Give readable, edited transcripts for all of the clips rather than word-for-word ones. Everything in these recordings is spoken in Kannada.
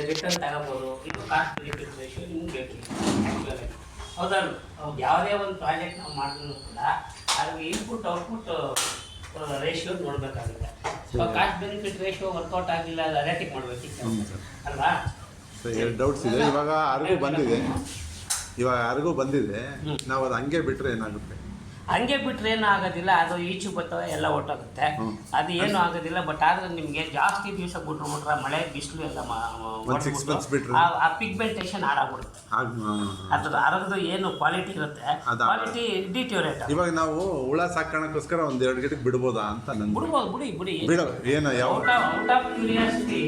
ರಿಟರ್ನ್ ತಗೋಬೋದು. ಇದು ಕಾಸ್ಟ್ ಬೆನಿಫಿಟ್ ರೇಷಿಯೋ ನಿಮ್ಗೆ ಬೇಕು ಆ್ಯಕ್ಚುಲಾಗಿ. ಹೌದಲ್ಲ, ಯಾವುದೇ ಒಂದು ಪ್ರಾಜೆಕ್ಟ್ ನಾವು ಮಾಡಿದ್ರು ಕೂಡ ಅದಕ್ಕೆ ಇನ್ಪುಟ್ ಔಟ್ಪುಟ್ ರೇಷಿಯೋ ನೋಡಬೇಕಾಗುತ್ತೆ. ಕಾಸ್ಟ್ ಬೆನಿಫಿಟ್ ರೇಷಿಯೋ ವರ್ಕೌಟ್ ಆಗಿಲ್ಲ, ಅದು ಅರೇಟಿಕ್ ಮಾಡಬೇಕಿತ್ತು ಅಲ್ವಾ? ಎರಡು ಡೌಟ್ಸ್ ಇದೆ. ಇವಾಗ ಯಾರಿಗೂ ಬಂದಿದೆ, ನಾವು ಅದು ಹಂಗೆ ಬಿಟ್ಟರೆ ಏನಾಗುತ್ತೆ? ಹಂಗೆ ಬಿಟ್ರೆ ಏನೂ ಆಗೋದಿಲ್ಲ, ಅದು ಈಚು ಬರ್ತವೆ, ಎಲ್ಲ ಒಟ್ಟಾಗುತ್ತೆ, ಅದು ಏನೂ ಆಗೋದಿಲ್ಲ. ಬಟ್ ಆದರೆ ನಿಮಗೆ ಜಾಸ್ತಿ ದಿವಸ ಬಿಟ್ರೆ ಮಳೆ ಬಿಸಿಲು ಎಲ್ಲ ಆ ಪಿಗ್ಮೆಂಟೇಷನ್ ಹಾಳಾಗ್ಬಿಡುತ್ತೆ. ಅದ್ರ ಅರಗದು ಏನು ಕ್ವಾಲಿಟಿ ಇರುತ್ತೆ, ಕ್ವಾಲಿಟಿ ಡಿಟೋರೇಟ್. ಇವಾಗ ನಾವು ಹುಳ ಸಾಕೋಣಕ್ಕೋಸ್ಕರ ಒಂದು 2 ಗಿಡಕ್ಕೆ ಬಿಡ್ಬೋದಾ ಅಂತ ನನ್ಗೆ ಬಿಡ್ಬೋದು, ಬಿಡಿ ಏನು ಯಾವ out of curiosity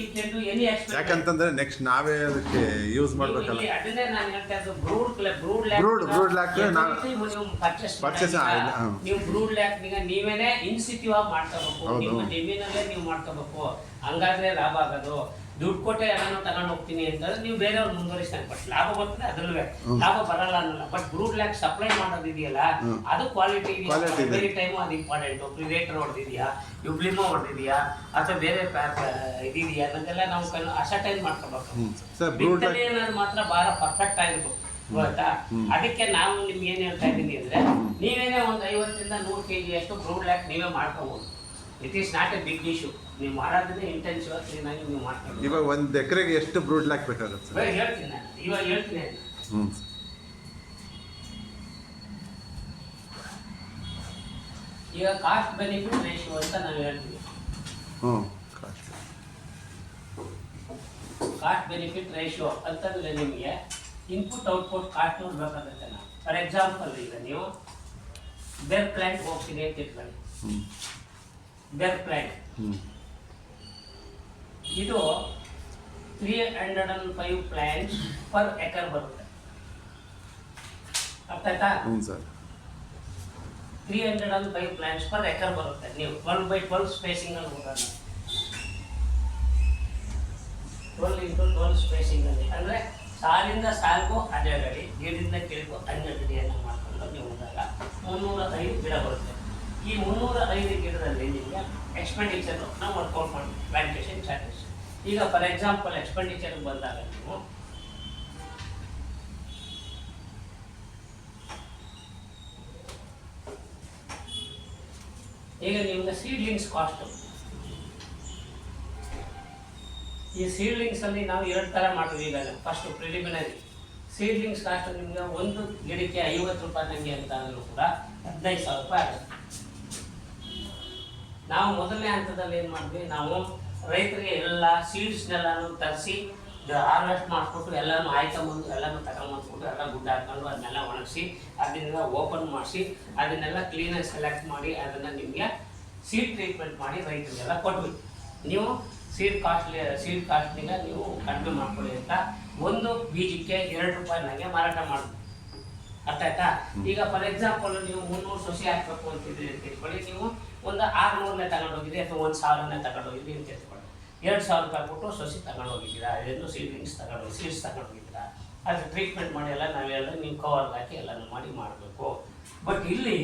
you can do any experiment. ಯಾಕಂತಂದ್ರೆ ನೆಕ್ಸ್ಟ್ ನಾವೇ ಅದಕ್ಕೆ ಯೂಸ್ ಮಾಡ್ಬೇಕಲ್ಲ. ಅದನ್ನೇ ನಾನು ಹೇಳ್ತಾ ಇದ್ದು, ಬ್ರೂಡ್ ಲ್ಯಾಕ್ ನೀವು ಬ್ರೂಡ್ ಲ್ಯಾಕ್ ನೀವೇನೆ ಇನ್ಸಿಟಿವ್ ಆಗಿ ಮಾಡ್ಕೋಬೇಕು, ನಿಮ್ಮ ಜಮೀನಲ್ಲೇ ನೀವು ಮಾಡ್ಕೋಬೇಕು. ಹಂಗಾದ್ರೆ ಲಾಭ ಆಗೋದು. ದುಡ್ಡು ಕೊಟ್ಟೆ ಎಲ್ಲಾನು ತಗೊಂಡು ಹೋಗ್ತೀನಿ ಅಂತಂದ್ರೆ ನೀವು ಬೇರೆಯವ್ರು ಮುಂದುವರಿಸ್ತಾರೆ. ಬಟ್ ಲಾಭ ಬರ್ತದೆ, ಅದ್ರಲ್ಲೂ ಲಾಭ ಬರಲ್ಲ ಅನ್ನಲ್ಲ. ಬಟ್ ಬ್ರೂಡ್ ಲ್ಯಾಕ್ ಸಪ್ಲೈ ಮಾಡೋದಿದೆಯಲ್ಲ, ಅದು ಕ್ವಾಲಿಟಿ ವೆರಿ ಟೈಮು ಅದು ಇಂಪಾರ್ಟೆಂಟು. ಪ್ರಿಡೇಟರ್ ಹೊಡೆದಿದೆಯಾ, ಯುಬ್ಲಿಮೋ ಹೊಡೆದಿದೆಯಾ, ಅಥವಾ ಬೇರೆ ಇದೆಯಾ ಅನ್ನೋದೆಲ್ಲ ನಾವು ಅಸರ್ಟೈನ್ ಮಾಡ್ಕೋಬೇಕು. ಏನಾದ್ರು ಮಾತ್ರ ಭಾಳ ಪರ್ಫೆಕ್ಟ್ ಆಗಿರ್ಬೇಕು, ಗೊತ್ತಾ? ಅದಕ್ಕೆ ನಾವು ನಿಮ್ಗೆ ಏನು ಹೇಳ್ತಾ ಇದ್ದೀನಿ ಅಂದರೆ, ನೀವೇನೇ ಒಂದು 50 to 100 kg ಅಷ್ಟು ಬ್ರೂಡ್ ಲ್ಯಾಕ್ ನೀವೇ ಮಾಡ್ಕೋಬೋದು. It is not a big issue. ನೀವು ಮಾಡೋದನ್ನೇ ಇಂಟೆನ್ಸಿವ್ ಆಗಿ ಕ್ಲೀನಾಗಿ ನೀವು ಮಾಡ್ಕೊಂಡು. ಇವಾಗ 1 ಎಕರೆಗೆ ಎಷ್ಟು ಬ್ರೂಡ್ ಲ್ಯಾಕ್ ಬೇಕಾಗುತ್ತೆ ಸರ್? ಹೇಳ್ತೀನಿ ನಾನು, ಇವಾಗ ಹೇಳ್ತೀನಿ. ಈಗ ಕಾಸ್ಟ್ ಬೆನಿಫಿಟ್ ರೇಷಿಯೋ ಅಂತ ನಾವು ಹೇಳ್ತೀವಿ. ಕಾಸ್ಟ್ ಬೆನಿಫಿಟ್ ರೇಷಿಯೋ ಅಂತಂದ್ರೆ ನಿಮಗೆ ಇನ್ಪುಟ್ ಔಟ್ಪುಟ್ ಕಾಸ್ಟ್ ನೋಡ್ಬೇಕಾಗುತ್ತೆ. ನಾವು ಫಾರ್ ಎಕ್ಸಾಂಪಲ್ ಈಗ ನೀವು ಬೇರ್ ಪ್ಲಾಂಟ್ ಹೋಗ್ತೀನಿ ಅಂತ ಇಟ್ಕೊಳ್ಳಿ. ಬೇರ್ ಪ್ಲಾಂಟ್ ಇದು 305 ಪ್ಲಾಂಟ್ಸ್ ಪರ್ ಎಕರ್ ಬರುತ್ತೆ. ಅರ್ಥ ಆಯ್ತಾ? 305 ಪ್ಲಾಂಟ್ಸ್ ಪರ್ ಎಕರ್ ಬರುತ್ತೆ. ನೀವು 12x12 ಸ್ಪೇಸಿಂಗ್ ಅಲ್ಲಿ ಹೋಗೋಣ. 12x12 ಸ್ಪೇಸಿಂಗ್ ಅಲ್ಲಿ ಅಂದ್ರೆ ಸಾಲಿಂದ ಸಾಲ್ಗೂ 12 ಅಡಿ, ಗಿಡದಿಂದ ಗಿಡಕ್ಕೂ 12 ಅಡಿಯನ್ನು ಮಾಡ್ಕೊಂಡು ನೀವು ಹೋದಾಗ 305 ಗಿಡ ಬರುತ್ತೆ. ಈ 305 ಗಿಡದಲ್ಲಿ ನಿಮಗೆ ಎಕ್ಸ್ಪೆಂಡಿಚರ್ ನಾವು ವರ್ಕೌಟ್ ಮಾಡ್ತೀವಿ, ಪ್ಲಾಂಟೇಷನ್ ಚಾರ್ಜಸ್. ಈಗ ಫಾರ್ ಎಕ್ಸಾಂಪಲ್ ಎಕ್ಸ್ಪೆಂಡಿಚರ್ ಬಂದಾಗ ನೀವು ಈಗ ನಿಮ್ಗೆ ಸೀಡ್ಲಿಂಗ್ಸ್ ಕಾಸ್ಟ್, ಈ ಸೀಡ್ಲಿಂಗ್ಸ್ ಅಲ್ಲಿ ನಾವು 2 ಥರ ಮಾಡ್ತೀವಿ. ಈಗ ಫಸ್ಟ್ ಪ್ರಿಲಿಮಿನರಿ ಸೀಡ್ಲಿಂಗ್ಸ್ ಕಾಸ್ಟ್ ನಿಮ್ಗೆ ಒಂದು ಗಿಡಕ್ಕೆ 50 ರೂಪಾಯಿ ನಂಗೆ ಅಂತ ಅಂದ್ರೂ ಕೂಡ 15,000 ರೂಪಾಯಿ ಆಗುತ್ತೆ. ನಾವು ಮೊದಲನೇ ಹಂತದಲ್ಲಿ ಏನು ಮಾಡಿದ್ವಿ, ನಾವು ರೈತರಿಗೆ ಎಲ್ಲ ಸೀಡ್ಸ್ನೆಲ್ಲಾನು ತರಿಸಿ ಹಾರ್ವೆಸ್ಟ್ ಮಾಡಿಸ್ಬಿಟ್ಟು ಎಲ್ಲನೂ ಆಯ್ಕೊಂಬಂದು ಎಲ್ಲನೂ ತಗೊಂಬಂದ್ಬಿಟ್ಟು ಎಲ್ಲ ಗುಡ್ಡ ಹಾಕೊಂಡು ಅದನ್ನೆಲ್ಲ ಒಣಗಿಸಿ ಅದನ್ನೆಲ್ಲ ಓಪನ್ ಮಾಡಿಸಿ ಅದನ್ನೆಲ್ಲ ಕ್ಲೀನಾಗಿ ಸೆಲೆಕ್ಟ್ ಮಾಡಿ ಅದನ್ನು ನಿಮಗೆ ಸೀಡ್ ಟ್ರೀಟ್ಮೆಂಟ್ ಮಾಡಿ ರೈತರಿಗೆಲ್ಲ ಕೊಟ್ವಿ. ನೀವು ಸೀಡ್ ಕಾಸ್ಟ್ನಿಗೆ ನೀವು ಕಡಿಮೆ ಮಾಡ್ಕೊಳ್ಳಿ ಅಂತ ಒಂದು ಬೀಜಕ್ಕೆ 2 ರೂಪಾಯಿ ನನಗೆ ಮಾರಾಟ ಮಾಡಿದ್ವಿ. ಅರ್ಥ ಆಯ್ತಾ? ಈಗ ಫಾರ್ ಎಕ್ಸಾಂಪಲ್ ನೀವು 300 ಸಸಿ ಹಾಕ್ಬೇಕು ಅಂತಿದ್ರಿ ಅಂತ ಇಟ್ಕೊಳ್ಳಿ. ನೀವು ಒಂದು 600ನೇ ತಗೊಂಡೋಗಿದ್ರಿ ಅಥವಾ 1,000ನೇ ತಗೊಂಡೋಗಿದ್ರಿ ಅಂತ ಇಟ್ಕೊಳ್ಳಿ. 2,000 ರೂಪಾಯಿ ಕೊಟ್ಟು ಸಸಿ ತಗೊಂಡೋಗಿದ್ದೀರಾ, ಅದನ್ನು ಸೀಡ್ಸ್ ತಗೊಂಡೋಗಿದ್ದೀರಾ, ಅದು ಟ್ರೀಟ್ಮೆಂಟ್ ಮಾಡಿ ಎಲ್ಲ ನಾವೆಲ್ಲ ನೀವು ಕವರ್ ಹಾಕಿ ಎಲ್ಲನೂ ಮಾಡಬೇಕು. ಬಟ್ ಇಲ್ಲಿ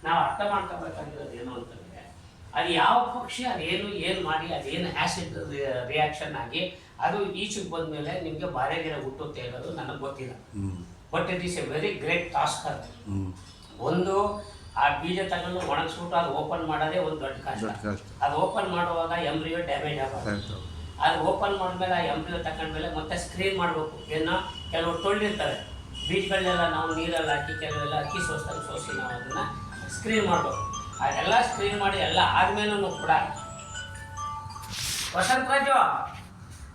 ನಾವು ಅರ್ಥ ಮಾಡ್ಕೋಬೇಕಾಗಿರೋದು ಏನು ಅಂತಂದರೆ, ಅದು ಯಾವ ಪಕ್ಷಿ ಏನು ಮಾಡಿ ಅದೇನು ಆ್ಯಸಿಡ್ ರಿಯಾಕ್ಷನ್ ಆಗಿ ಅದು ಈಚೆಗೆ ಬಂದಮೇಲೆ ನಿಮಗೆ ಬಾರೆ ಗಿಡ ಹುಟ್ಟುತ್ತೆ ಅನ್ನೋದು ನನಗೆ ಗೊತ್ತಿಲ್ಲ. But it is A very great task. ಅದು ಒಂದು ಆ ಬೀಜ ತಗೊಂಡು ಒಣಗಿಸ್ಬಿಟ್ಟು ಅದು ಓಪನ್ ಮಾಡೋದೇ ಒಂದು ದೊಡ್ಡ ಕಷ್ಟ. ಅದು ಓಪನ್ ಮಾಡುವಾಗ ಎಂಬ್ರಿಯೋ ಡ್ಯಾಮೇಜ್ ಆಗೋದು. ಅದು ಓಪನ್ ಮಾಡಿದ್ಮೇಲೆ ಆ ಎಂಬ್ರಿಯೋ ತಗೊಂಡ್ಮೇಲೆ ಮತ್ತೆ ಸ್ಕ್ರೀನ್ ಮಾಡಬೇಕು. ಕೆಲವು ತೊಳ್ಳಿರ್ತಾರೆ ಬೀಜಗಳನ್ನೆಲ್ಲ ನಾವು ನೀರಲ್ಲಿ ಹಾಕಿ ಕೆಲವೆಲ್ಲ ಅಕ್ಕಿ ಸೋಸಿ ನಾವು ಅದನ್ನು ಸ್ಕ್ರೀನ್ ಮಾಡಬೇಕು. ಅದೆಲ್ಲ ಸ್ಕ್ರೀನ್ ಮಾಡಿ ಎಲ್ಲ ಆದ್ಮೇಲೂ ಕೂಡ ವಸಂತರಾಜು,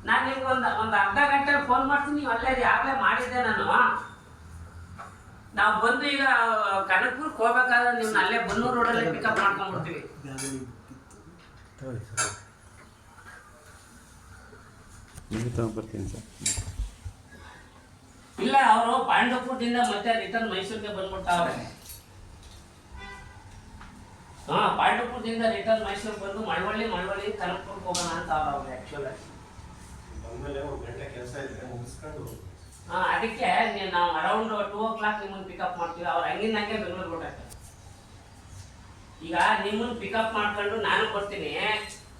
ನಾನು ನಿಮ್ಗೆ ಒಂದು ಅರ್ಧ ಗಂಟೆಲಿ ಫೋನ್ ಮಾಡ್ತೀನಿ, ನೀವು ಅಲ್ಲೇ ಆಗಲೇ ಮಾಡಿದ್ದೆ. ನಾವು ಬಂದು ಈಗ ಕನಕಪುರಕ್ಕೆ ಹೋಗ್ಬೇಕಾದ್ರೆ ನಿಮ್ನ ಅಲ್ಲೇ ಬನ್ನೂರು ರೋಡಲ್ಲೇ ಪಿಕಪ್ ಮಾಡ್ಕೊಂಡ್ಬಿಡ್ತೀವಿ. ಇಲ್ಲ, ಅವರು ಪಾಂಡವಪುರದಿಂದ ಮತ್ತೆ ರಿಟರ್ನ್ ಮೈಸೂರಿಗೆ ಬಂದ್ಬಿಡ್ತಾವ್ರೆ. ಪಾಂಡವಪುರದಿಂದ ರಿಟರ್ನ್ ಮೈಸೂರಿಗೆ ಬಂದು ಮಳವಳ್ಳಿ ಕನಕಪುರಕ್ಕೆ ಹೋಗೋಣ ಅಂತ ಅವ್ರು ಆ್ಯಕ್ಚುಲಿ. ಅದಕ್ಕೆ ನಾವು ಅರೌಂಡ್ 2 o'clock ನಿಮ್ಮನ್ನು ಪಿಕಪ್ ಮಾಡ್ತೀವಿ. ಅವ್ರು ಹಂಗೆ ಬೆಂಗಳೂರು ಹೊರಟಾಗ್ತಾರೆ. ಈಗ ನಿಮ್ಮನ್ನು ಪಿಕಪ್ ಮಾಡ್ಕೊಂಡು ನಾನು ಬರ್ತೀನಿ,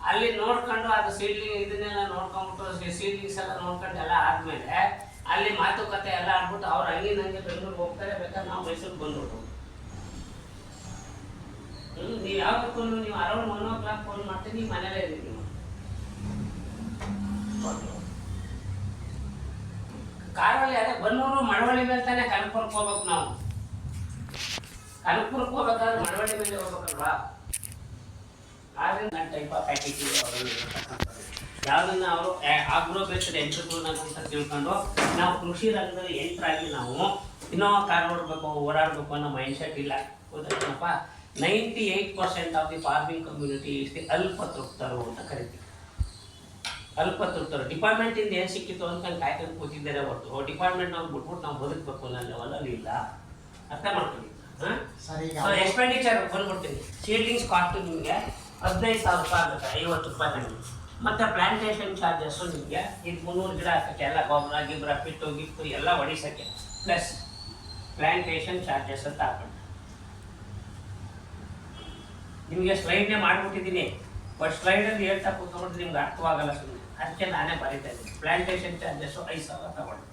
ಅಲ್ಲಿ ನೋಡ್ಕೊಂಡು ಅದು ಸೀಡ್ಲಿಂಗ್ ಇದನ್ನೆಲ್ಲ ನೋಡ್ಕೊಂಡ್ಬಿಟ್ಟು ಸೀಡ್ಲಿಂಗ್ಸ್ ಎಲ್ಲ ನೋಡ್ಕೊಂಡು ಎಲ್ಲ ಆದ್ಮೇಲೆ ಅಲ್ಲಿ ಮಾತುಕತೆ ಎಲ್ಲ ಆಡ್ಬಿಟ್ಟು ಅವ್ರು ಹಂಗೆ ನಂಗೆ ಬೆಂಗಳೂರಿಗೆ ಹೋಗ್ತಾರೆ, ಬೇಕಾದ್ರೆ ನಾವು ಮೈಸೂರಿಗೆ ಬಂದ್ಬಿಟ್ಟು ನೀವು ಯಾವತ್ತೂ ನೀವು ಅರೌಂಡ್ 1 o'clock ಫೋನ್ ಮಾಡ್ತೀನಿ, ನೀವು ಮನೇಲೇ ಇದ್ದೀವಿ. ನೀವು ಕಾರಲ್ಲಿ ಅದೇ ಬನ್ನೂರು ಮಳವಳ್ಳಿ ಮೇಲೆ ತಾನೇ ಕನಕಪುರಕ್ಕೆ ಹೋಗ್ಬೇಕು. ನಾವು ಕನಕಪುರಕ್ಕೆ ಹೋಗ್ಬೇಕಾದ್ರೆ ಮಳವಳ್ಳಿ ಮೇಲೆ ಹೋಗ್ಬೇಕಲ್ವಾ? ಆದ್ರಿಂದ ಟೈಪ್ ಆಫ್ ಆ್ಯಕ್ಟಿವಿಟಿ ಯಾವುದನ್ನ ಅವರು ಆಗ್ರೋ ಬೇಸ್ಡ್ ಎಂಟರ್ಪ್ರೂನರ್ ಅಂತ ತಿಳ್ಕೊಂಡು ನಾವು ಕೃಷಿ ರಂಗದಲ್ಲಿ ಎಂಟ್ರಾಗಿ ನಾವು ಇನ್ನೋವಾ ಕಾರ್ ಓಡಾಡಬೇಕು ಅನ್ನೋ ಮೈಂಡ್ ಸೆಟ್ ಇಲ್ಲ. ಗೊತ್ತಾಯ್ತನಪ್ಪ? 98% of the farming community is the ಅಲ್ಪತೃಪ್ತರು ಅಂತ ಕರಿತೀವಿ. ಅಲ್ಪತೃಪ್ತರು ಡಿಪಾರ್ಟ್ಮೆಂಟಿಂದ ಏನು ಸಿಕ್ಕಿತ್ತು ಅಂತ ಕಾಯ್ಕೊಂಡು ಕೂತಿದ್ದಾರೆ ಹೊರತು ಡಿಪಾರ್ಟ್ಮೆಂಟ್ ನಾವು ಬಿಟ್ಬಿಟ್ಟು ನಾವು ಬದುಕಬೇಕು ಅನ್ನೋ ಲೆವೆಲಲ್ಲಿ ಇಲ್ಲ. ಅರ್ಥ ಮಾಡ್ಕೊಳ್ಳಿ. ಎಕ್ಸ್ಪೆಂಡಿಚರ್ ಬಂದ್ಬಿಡ್ತೀನಿ. ಸೀಡ್ಲಿಂಗ್ಸ್ ಕಾಸ್ಟ್ ನಿಮಗೆ 15,000 ರೂಪಾಯಿ ಆಗುತ್ತೆ, 50 ರೂಪಾಯಿ ನನಗೆ. ಮತ್ತು ಪ್ಲಾಂಟೇಷನ್ ಚಾರ್ಜಸ್ಸು ನಿಮಗೆ ಇದು 300 ಗಿಡ ಹಾಕೋಕ್ಕೆ ಎಲ್ಲ ಗೊಬ್ಬರ ಗಿಬ್ಬರ ಪಿಟ್ಟು ಎಲ್ಲ ಹೊಡಿಸೋಕ್ಕೆ ಪ್ಲಸ್ ಪ್ಲಾಂಟೇಷನ್ ಚಾರ್ಜಸ್ ಅಂತ ಹಾಕೊಂಡು ನಿಮಗೆ ಸ್ಲೈಡ್ನೇ ಮಾಡಿಬಿಟ್ಟಿದ್ದೀನಿ. ಬಟ್ ಸ್ಲೈಡಲ್ಲಿ ಹೇಳ್ತಾ ಕೂತ್ಕೊಂಡ್ರೆ ನಿಮ್ಗೆ ಅರ್ಥವಾಗಲ್ಲ ಸುಮ್ಮನೆ. ಅದಕ್ಕೆ ನಾನೇ ಬರೀತಾ ಇದ್ದೀನಿ. ಪ್ಲಾಂಟೇಷನ್ ಚಾರ್ಜಸ್ಸು 5,000 ತಗೊಂಡು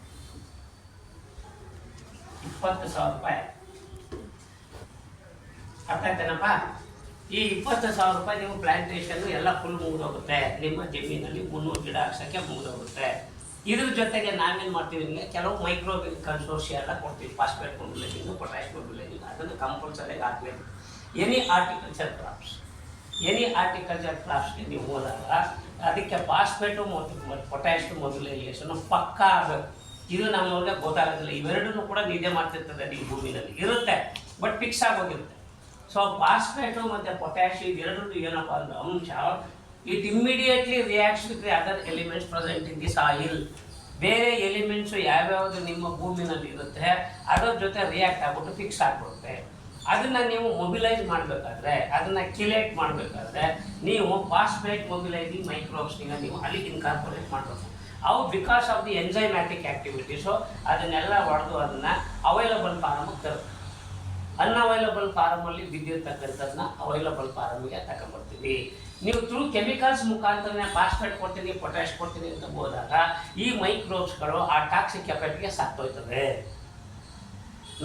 20,000 ರೂಪಾಯಿ. ಅರ್ಥ ಆಯ್ತೇನಪ್ಪ? ಈ 20,000 ರೂಪಾಯಿ ನೀವು ಪ್ಲಾಂಟೇಷನ್ ಎಲ್ಲ ಫುಲ್ ಮುಗಿದೋಗುತ್ತೆ. ನಿಮ್ಮ ಜಮೀನಲ್ಲಿ 300 ಗಿಡ ಹಾಕ್ಸೋಕ್ಕೆ ಮುಗಿದೋಗುತ್ತೆ. ಇದ್ರ ಜೊತೆಗೆ ನಾವೇನು ಮಾಡ್ತೀವಿ, ನಿಮಗೆ ಕೆಲವು ಮೈಕ್ರೋ ಕನ್ಸೋರ್ಷಿಯ ಎಲ್ಲ ಕೊಡ್ತೀವಿ. ಫಾಸ್ಫೇಟ್ ಮೊಬಿಲೈಜಿಂಗ್, ಪೊಟ್ಯಾಶ್ ಮೊಬಿಲೈಜಿಂಗ್, ಅದನ್ನು ಕಂಪಲ್ಸರಿಯಾಗಿ ಹಾಕಬೇಕು. ಎನಿ ಆರ್ಟಿಕಲ್ಚರ್ ಕ್ರಾಪ್ಸ್ಗೆ ನೀವು ಹೋದಾಗ ಅದಕ್ಕೆ ಫಾಸ್ಫೇಟು ಮತ್ತು ಪೊಟ್ಯಾಶ್ ಮೊಬಿಲೈಜೇಷನು ಪಕ್ಕಾ ಆಗಬೇಕು. ಇದು ನಮ್ಮವ್ರಿಗೆ ಗೊತ್ತಾಗೋದಿಲ್ಲ. ಇವೆರಡೂ ಕೂಡ ನಿದ್ದೆ ಮಾಡ್ತಿರ್ತದೆ ನಿಮ್ಮ ಭೂಮಿನಲ್ಲಿ ಇರುತ್ತೆ, ಬಟ್ ಫಿಕ್ಸ್ ಆಗೋಗಿರುತ್ತೆ. ಸೊ ಫಾಸ್ಫೇಟು ಮತ್ತು ಪೊಟ್ಯಾಶ್ ಇವೆರಡೂ ಏನಪ್ಪ ಅಂದ್ರೆ ಅಂಶ, it immediately reacts with the other elements present in the soil. ಬೇರೆ ಎಲಿಮೆಂಟ್ಸು ಯಾವ್ಯಾವುದು ನಿಮ್ಮ ಭೂಮಿನಲ್ಲಿ ಇರುತ್ತೆ ಅದರ ಜೊತೆ ರಿಯಾಕ್ಟ್ ಆಗ್ಬಿಟ್ಟು ಫಿಕ್ಸ್ ಆಗಿಬಿಡುತ್ತೆ. ಅದನ್ನು ನೀವು ಮೊಬಿಲೈಸ್ ಮಾಡಬೇಕಾದ್ರೆ, ಅದನ್ನು ಕಿಲೇಟ್ ಮಾಡಬೇಕಾದ್ರೆ ನೀವು ಫಾಸ್ಫೇಟ್ ಮೊಬಿಲೈಸಿಂಗ್ ಮೈಕ್ರೋಬ್ಸ್ನಿಗೆ ನೀವು ಅಲ್ಲಿ ಇನ್ಕಾರ್ಪೊರೇಟ್ ಮಾಡಬೇಕು. ಅವು because of the enzymatic activities ಅದನ್ನೆಲ್ಲ ಹೊಡೆದು ಅದನ್ನು ಅವೈಲಬಲ್ ಫಾರಮಿಗೆ ತರುತ್ತೆ. ಅನ್ಅವೈಲಬಲ್ ಫಾರಮಲ್ಲಿ ಬಿದ್ದಿರ್ತಕ್ಕಂಥದ್ದನ್ನ ಅವೈಲಬಲ್ ಫಾರಮಿಗೆ ತಗೊಂಡ್ಬರ್ತೀವಿ. ನೀವು ಥ್ರೂ ಕೆಮಿಕಲ್ಸ್ ಮುಖಾಂತರನೇ ಫಾಸ್ಫೇಟ್ ಕೊಡ್ತೀನಿ, ಪೊಟ್ಯಾಶ್ ಕೊಡ್ತೀನಿ ಅಂತ ಹೋದಾಗ ಈ ಮೈಕ್ರೋಬ್ಸ್ಗಳು ಆ ಟಾಕ್ಸಿಕ್ ಎಫೆಕ್ಟ್ಗೆ ಸತ್ತೋಯ್ತವೆ.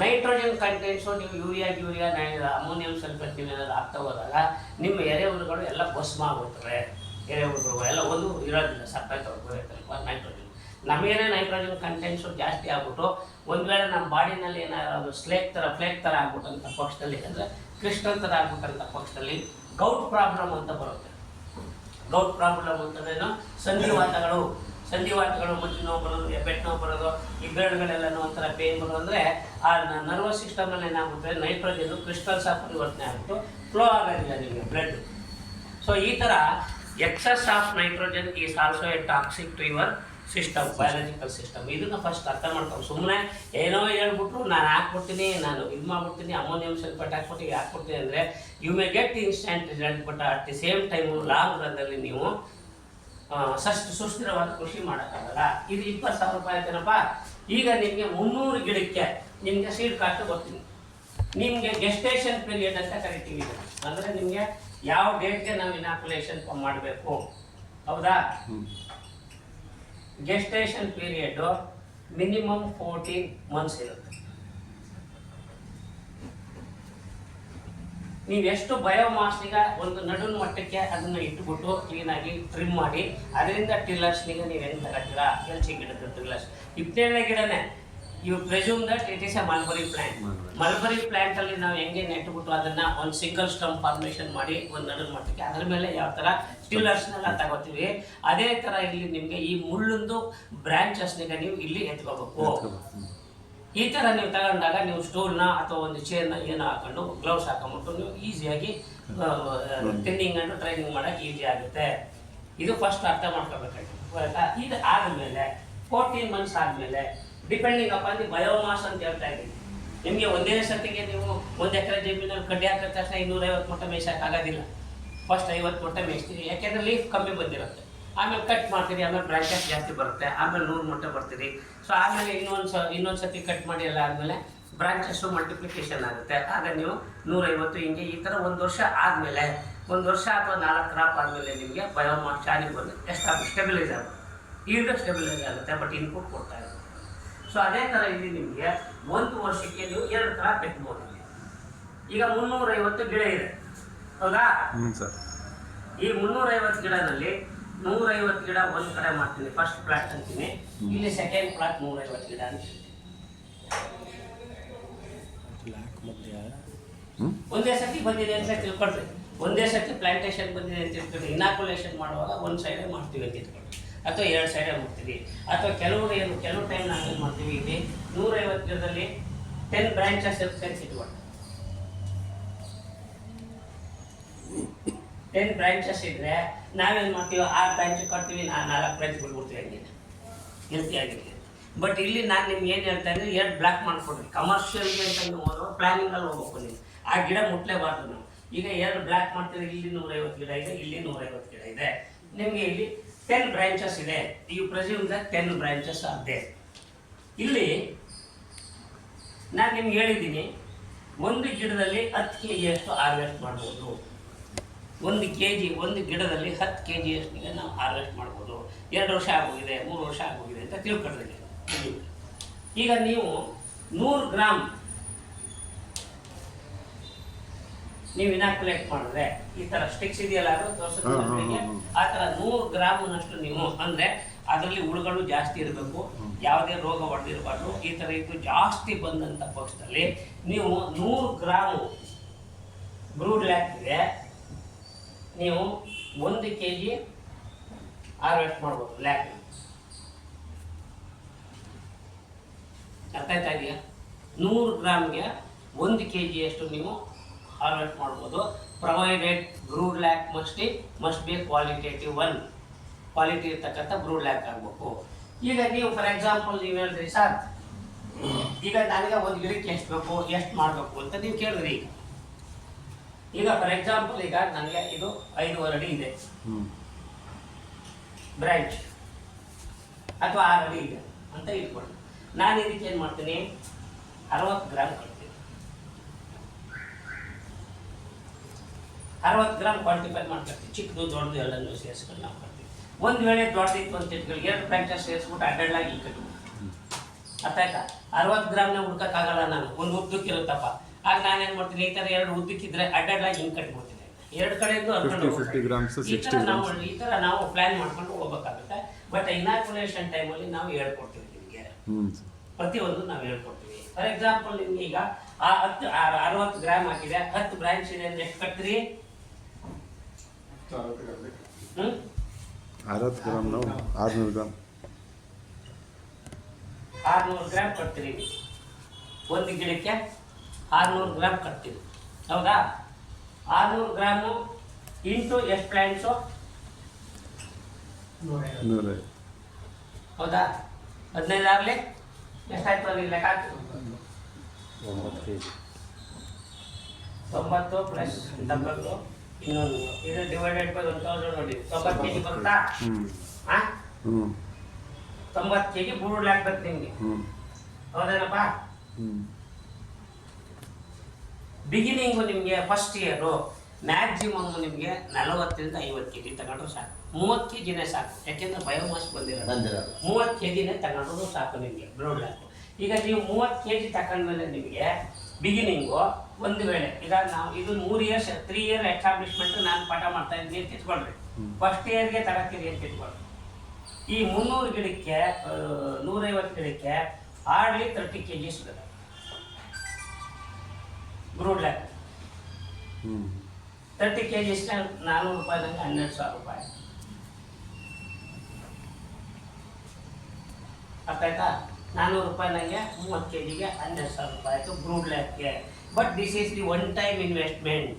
ನೈಟ್ರೋಜನ್ ಕಂಟೆಂಟ್ಸು ನೀವು ಯೂರಿಯಾ ಅಮೋನಿಯಂ ಸಲ್ಫೇಟ್ ನೀವೇನಾದ್ರು ಆಗ್ತಾ ಹೋದಾಗ ನಿಮ್ಮ ಎರೆಹುಳುಗಳು ಎಲ್ಲ ಭಸ್ಮ ಆಗೋಗ್ತವೆ. ಎರೆಹುಳುಗಳು ಎಲ್ಲ ಒಂದು ಇರೋದಿಲ್ಲ, ಸತ್ತೋಯ್ತವೆ ನೈಟ್ರೋಜನ್. ನಮಗೇನೇ ನೈಟ್ರೋಜನ್ ಕಂಟೆಂಟ್ಸು ಜಾಸ್ತಿ ಆಗ್ಬಿಟ್ಟು ಒಂದು ವೇಳೆ ನಮ್ಮ ಬಾಡಿನಲ್ಲಿ ಏನಾದ್ರು ಫ್ಲೇಕ್ ಥರ ಆಗ್ಬಿಟ್ಟಂಥ ಪಕ್ಷದಲ್ಲಿ, ಅಂದರೆ ಕ್ರಿಸ್ಟಲ್ ಥರ ಆಗ್ಬಿಟ್ಟಂಥ ಪಕ್ಷದಲ್ಲಿ ಗೌಟ್ ಪ್ರಾಬ್ಲಮ್ ಅಂತ ಬರುತ್ತೆ. ಗೌಟ್ ಪ್ರಾಬ್ಲಮ್ ಅಂತಂದ್ರೇನು, ಸಂಧಿವಾತಗಳು ಮುಚ್ಚಿ ನೋವು ಬರೋದು, ಎಬ್ಬೆಟ್ಟು ನೋವು ಬರೋದು, ಈ ಬೆರಳುಗಳೆಲ್ಲನೂ ಒಂಥರ ಪೇನ್ ಬರೋದು. ಅಂದರೆ ಆ ನರ್ವಸ್ ಸಿಸ್ಟಮಲ್ಲಿ ಏನಾಗುತ್ತೆ, ನೈಟ್ರೋಜನ್ ಕ್ರಿಸ್ಟಲ್ಸ್ ಆಗಿ ಪರಿವರ್ತನೆ ಆಗ್ಬಿಟ್ಟು ಫ್ಲೋ ಆಗೋದಿಲ್ಲ ನಿಮಗೆ ಬ್ಲಡ್. ಸೊ ಈ ಥರ excess of nitrogen is also a toxic to your system, biological system. ಇದನ್ನು ಫಸ್ಟ್ ಅರ್ಥ ಮಾಡ್ಕೊಂಡು ಸುಮ್ಮನೆ ಏನೋ ಹೇಳ್ಬಿಟ್ರು ನಾನು ಹಾಕ್ಬಿಡ್ತೀನಿ, ನಾನು ಇದು ಮಾಡ್ಬಿಡ್ತೀನಿ, ಅಮೋನಿಯಂ ಸಲ್ಫೇಟ್ ಹಾಕ್ಬಿಟ್ಟು ಹಾಕ್ಬಿಡ್ತೀನಿ ಅಂದರೆ you may get instant result. But at the same time long ರನ್ನಲ್ಲಿ ನೀವು ಸುಸ್ಥಿರವಾದ ಕೃಷಿ ಮಾಡೋಕ್ಕಾಗಲ್ಲ. ಇದು 20,000 ರೂಪಾಯಿ ಆಯ್ತೇನಪ್ಪ. ಈಗ ನಿಮಗೆ 300 ಗಿಡಕ್ಕೆ ನಿಮಗೆ ಸೀಡ್ ಕಾಸ್ಟ್ ಗೊತ್ತೀನಿ. ನಿಮಗೆ ಗೆಸ್ಟೇಷನ್ ಪೀರಿಯಡ್ ಅಂತ ಕರಿತೀವಿ. ಅಂದರೆ ನಿಮಗೆ ಯಾವ ಡೇಟ್ಗೆ ನಾವು ಇನಾಕ್ಯುಲೇಷನ್ ಮಾಡಬೇಕು, ಹೌದಾ? ಗೆಸ್ಟೇಷನ್ ಪೀರಿಯಡ್ಡು ಮಿನಿಮಮ್ 14 months ಇರುತ್ತೆ. ನೀವೆಷ್ಟು ಬಯೋಮಾಸ್ನಿಗೆ ಒಂದು ನಡುವಿನ ಮಟ್ಟಕ್ಕೆ ಅದನ್ನು ಇಟ್ಬಿಟ್ಟು ಕ್ಲೀನಾಗಿ ಟ್ರಿಮ್ ಮಾಡಿ ಅದರಿಂದ ಟಿಲ್ಲರ್ಸ್ನಿಗೆ ನೀವು ಹೆಂಗೆ ತಗೋತೀರಾ, ಎಲ್ಚಿ ಗಿಡದ ಟಿಲ್ಲರ್ಸ್ 27 ಗಿಡನೇ. You presume that it is a mulberry plant. Mulberry ಪ್ಲ್ಯಾಂಟಲ್ಲಿ ನಾವು ಹೆಂಗೆ ನೆಟ್ಬಿಟ್ಟು ಅದನ್ನು ಒಂದು ಸಿಂಗಲ್ ಸ್ಟಂಪ್ ಫಾರ್ಮೇಷನ್ ಮಾಡಿ ಒಂದು ನಡುವಿನ ಮಟ್ಟಕ್ಕೆ ಅದ್ರ ಮೇಲೆ ಯಾವ ಥರ ಟಿಲ್ಲರ್ಸ್ನೆಲ್ಲ ತಗೋತೀವಿ, ಅದೇ ಥರ ಇಲ್ಲಿ ನಿಮಗೆ ಈ ಮುಳ್ಳೊಂದು ಬ್ರ್ಯಾಂಚಸ್ನಿಗೆ ನೀವು ಇಲ್ಲಿ ಎತ್ಕೋಬೇಕು. ಈ ಥರ ನೀವು ತಗೊಂಡಾಗ ನೀವು ಸ್ಟೂಲ್ನ ಅಥವಾ ಒಂದು ಚೇರ್ನ ಏನೋ ಹಾಕೊಂಡು ಗ್ಲೌಸ್ ಹಾಕೊಂಡ್ಬಿಟ್ಟು ನೀವು ಈಸಿಯಾಗಿ ತಿನ್ನಿಂಗ್ ಆ್ಯಂಡ್ ಟ್ರೈನಿಂಗ್ ಮಾಡೋಕ್ಕೆ ಈಸಿ ಆಗುತ್ತೆ. ಇದು ಫಸ್ಟ್ ಅರ್ಥ ಮಾಡ್ಕೋಬೇಕಾಗಿತ್ತು. ಇದು ಆದಮೇಲೆ 14 months ಆದಮೇಲೆ ಡಿಪೆಂಡಿಂಗ್ ಅಪಾನ್ ದಿ ಬಯೋಮಾಸ್ ಅಂತ ಹೇಳ್ತಾ ಇದ್ದೀನಿ. ನಿಮಗೆ ಒಂದೇ ಸತಿಗೆ ನೀವು 1 ಎಕರೆ ಜಮೀನಲ್ಲಿ ಕಡ್ಡಿ ಹಾಕಿದ ತಕ್ಷಣ 250 ಮೊಟ್ಟೆ ಮೇಯ್ಸೋಕ್ಕಾಗೋದಿಲ್ಲ. ಫಸ್ಟ್ 50 ಮೊಟ್ಟೆ ಮೇಯಿಸ್ತೀರಿ, ಯಾಕೆಂದರೆ ಲೀಫ್ ಕಮ್ಮಿ ಬಂದಿರುತ್ತೆ. ಆಮೇಲೆ ಕಟ್ ಮಾಡ್ತೀರಿ, ಆಮೇಲೆ ಬ್ರಾಂಚಸ್ ಜಾಸ್ತಿ ಬರುತ್ತೆ, ಆಮೇಲೆ 100 ಮೊಟ್ಟೆ ಬರ್ತೀರಿ. ಸೊ ಆಮೇಲೆ ಇನ್ನೊಂದು ಸತಿ ಕಟ್ ಮಾಡಿ ಎಲ್ಲ ಆದಮೇಲೆ ಬ್ರಾಂಚಸ್ಸು ಮಲ್ಟಿಪ್ಲಿಕೇಶನ್ ಆಗುತ್ತೆ. ಆಗ ನೀವು 150 ಹಿಂಗೆ ಈ ಥರ 1 ವರ್ಷ ಆದಮೇಲೆ 1 ವರ್ಷ ಅಥವಾ 4 ಕ್ರಾಪ್ ಆದಮೇಲೆ ನಿಮಗೆ ಬಯೋಮಾಸ್ ಶಾನಿಗೆ ಬಂದು ಸ್ಟೆಬಿಲೈಸ್ ಆಗುತ್ತೆ, ಈಗ ಸ್ಟೆಬಿಲೈಸ್ ಆಗುತ್ತೆ, ಬಟ್ ಇನ್ಪುಟ್ ಕೊಡ್ತಾ ಇರುತ್ತೆ. ಸೊ ಅದೇ ಥರ ಇಲ್ಲಿ ನಿಮಗೆ 1 ವರ್ಷಕ್ಕೆ ನೀವು 2 ಕ್ರಾಪ್ ಎತ್ಬೋದು. ಈಗ 350 ಗಿಡ ಇದೆ, ಹೌದಾ? ಸರ್. ಈ 350 ಗಿಡದಲ್ಲಿ 150 ಗಿಡ ಒಂದು ಕಡೆ ಮಾಡ್ತೀನಿ, ಫಸ್ಟ್ ಪ್ಲಾಟ್ ಅಂತೀನಿ. ಇಲ್ಲಿ ಸೆಕೆಂಡ್ ಪ್ಲಾಟ್ 150 ಗಿಡ ಅಂತೀನಿ. ಒಂದೇ ಸತಿ ಬಂದಿದೆ ಅಂತ ತಿಳ್ಕೊಳ್ರಿ, ಒಂದೇ ಸತಿ ಪ್ಲಾಂಟೇಶನ್ ಬಂದಿದೆ ಅಂತ ತಿಳ್ಕೊಳ್ರಿ. ಇನಾಕುಲೇಷನ್ ಮಾಡುವಾಗ ಒಂದು ಸೈಡೇ ಮಾಡ್ತೀವಿ ಅಂತ ತಿಳ್ಕೊಳ್ರಿ, ಅಥವಾ 2 ಸೈಡೇ ಮಾಡ್ತೀವಿ. ಅಥವಾ ಕೆಲವು ಟೈಮ್ ನಾವು ಏನು ಮಾಡ್ತೀವಿ, ಇಲ್ಲಿ 150 ಗಿಡದಲ್ಲಿ 10 ಬ್ರಾಂಚಸ್ ಇಟ್ಕೊಂಡು 10 ಬ್ರಾಂಚಸ್ ಇದ್ದರೆ ನಾವೇನು ಮಾಡ್ತೀವಿ, 6 ಬ್ರಾಂಚ್ ಕಟ್ತೀವಿ, 4 ಬ್ರಾಂಚ್ ಬಿಡ್ಬಿಡ್ತೀವಿ, ಹಂಗೆ ಹೆಲ್ತಿ ಆಗಿರಲಿ. ಬಟ್ ಇಲ್ಲಿ ನಾನು ನಿಮ್ಗೆ ಏನು ಹೇಳ್ತಾ ಇದ್ದೀನಿ, 2 ಬ್ಲಾಕ್ ಮಾಡಿಕೊಡ್ರಿ. ಕಮರ್ಷಿಯಲ್ಗೆ ಅಂತ ನೀವು ಹೋದ್ರೆ ಪ್ಲಾನಿಂಗಲ್ಲಿ ಹೋಗ್ಬೇಕು ನೀವು, ಆ ಗಿಡ ಮುಟ್ಲೇಬಾರ್ದು ನಾವು. ಈಗ 2 ಬ್ಲಾಕ್ ಮಾಡ್ತೀವಿ, ಇಲ್ಲಿ 150 ಗಿಡ ಇದೆ, ಇಲ್ಲಿ 150 ಗಿಡ ಇದೆ. ನಿಮಗೆ ಇಲ್ಲಿ 10 ಬ್ರಾಂಚಸ್ ಇದೆ, ಯು ಪ್ರೆಸ್ಯೂಮ್ ದಟ್ 10 ಬ್ರಾಂಚಸ್ ಅದೇ. ಇಲ್ಲಿ ನಾನು ನಿಮ್ಗೆ ಹೇಳಿದ್ದೀನಿ, ಒಂದು ಗಿಡದಲ್ಲಿ 10 kg ಅಷ್ಟು ಹಾರ್ವೆಸ್ಟ್ ಮಾಡ್ಬೋದು. ಒಂದು ಗಿಡದಲ್ಲಿ 10 kg ಅಷ್ಟಿಗೆ ನಾವು ಹಾರ್ವೆಸ್ಟ್ ಮಾಡ್ಬೋದು. 2 ವರ್ಷ ಆಗೋಗಿದೆ, 3 ವರ್ಷ ಆಗೋಗಿದೆ ಅಂತ ತಿಳ್ಕೊಂಡ್ರೆ. ಈಗ ನೀವು 100 ಗ್ರಾಮ್ ನೀವು ಇನಾಕ್ಯುಲೇಟ್ ಮಾಡಿದ್ರೆ, ಈ ಥರ ಸ್ಟಿಕ್ಸ್ ಇದೆಯಲ್ಲ, ಅದು ತೋರಿಸಿದ್ರೆ ಆ ಥರ 100 ಗ್ರಾಮ್ನಷ್ಟು ನೀವು, ಅಂದರೆ ಅದರಲ್ಲಿ ಹುಳುಗಳು ಜಾಸ್ತಿ ಇರಬೇಕು, ಯಾವುದೇ ರೋಗ ಹೊಡೆದಿರಬಾರ್ದು. ಈ ಥರ ಇದು ಜಾಸ್ತಿ ಬಂದಂಥ ಪಕ್ಷದಲ್ಲಿ ನೀವು 100 ಗ್ರಾಮು ಬ್ರೂಡ್ ಲ್ಯಾಕ್ಗೆ ನೀವು 1 kg ಹಾರ್ವೆಸ್ಟ್ ಮಾಡ್ಬೋದು ಲ್ಯಾಕ್. ಅರ್ಥ ಆಯ್ತಾ ಇದೆಯಾ? 100 ಗ್ರಾಮ್ಗೆ 1 kg ಅಷ್ಟು ನೀವು ಹಾರ್ವೆಸ್ಟ್ ಮಾಡ್ಬೋದು. Provided brood lac must be qualitative one, quality ಇರ್ತಕ್ಕಂಥ ಬ್ರೂಡ್ ಲ್ಯಾಕ್ ಆಗಬೇಕು. ಈಗ ನೀವು ಫಾರ್ ಎಕ್ಸಾಂಪಲ್ ನೀವು ಹೇಳಿದ್ರಿ, ಸರ್ ಈಗ ನನಗೆ ಒಂದು ಗಿಡಕ್ಕೆ ಎಷ್ಟು ಬೇಕು, ಎಷ್ಟು ಮಾಡಬೇಕು ಅಂತ ನೀವು ಕೇಳಿದ್ರಿ. ಈಗ ಫಾರ್ ಎಕ್ಸಾಂಪಲ್ ಈಗ ನನಗೆ ಇದು 5.5 ಅಡಿ ಇದೆ ಬ್ರಾಂಚ್, ಅಥವಾ 6 ಅಡಿ ಇದೆ ಅಂತ ಇಟ್ಕೊಂಡು, ನಾನು ಇದಕ್ಕೆ ಏನು ಮಾಡ್ತೀನಿ, 60 ಗ್ರಾಮ್ ಕಟ್ತೀನಿ. 60 ಗ್ರಾಮ್ ಕ್ವಾಂಟಿಫೈ ಮಾಡ್ಕೊಳ್ತೀವಿ, ಚಿಕ್ಕದು ದೊಡ್ಡದು ಎಲ್ಲನೂ ಸೇರಿಸ್ಕೊಂಡು ನಾವು ಕಟ್ತೀವಿ. ಒಂದು ವೇಳೆ ದೊಡ್ಡದಿತ್ತು ಅಂತ ಇಟ್ಕೊಳ್ಳಿ, 2 ಬ್ರಾಂಚಸ್ ಸೇರಿಸ್ಬಿಟ್ಟು ಅಡ್ಡಾಗಿ ಇಲ್ಲಿ ಕಟ್ಟಿ. ಅರ್ಥ ಆಯ್ತಾ? 60 ಗ್ರಾಮ್ನ ಹುಡ್ಕೋಕ್ಕಾಗಲ್ಲ, ನಾನು ಒಂದು ಉದ್ದಕ್ಕಿರುತ್ತಪ್ಪ. ಆಗ ನಾನೇನು ಮಾಡ್ತೀನಿ, ಈ ಥರ 2 ಉದ್ದಕ್ಕಿದ್ರೆ ಅಡ್ಡಾಗಿ ಹಿಂಗೆ ಕಟ್ಬಿಡ್ತೀನಿ, 2 ಕಡೆಯಿಂದ ಹರ್ಕೊಂಡು ಈ ಥರ ನಾವು ಪ್ಲಾನ್ ಮಾಡ್ಕೊಂಡು ಹೋಗ್ಬೇಕಾಗುತ್ತೆ. ಬಟ್ ಇನಾಕ್ಯುಲೇಷನ್ ಟೈಮಲ್ಲಿ ನಾವು ಹೇಳ್ಕೊಡ್ತೀವಿ ನಿಮಗೆ, ಪ್ರತಿಯೊಂದು ನಾವು ಹೇಳ್ಕೊಡ್ತೀವಿ. ಫಾರ್ ಎಕ್ಸಾಂಪಲ್ ನಿಮ್ಗೆ ಈಗ 60 ಗ್ರಾಮ್ ಹಾಕಿದೆ, 10 ಬ್ರಾಂಚ್ ಇದೆ ಅಂದ್ರೆ ಎಷ್ಟು ಕಟ್ತೀರಿ? 60 ಗ್ರಾಮ್ 600 ಗ್ರಾಮ್ 600 ಗ್ರಾಮ್ ಕಟ್ತೀರಿ. ಒಂದು ಗಿಡಕ್ಕೆ 600 ಗ್ರಾಮ್ ಕಟ್ತೀವಿ, ಹೌದಾ? 600 ಗ್ರಾಮು ಇಂಟು ಎಷ್ಟು ಪ್ಲಾಂಟ್ಸು? 100. ಹೌದಾ? 15 ಆಗಲಿ ಎಷ್ಟಾಯ್ತು ಅಲ್ಲಿ ಲೆಕ್ಕ ಹಾಕಿ. 90 ಪ್ಲಸ್ 70 ಇನ್ನೊಂದು ಇದು ಡಿವೈಡೆಡ್ ಬೈ 1000 ನೋಡಿ, 90 kg ಬರುತ್ತಾ? 90 kg ಬೂಡ್ ಹಾಕ್ಬೇಕು ನಿಮಗೆ, ಹೌದೇನಪ್ಪ? ಬಿಗಿನಿಂಗು ನಿಮಗೆ ಫಸ್ಟ್ ಇಯರು ಮ್ಯಾಕ್ಸಿಮಮ್ ನಿಮಗೆ 40ರಿಂದ 50 kg ತಗೊಂಡ್ರು ಸಾಕು. 30 kgನೇ ಸಾಕು, ಯಾಕೆಂದ್ರೆ ಬಯೋಮಾಸ್ ಬಂದಿರೋದು 30 kgನೇ ತಗೊಂಡ್ರು ಸಾಕು ನಿಮಗೆ ಬ್ರೂಡ್ ಲ್ಯಾಕು. ಈಗ ನೀವು 30 kg ತಗೊಂಡ್ಮೇಲೆ ನಿಮಗೆ ಬಿಗಿನಿಂಗು, ಒಂದು ವೇಳೆ ಈಗ ನಾವು ಇದು 3 ಇಯರ್ಸ್ 3 ಇಯರ್ ಎಸ್ಟಾಬ್ಲಿಷ್ಮೆಂಟ್ ನಾನು ಪಾಠ ಮಾಡ್ತಾ ಇದ್ದೀನಿ ಅಂತ ಇಟ್ಕೊಳ್ರಿ. ಫಸ್ಟ್ ಇಯರ್ಗೆ ತಗೋತೀರಿ ಅಂತ ಇಟ್ಕೊಳ್ರಿ. ಈ 300 ಗಿಡಕ್ಕೆ 150 ಗಿಡಕ್ಕೆ ಹಾರ್ಡ್ಲಿ 30 kg ಸಿಗುತ್ತೆ ಬ್ರೂಡ್ ಲ್ಯಾಕ್. 30 kg 400 ರೂಪಾಯಿ, ನನಗೆ 12,000 ರೂಪಾಯಿ. ಅರ್ಥ ಆಯ್ತಾ? 400 ರೂಪಾಯಿ ನನಗೆ 30 kgಗೆ 12,000 ರೂಪಾಯಿ ಆಯಿತು ಬ್ರೂಡ್ ಲ್ಯಾಕ್ಗೆ. But this is the one time investment.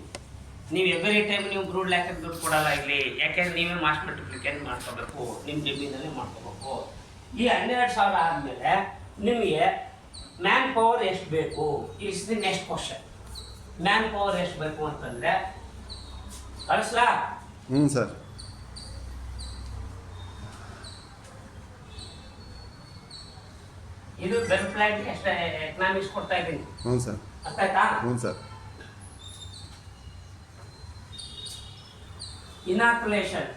ನೀವು ಎವ್ರಿ ಟೈಮ್ ನೀವು ಬ್ರೂಡ್ ಲ್ಯಾಕಿಗೆ ದುಡ್ಡು ಕೊಡಲ್ಲ ಇಲ್ಲಿ, ಯಾಕೆಂದ್ರೆ ನೀವೇ ಮಾಸ್ ಮಲ್ಟಿಪ್ಲಿಕೇಟ್ ಮಾಡ್ಕೋಬೇಕು, ನಿಮ್ಮ ಜಮೀನಲ್ಲೇ ಮಾಡ್ಕೋಬೇಕು. ಈ 12,000 ಆದಮೇಲೆ ನಿಮಗೆ ಮ್ಯಾನ್ ಪವರ್ ಎಷ್ಟು ಬೇಕು is the next question. Man power ಎಷ್ಟು ಬೇಕು ಅಂತಂದರೆ ಕಳಿಸ್ಲಾ? ಸರ್. ಇದು ಬೆಲ್ ಪ್ಲಾಂಟ್ಗೆ ಎಷ್ಟು ಎಕನಾಮಿಕ್ಸ್ ಕೊಡ್ತಾ ಇದ್ದೀನಿ. ಸರ್. ಅರ್ಥ ಆಯ್ತಾ? ಸರ್. ಇನಾಕ್ಯುಲೇಷನ್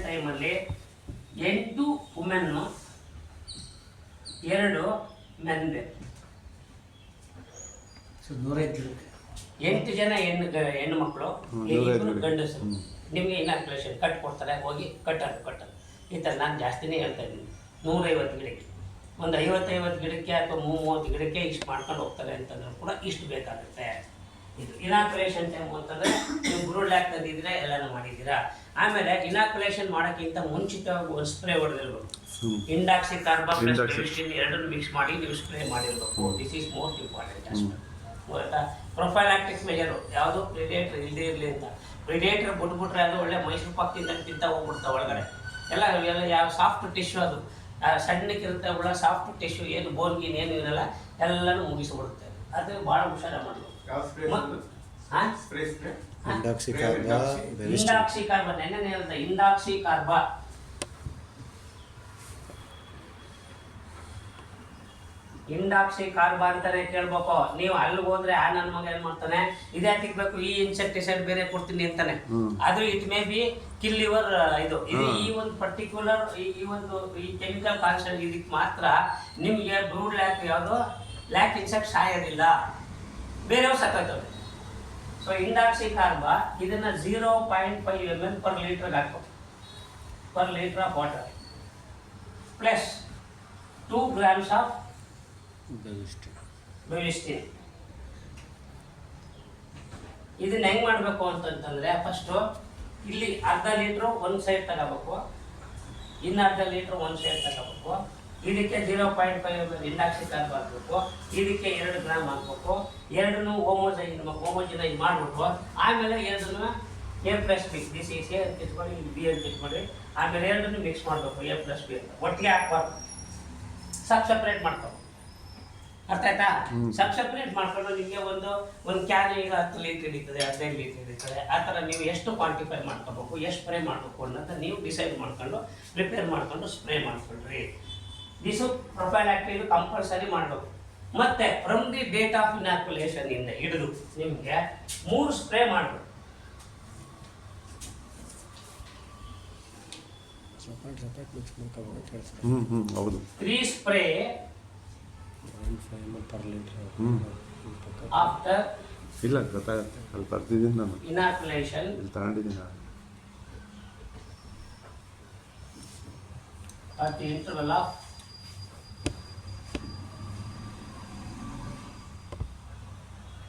ಟೈಮಲ್ಲಿ 8 ವುಮೆನ್ನು 2 ಮೆನ್ ಬೇಕು. ಸೊ 105 8 ಜನ ಹೆಣ್ಣು ಮಕ್ಕಳು, 2 ಗಂಡಸರು. ನಿಮಗೆ ಇನಾಕ್ಯುಲೇಷನ್ ಕಟ್ ಕೊಡ್ತಾರೆ, ಹೋಗಿ ಕಟ್ಟೋದು ಈ ಥರ. ನಾನು ಜಾಸ್ತಿನೇ ಹೇಳ್ತಾ ಇದ್ದೀನಿ. 150 ಗಿಡಕ್ಕೆ, ಒಂದು 50 ಗಿಡಕ್ಕೆ ಅಥವಾ 30 ಗಿಡಕ್ಕೆ ಇಷ್ಟು ಮಾಡ್ಕೊಂಡು ಹೋಗ್ತಾರೆ ಅಂತಂದ್ರೆ ಕೂಡ ಇಷ್ಟು ಬೇಕಾಗುತ್ತೆ. ಇದು ಇನಾಕ್ಯುಲೇಷನ್ ಟೈಮ್ ಅಂತಂದರೆ ನೀವು ಬ್ರೂಡ್ ಲ್ಯಾಕ್ ತಂದಿದ್ದೀರಾ, ಎಲ್ಲನೂ ಮಾಡಿದ್ದೀರಾ. ಆಮೇಲೆ ಇನಾಕ್ಯುಲೇಷನ್ ಮಾಡೋಕ್ಕಿಂತ ಮುಂಚಿತವಾಗಿ ಒಂದು ಸ್ಪ್ರೇ ಹೊಡೆದಿರ್ಬೇಕು. ಇಂಡಾಕ್ಸಿ ಕಾರ್ಬಾ ಪ್ಲಸ್ ಮೆಡಿಸಿನ್ ಎರಡನ್ನು ಮಿಕ್ಸ್ ಮಾಡಿ ನೀವು ಸ್ಪ್ರೇ ಮಾಡಿರಬೇಕು. ದಿಸ್ ಈಸ್ ಮೋಸ್ಟ್ ಇಂಪಾರ್ಟೆಂಟ್ ಅಷ್ಟೇ. ಗೊತ್ತಾ? ಪ್ರೊಫೈಲಾಕ್ಟಿಕ್ ಮೆಜರು ಯಾವುದು ಪ್ರಿಡೇಟರ್ ಇಲ್ಲದೇ ಇರಲಿ ಅಂತ. ಪ್ರಿಡೇಟರ್ ಬಿಟ್ಬಿಟ್ರೆ ಅದು ಒಳ್ಳೆ ಮೈಸೂರು ಪಾಕ್ ತಿಂತ ಹೋಗ್ಬಿಡ್ತಾವೆ ಒಳಗಡೆ ಎಲ್ಲ ಯಾವ ಸಾಫ್ಟ್ ಟಿಶ್ಯೂ, ಅದು ಸಣ್ಣಕ್ಕಿರುತ್ತೆ ಒಳ್ಳೆ ಸಾಫ್ಟ್ ಟಿಶ್ಯೂ, ಏನು ಬೋನ್ಗಿನ್ ಏನು ಇರಲ್ಲ, ಎಲ್ಲನೂ ಮುಗಿಸ್ಬಿಡುತ್ತೆ. ಅದು ಭಾಳ ಹುಷಾರ ಮಾಡಬೇಕು. ಇಂಡಾಕ್ಸಿ ಕಾರ್ಬಾ ನೆನ್ನೆ ಹೇಳ್ದೆ. ಇಂಡಾಕ್ಸಿ ಕಾರ್ಬಾ ಅಂತಾನೆ ಕೇಳ್ಬೇಕು ನೀವು. ಅಲ್ಲಿಗೆ ಹೋದ್ರೆ ನನ್ನ ಮಗ ಏನ್ ಮಾಡ್ತಾನೆ, ಇದೇ ತಿಕ್ಬೇಕು, ಈ ಇನ್ಸೆಕ್ಟಿಸೈಡ್ ಬೇರೆ ಕೊಡ್ತೀನಿ ಅಂತಾನೆ. ಅದು it may be kill your ಇದು ಈ ಒಂದು ಪರ್ಟಿಕ್ಯುಲರ್ ಈ ಕೆಮಿಕಲ್ ಕಾನ್ಸೆಂಟ್ ಇದಕ್ಕೆ ಮಾತ್ರ ನಿಮಗೆ ಬ್ರೂಡ್ ಲ್ಯಾಕ್ ಯಾವುದು ಲ್ಯಾಕ್ ಇನ್ಸೆಕ್ಟ್ ಸಾಯೋದಿಲ್ಲ, ಬೇರೆಯವ್ರು ಸತ್ತೋಯ್ತವೆ. ಸೊ ಇಂಡಾಕ್ಸಿ ಕಾರ್ಬಾ ಇದನ್ನ 0.5 ml per ಲೀಟರ್ಗೆ ಹಾಕಬೇಕು, per litre of water, plus 2 grams of Bavistin. ಇದನ್ನ ಹೆಂಗ್ ಮಾಡಬೇಕು ಅಂತಂತಂದ್ರೆ, ಫಸ್ಟು ಇಲ್ಲಿ ಅರ್ಧ ಲೀಟ್ರು ಒಂದು ಸೈಡ್ ತಗೋಬೇಕು, ಇನ್ನು ಅರ್ಧ ಲೀಟ್ರ್ ಒಂದು ಸೈಡ್ ತಗೋಬೇಕು. ಇದಕ್ಕೆ 0.5 ಇಂಡಾಕ್ಸಿ ಕಾರ್ಬಾ ಹಾಕಬೇಕು, ಇದಕ್ಕೆ 2 ಗ್ರಾಮ್ ಹಾಕಬೇಕು. ಎರಡನ್ನೂ ಹೋಮೋಜಿನೈಸ್ ಮಾಡಿಬಿಟ್ಟು ಆಮೇಲೆ ಎರಡನ್ನೂ A+B, ದಿಸ್ ಈಸ್ A ಅಂತ ಇಟ್ಕೊಳ್ಳಿ, ಇದು B ಅಂತ ಇಟ್ಕೊಳ್ಳಿ. ಆಮೇಲೆ ಎರಡನ್ನೂ ಮಿಕ್ಸ್ ಮಾಡಬೇಕು, A+B ಅಂತ. ಒಟ್ಟಿಗೆ ಹಾಕ್ಬಾರ್ದು, ಸಪ್ರೇಟ್ ಮಾಡ್ಕೊ. ಅರ್ಥ ಆಯ್ತಾ? ಸಪ್ರೇಟ್ ಮಾಡ್ಕೊಂಡು ನಿಮಗೆ ಒಂದು ಕ್ಯಾನ್ ಈಗ 10 ಲೀಟರ್ ಹಿಡಿತದೆ, 15 ಲೀಟರ್ ಹಿಡಿತದೆ. ಆ ಥರ ನೀವು ಎಷ್ಟು ಕ್ವಾಂಟಿಫೈ ಮಾಡ್ಕೋಬೇಕು, ಎಷ್ಟು ಸ್ಪ್ರೇ ಮಾಡಬೇಕು ಅನ್ನೋದು ನೀವು ಡಿಸೈಡ್ ಮಾಡ್ಕೊಂಡು ಪ್ರಿಪೇರ್ ಮಾಡ್ಕೊಂಡು ಸ್ಪ್ರೇ ಮಾಡ್ಕೊಳ್ರಿ. ದಿಸು ಪ್ರೊಫೈಲಾಕ್ಟಿವ್ ಕಂಪಲ್ಸರಿ ಮಾಡಬೇಕು. ಮತ್ತೆ from the date of inoculation ಇಂದ ಹಿಡಿದು ನಿಮಗೆ 3 ಸ್ಪ್ರೇ ಮಾಡಬೇಕು. ಹೌದು. 3 ಸ್ಪ್ರೇ ಆಫ್ಟರ್ ಇಲ್ಲ ಗೊತ್ತಾಗುತ್ತೆ, ಅಲ್ಲಿ ಬರ್ತಿದ್ದೀನಿ ನಾನು, ಇನಾಕ್ಯುಲೇಷನ್ ಇಲ್ಲಿ ತಗೊಂಡಿದ್ದೀನಿ. at the interval of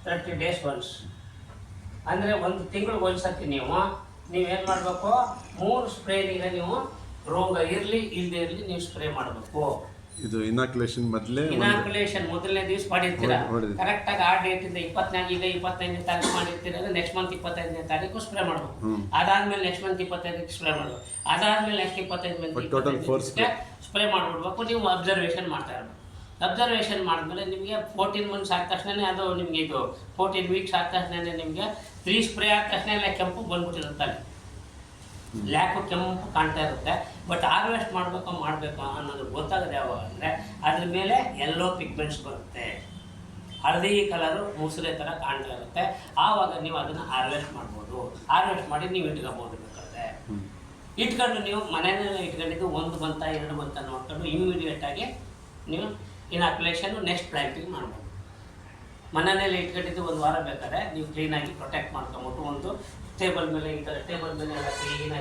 30 days once. ಅಂದರೆ 1 ತಿಂಗಳಿಗೆ ಒಂದ್ಸತಿ ನೀವೇನು ಮಾಡಬೇಕು, 3 ಸ್ಪ್ರೇನಿಗೆ ನೀವು ರೋಗ ಇರಲಿ ಇಲ್ಲದೆ ಇರಲಿ ನೀವು ಸ್ಪ್ರೇ ಮಾಡಬೇಕು. ಇದು ಇನಾಕ್ಯುಲೇಷನ್ ಮೊದಲನೇ ದಿವಸ ಮಾಡಿರ್ತೀರ, ಕರೆಕ್ಟಾಗಿ ಆ ಡೇಟಿಂದ 25ನೇ ತಾರೀಕು ಮಾಡಿರ್ತೀರ, ನೆಕ್ಸ್ಟ್ ಮಂತ್ 25ನೇ ತಾರೀಕು ಸ್ಪ್ರೇ ಮಾಡಬೇಕು. ಅದಾದ್ಮೇಲೆ ನೆಕ್ಸ್ಟ್ ಮಂತ್ 25ಕ್ಕೆ ಸ್ಪ್ರೇ ಮಾಡಬೇಕು. ಅದಾದ್ಮೇಲೆ ನೆಕ್ಸ್ಟ್ 25ಕ್ಕೆ ಸ್ಪ್ರೇ ಮಾಡಿಬಿಡ್ಬೇಕು. ನೀವು ಅಬ್ಸರ್ವೇಷನ್ ಮಾಡ್ತಾ ಇರಬೇಕು. ಅಬ್ಸರ್ವೇಷನ್ ಮಾಡಿದ್ಮೇಲೆ ನಿಮಗೆ 14 ಮಂತ್ಸ್ ಆದ ತಕ್ಷಣ ಅದು ನಿಮಗೆ ಇದು 14 ವೀಕ್ಸ್ ಆದ ತಕ್ಷಣ ನಿಮಗೆ 3 ಸ್ಪ್ರೇ ಆದ ತಕ್ಷಣ ಕೆಂಪು ಬಂದ್ಬಿಟ್ಟಿರುತ್ತೆ, ಲ್ಯಾಕು ಕೆಂಪು ಕಾಣ್ತಾ ಇರುತ್ತೆ. ಬಟ್ ಹಾರ್ವೆಸ್ಟ್ ಮಾಡಬೇಕು ಅನ್ನೋದು ಗೊತ್ತಾಗದೆ ಯಾವಾಗ ಅಂದರೆ ಅದ್ರ ಮೇಲೆ ಎಲ್ಲೋ ಪಿಗ್ಮೆಂಟ್ಸ್ ಬರುತ್ತೆ, ಹಳದಿ ಕಲರು ಮುಸುರೆ ಥರ ಕಾಣ್ತಾ ಇರುತ್ತೆ. ಆವಾಗ ನೀವು ಅದನ್ನು ಹಾರ್ವೆಸ್ಟ್ ಮಾಡ್ಬೋದು. ಹಾರ್ವೆಸ್ಟ್ ಮಾಡಿ ನೀವು ಇಟ್ಕೊಬೋದು. ಬೇಕಾದ್ರೆ ಇಟ್ಕೊಂಡು ನೀವು ಮನೆಯಲ್ಲೇ ಇಟ್ಕೊಂಡಿದ್ದು 1 ಬಂತ 2 ಬಂತ ನೋಡ್ಕೊಂಡು ಇಮಿಡಿಯೇಟಾಗಿ ನೀವು ಇನಾಕ್ಯುಲೇಷನ್ ನೆಕ್ಸ್ಟ್ ಪ್ಲಾಂಟಿಂಗ್ ಮಾಡ್ಬೋದು. ಮನೆಯಲ್ಲಿ ಇಟ್ಕೊಂಡಿದ್ದು 1 ವಾರ ಬೇಕಾದ್ರೆ ನೀವು ಕ್ಲೀನಾಗಿ ಪ್ರೊಟೆಕ್ಟ್ ಮಾಡ್ಕೊಂಬಿಟ್ಟು ಒಂದು ಟೇಬಲ್ ಮೇಲೆ ಈ ಥರ ಟೇಬಲ್ ಮೇಲೆ ಎಲ್ಲ